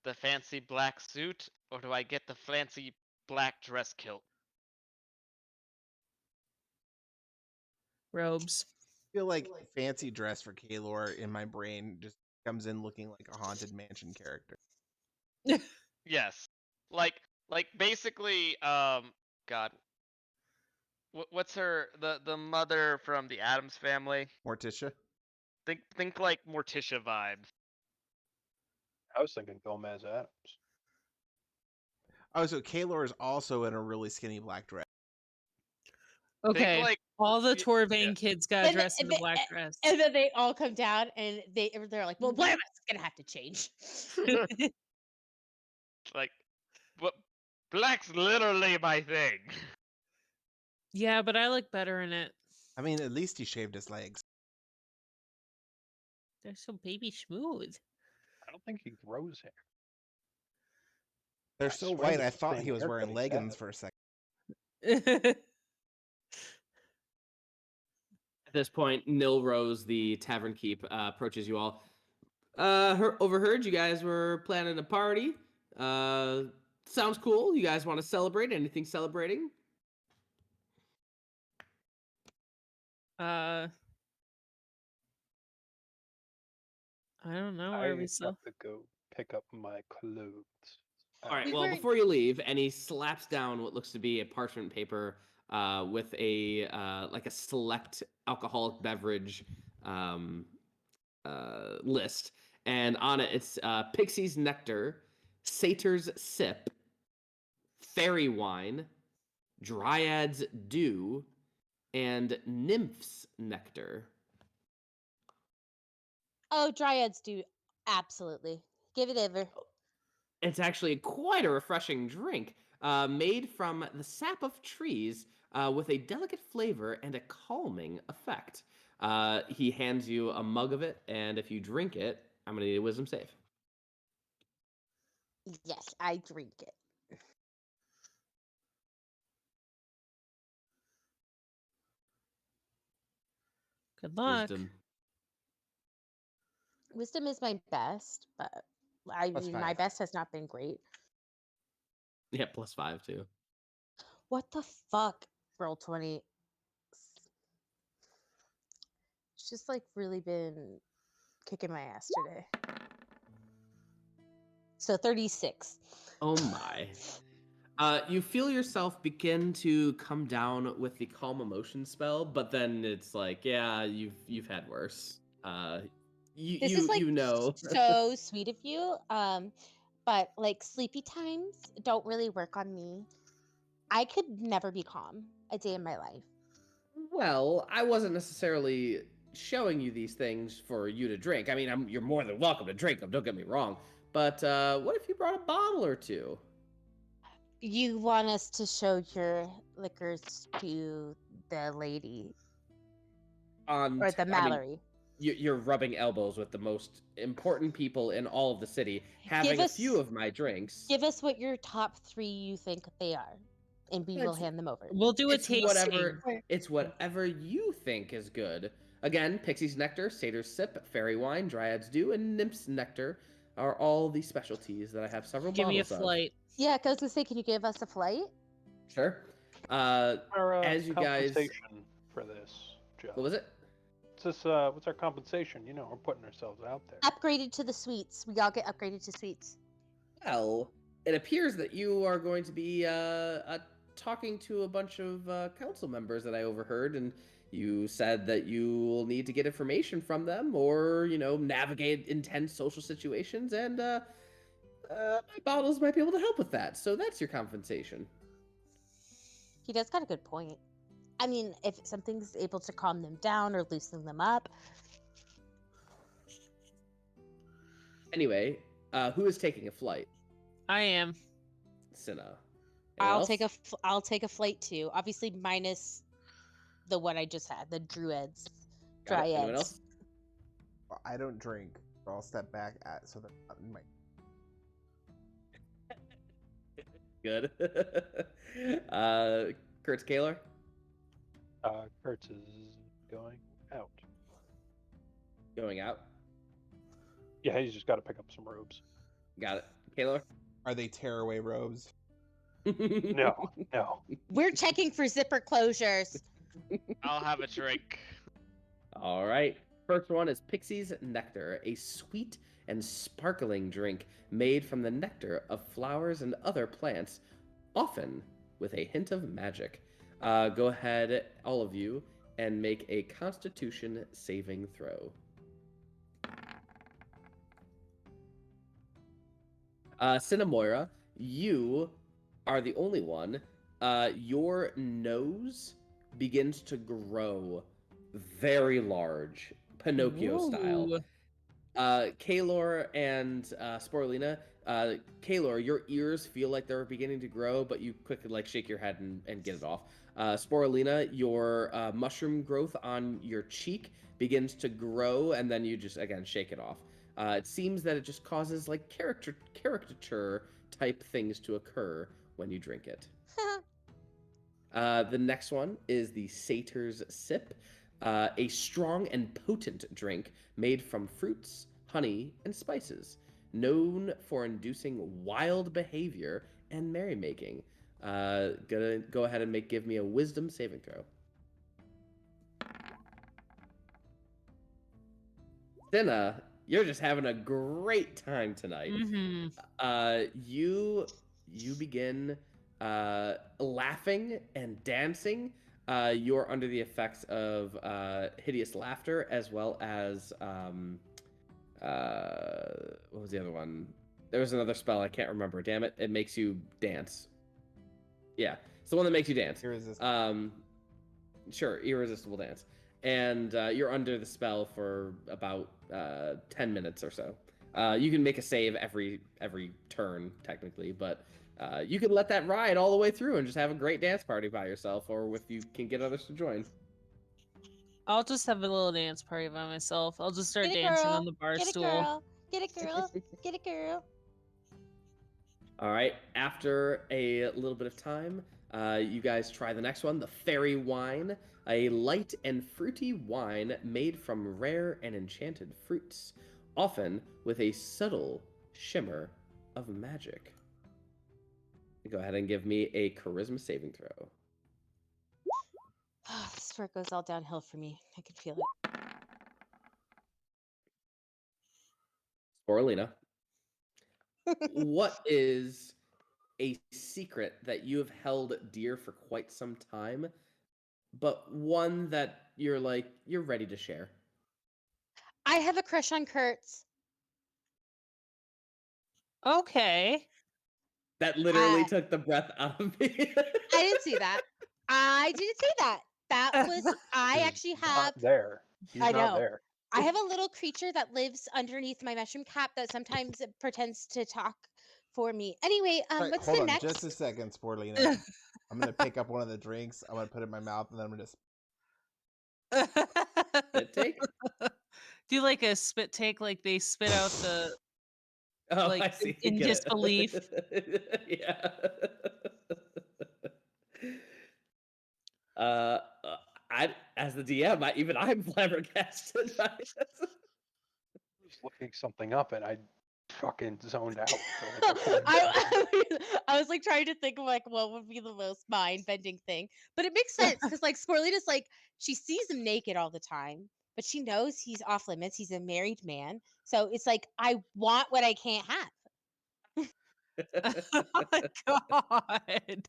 the fancy black suit, or do I get the fancy black dress kilt? Robes. I feel like fancy dress for Kaelor in my brain just comes in looking like a haunted mansion character. Yes. Like basically, God. What's her the mother from the Addams family? Morticia. Think like Morticia vibes. I was thinking Gomez Adams. Oh, so Kaelor is also in a really skinny black dress. Okay. like All the yeah. Torvain kids got And, dressed in the black dress. and then they all come down and they're like, well, one of us is gonna have to change. like, but black's literally my thing. Yeah, but I look better in it. I mean, at least he shaved his legs. They're so baby smooth. I don't think he grows hair. They're I so swear white, that's I the thought same he was haircut wearing he's leggings had. for a second. At this point, Nilrose, the tavern keep, approaches you all. Overheard you guys were planning a party. Sounds cool. You guys want to celebrate? Anything celebrating? I don't know. I Are we have so? to go pick up my clothes. All right. We Well, weren't- before you leave, and he slaps down what looks to be a parchment paper with a like a select alcoholic beverage list, and on it it's Pixie's Nectar, Satyr's Sip, Fairy Wine, Dryad's Dew, and Nymph's Nectar. Oh, dryads do absolutely. Give it over. It's actually quite a refreshing drink, made from the sap of trees with a delicate flavor and a calming effect. He hands you a mug of it, and if you drink it, I'm going to need a wisdom save. Yes, I drink it. Good luck. Wisdom. Wisdom is my best, but I Plus mean, my 5. best has not been great. Yeah, +5 too. What the fuck? Roll 20. It's just like really been kicking my ass today. So 36. Oh my. You feel yourself begin to come down with the calm emotion spell, but then it's like, yeah, you've had worse. This is like you know. so sweet of you. But like sleepy times don't really work on me. I could never be calm a day in my life. Well, I wasn't necessarily showing you these things for you to drink. I mean, you're more than welcome to drink them, don't get me wrong. But what if you brought a bottle or two? You want us to show your liquors to the lady or the Mallory? You're rubbing elbows with the most important people in all of the city, having a few of my drinks. Give us what your top 3 you think they are, and we will hand them over. We'll do a It's tasting. whatever you think is good. Again, Pixie's Nectar, Satyr's Sip, Fairy Wine, Dryad's Dew, and Nymph's Nectar are all the specialties that I have several Give me a bottles of. flight. Yeah, I was gonna say, can you give us a flight? Sure. Our As you guys, compensation for this, Joe. what was it? What's our compensation? You know, we're putting ourselves out there. Upgraded to the suites. We all get upgraded to suites. Well, it appears that you are going to be talking to a bunch of council members that I overheard, and you said that you will need to get information from them or, navigate intense social situations, and my bottles might be able to help with that. So that's your compensation. He does got a good point. I mean, if something's able to calm them down or loosen them up. Anyway, who is taking a flight? I am. Cinna. I'll take a flight too. Obviously, minus the one I just had, the Druids, Anyone Dryads. else? Well, I don't drink, so I'll step back so that my Good. Kertz, Kaelor? Kertz is going out. Going out. Yeah, he's just got to pick up some robes. Got it. Kaelor? Are they tearaway robes? No. We're checking for zipper closures. I'll have a drink. All right. First one is Pixie's Nectar, a sweet and sparkling drink made from the nectar of flowers and other plants, often with a hint of magic. Go ahead, all of you, and make a Constitution saving throw. Cinnamoira, you are the only one. Your nose begins to grow very large, Pinocchio style. Ooh. Kaelor and Sporelina, Kaelor, your ears feel like they're beginning to grow, but you quickly like shake your head and get it off. Sporelina, your mushroom growth on your cheek begins to grow, and then you just again shake it off. It seems that it just causes like caricature type things to occur when you drink it. The next one is the Satyr's Sip, a strong and potent drink made from fruits, honey, and spices, known for inducing wild behavior and merrymaking. Gonna go ahead and give me a wisdom saving throw. Cinna, you're just having a great time tonight. Mm-hmm. You begin laughing and dancing. You're under the effects of hideous laughter, as well as what was the other one? There was another spell I can't remember. Damn it! It makes you dance. Yeah, it's the one that makes you dance. Irresistible. Sure, irresistible dance. And you're under the spell for about 10 minutes or so. You can make a save every turn technically, but you can let that ride all the way through and just have a great dance party by yourself, or if you can get others to join. I'll just have a little dance party by myself. I'll just start Get it, dancing girl. on the bar Get it, stool. girl. Get it, girl. Get it, girl. All right. After a little bit of time, you guys try the next one, the Fairy Wine, a light and fruity wine made from rare and enchanted fruits, often with a subtle shimmer of magic. Go ahead and give me a charisma saving throw. Oh, this is where it goes all downhill for me. I can feel it. Sporelina, what is a secret that you have held dear for quite some time, but one that you're ready to share? I have a crush on Kertz. Okay. That literally took the breath out of me. I didn't see that. I didn't say that. That was I He's actually not have. there. He's I not know. there. I have a little creature that lives underneath my mushroom cap that sometimes it pretends to talk for me. Anyway, Sorry, what's hold the on next? just a second, Sporelina. I'm gonna pick up one of the drinks. I'm gonna put it in my mouth, and then I'm gonna. Spit take? Do like a spit take, like they spit out the Oh, like I see. in Get it. disbelief. Yeah. I, as the DM, I'm flabbergasted by this. I was looking something up and I fucking zoned out. For like a full minute. I was like trying to think of like what would be the most mind bending thing, but it makes sense because like Sporelina's like she sees him naked all the time, but she knows he's off limits. He's a married man, so it's like I want what I can't have. Oh my god.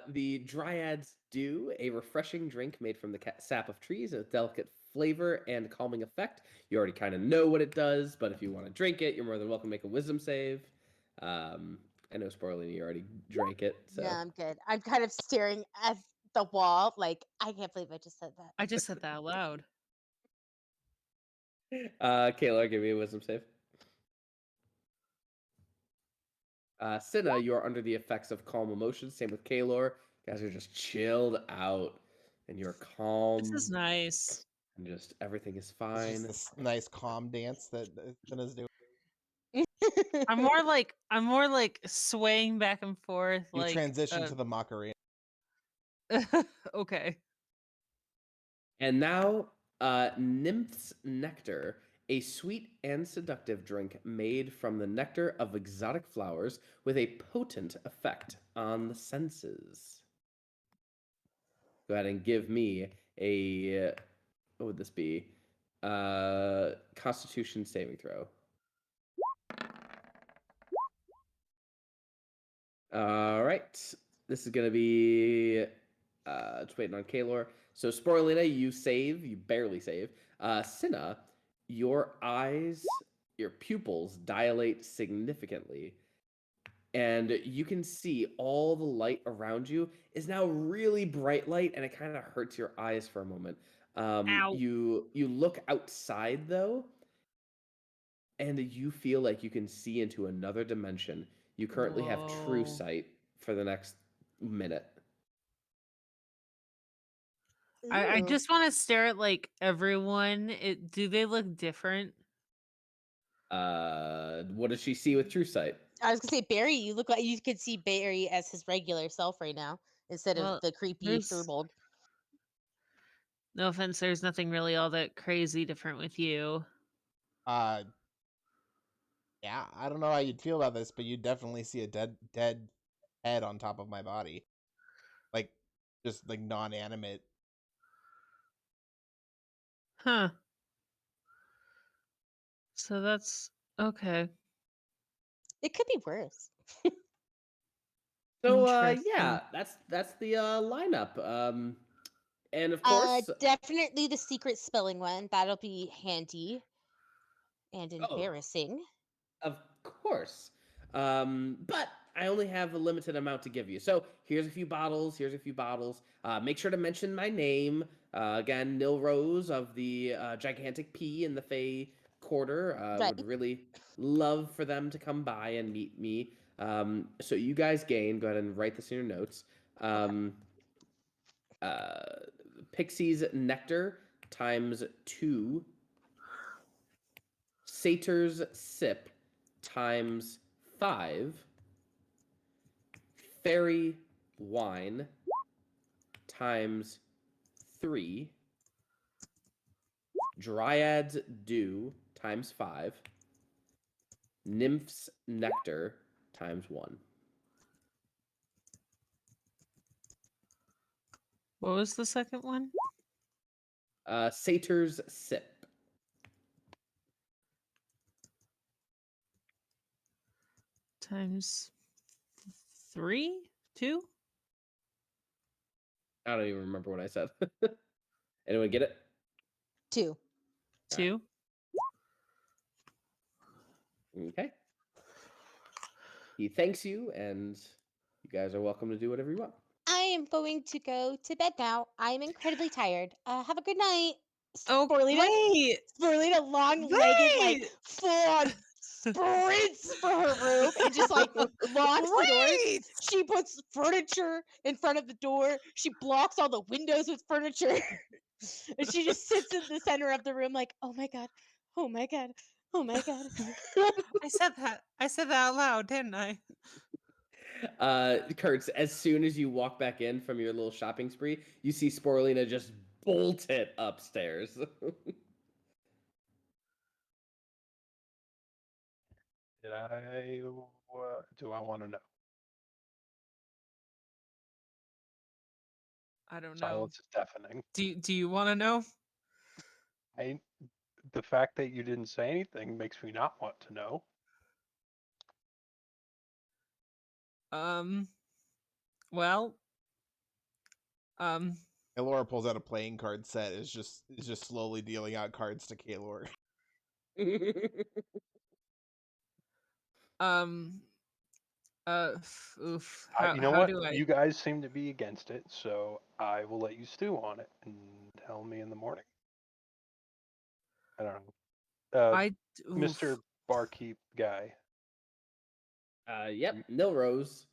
The Dryads do a refreshing drink made from the sap of trees, a delicate flavor and calming effect. You already kind of know what it does, but if you want to drink it, you're more than welcome to make a wisdom save. I know Sporelina, you already drank it. So. Yeah, I'm good. I'm kind of staring at the wall, like I can't believe I just said that. I just said that out loud. Kaelor, give me a wisdom save. Cinna, you are under the effects of calm emotions. Same with Kaelor. You guys are just chilled out, and you're calm. This is nice. And just everything is It's fine. just this nice calm dance that Cinna's doing. I'm more like swaying back and forth. You like transition to the Macarena. Okay. And now, Nymph's Nectar, a sweet and seductive drink made from the nectar of exotic flowers with a potent effect on the senses. Go ahead and give me a, what would this be? Constitution saving throw. All right. This is going to be, just waiting on Kaelor. So Sporelina, you barely save. Cinna, your eyes, your pupils dilate significantly. and you can see all the light around you is now really bright light, and it kind of hurts your eyes for a moment. Ow. You look outside though, and you feel like you can see into another dimension. You currently have true Whoa. sight for the next minute. I Ooh. just want to stare at like everyone. Do they look different? What does she see with true sight? I was gonna say Barry. You look like you could see Barry as his regular self right now instead of Well, the creepy there's furbolg. no offense. There's nothing really all that crazy different with you. Yeah, I don't know how you'd feel about this, but you definitely see a dead head on top of my body, like just like non-animate. Huh. So that's okay. It could be worse. So Interesting. yeah, that's the lineup. And of course, Definitely the secret spelling one. That'll be handy and oh, embarrassing. of course. But I only have a limited amount to give you. So here's a few bottles. Here's a few bottles. Make sure to mention my name. Again, Nil Rose of the Gigantic P in the Fey Quarter. Right. Would really love for them to come by and meet me. So you guys gain. Go ahead and write this in your notes. Uh, Pixie's Nectar times 2. Satyr's Sip times 5. Fairy Wine times 3. Dryad's Dew times 5. Nymph's Nectar times 1. What was the second one? Satyr's Sip. Times 3? 2? I don't even remember what I said. Anyone get it? 2. 2? Okay. He thanks you, and you guys are welcome to do whatever you want. I am going to go to bed now. I am incredibly tired. Have a good night. Oh, Sporelina, wait! Sporelina long-legged, like Wait! full-on sprints for her room and just like locks the doors. Wait! She puts furniture in front of the door. She blocks all the windows with furniture. And she just sits in the center of the room like, oh my god, oh my god, oh my god. I said that. I said that out loud, didn't I? Kurtz, as soon as you walk back in from your little shopping spree, you see Sporelina just bolt it upstairs. Did I? Do I want to know? I don't know. Silence is deafening. Do you want to know? The fact that you didn't say anything makes me not want to know. Well, Elora pulls out a playing card set. Is just slowly dealing out cards to Kaelor. oof. You know how what? do I? You guys seem to be against it, so I will let you stew on it and tell me in the morning. I don't know. Mr. Oof. Barkeep guy. Yep, Nil Rose.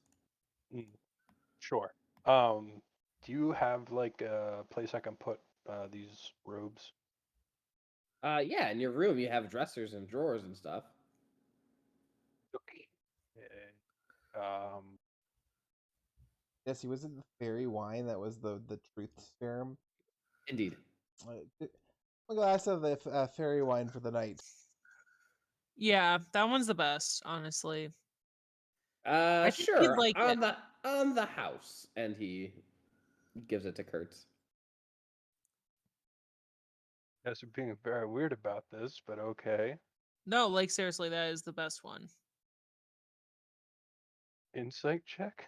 Sure. Do you have like a place I can put these robes? Yeah, in your room you have dressers and drawers and stuff. Okay. Yes, was it the fairy wine that was the truth serum? Indeed. A glass of the fairy wine for the night. Yeah, that one's the best, honestly. Sure. You'd like on it. the house, and he gives it to Kurtz. You guys are being very weird about this, but okay. No, like seriously, that is the best one. Insight check?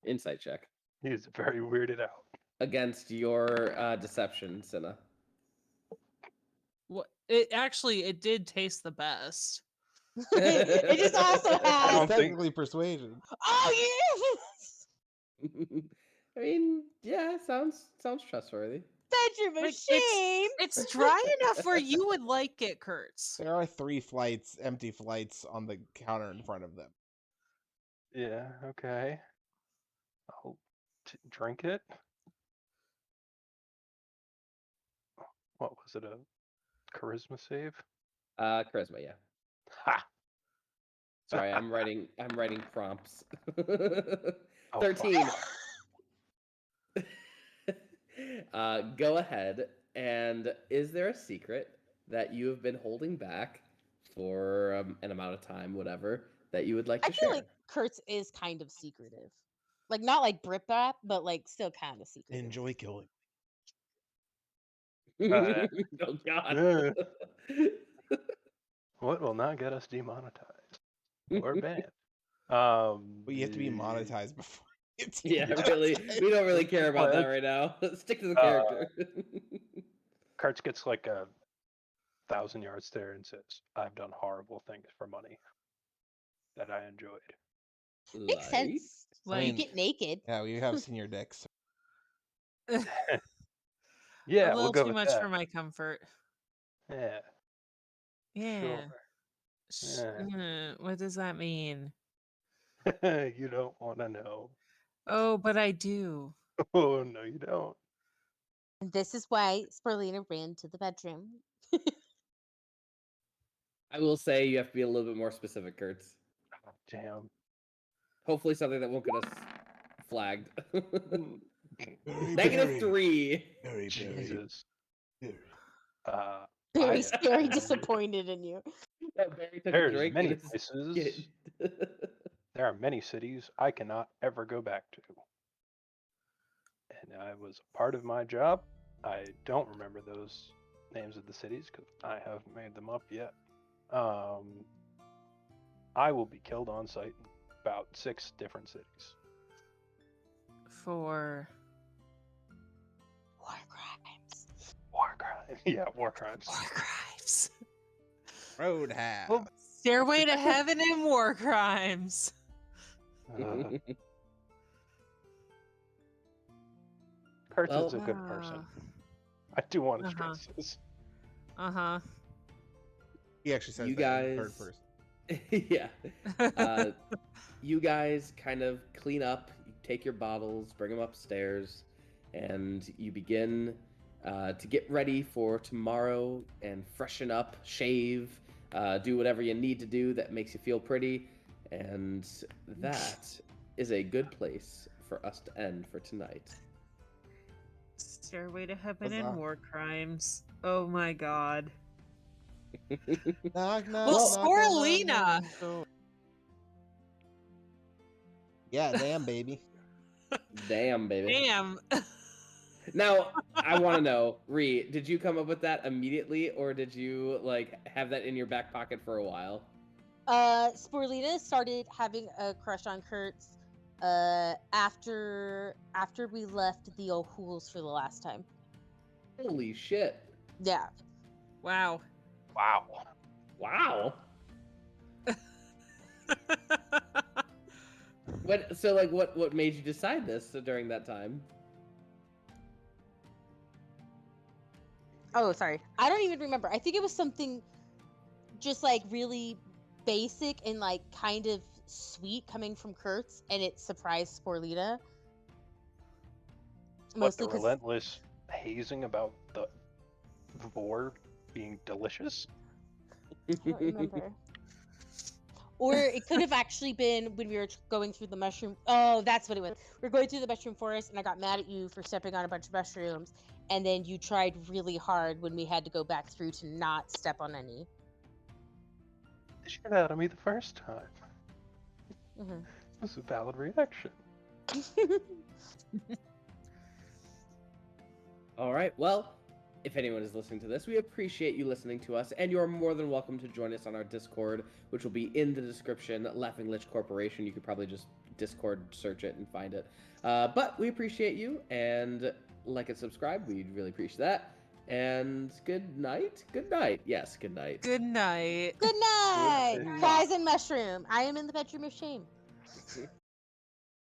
Insight check. He's very weirded out. Against your deception, Cinna. What? It did taste the best. It just also has don't think technically persuasion. Oh yeah. I mean, yeah, sounds trustworthy. Bedroom of Like, shame. It's dry enough where you would like it, Kertz. There are 3 empty flights on the counter in front of them. Yeah, okay. I'll drink it. What was it? A charisma save? Charisma, yeah. Ha! Sorry, I'm writing prompts. Oh, 13. fuck. Go ahead. And is there a secret that you have been holding back for an amount of time, whatever, that you would like I to feel share? like Kurtz is kind of secretive. Like not like Brit Bap, but like still kind of secretive. Enjoy killing. Oh God. What will not get us demonetized or banned? But you have to be monetized before. Yeah, really. We don't really care about that Well, right now. Stick to the character. Kertz gets like 1,000 yards there and says, "I've done horrible things for money that I enjoyed." Makes sense. I You mean, get naked. Yeah, we have seen your dicks. Yeah, A we'll little go too with much that. for my comfort. Yeah, Yeah. sure. What does that mean? You don't want to know. Oh, but I do. Oh, no, you don't. And this is why Sporelina ran to the bedroom. I will say you have to be a little bit more specific, Kurtz. Oh, damn. Hopefully something that won't get us flagged. Very -3. Very, Jesus. very. Very I- very disappointed in you. Barry took a There's drink many and it's- places. There are many cities I cannot ever go back to. And I was a part of my job. I don't remember those names of the cities because I haven't made them up yet. I will be killed on site in about 6 different cities. For War crimes. War crimes. Yeah, war crimes. war crimes. Roadhouse. Well, Stairway to Heaven and war crimes. Kertz Well- is a good person. I do want to Uh-huh. stress this. Uh-huh. He actually says You that in guys- third person. Yeah. You guys kind of clean up, you take your bottles, bring them upstairs, and you begin to get ready for tomorrow and freshen up, shave, do whatever you need to do that makes you feel pretty. And that is a good place for us to end for tonight. Stairway to Heaven Huzzah. and war crimes. Oh my god. Knock, knock, Well, knock, Sporelina. knock, knock, knock. Yeah, damn, baby. Damn, baby. Damn. Now, I want to know, Ree, did you come up with that immediately, or did you like have that in your back pocket for a while? Sporelina started having a crush on Kurtz after we left the O'Hools for the last time. Holy shit! Yeah. Wow. Wow. Wow. What made you decide this during that time? Oh, sorry. I don't even remember. I think it was something just like really basic and like kind of sweet coming from Kurtz, and it surprised Sporelina. What, the 'cause- relentless hazing about the vor being delicious? I don't remember. Or it could have actually been when we were going through the mushroom. Oh, that's what it was. We were going through the mushroom forest, and I got mad at you for stepping on a bunch of mushrooms, and then you tried really hard when we had to go back through to not step on any. The shit out of me the first time. Mm-hmm. It was a valid reaction. All right. Well, if anyone is listening to this, we appreciate you listening to us, and you're more than welcome to join us on our Discord, which will be in the description. Laughing Lich Corporation. You could probably just Discord search it and find it. But we appreciate you, and like and subscribe. We'd really appreciate that. And good night. Good night. Yes, good night. Good night. Good night. Surprise and mushroom. I am in the bedroom of shame.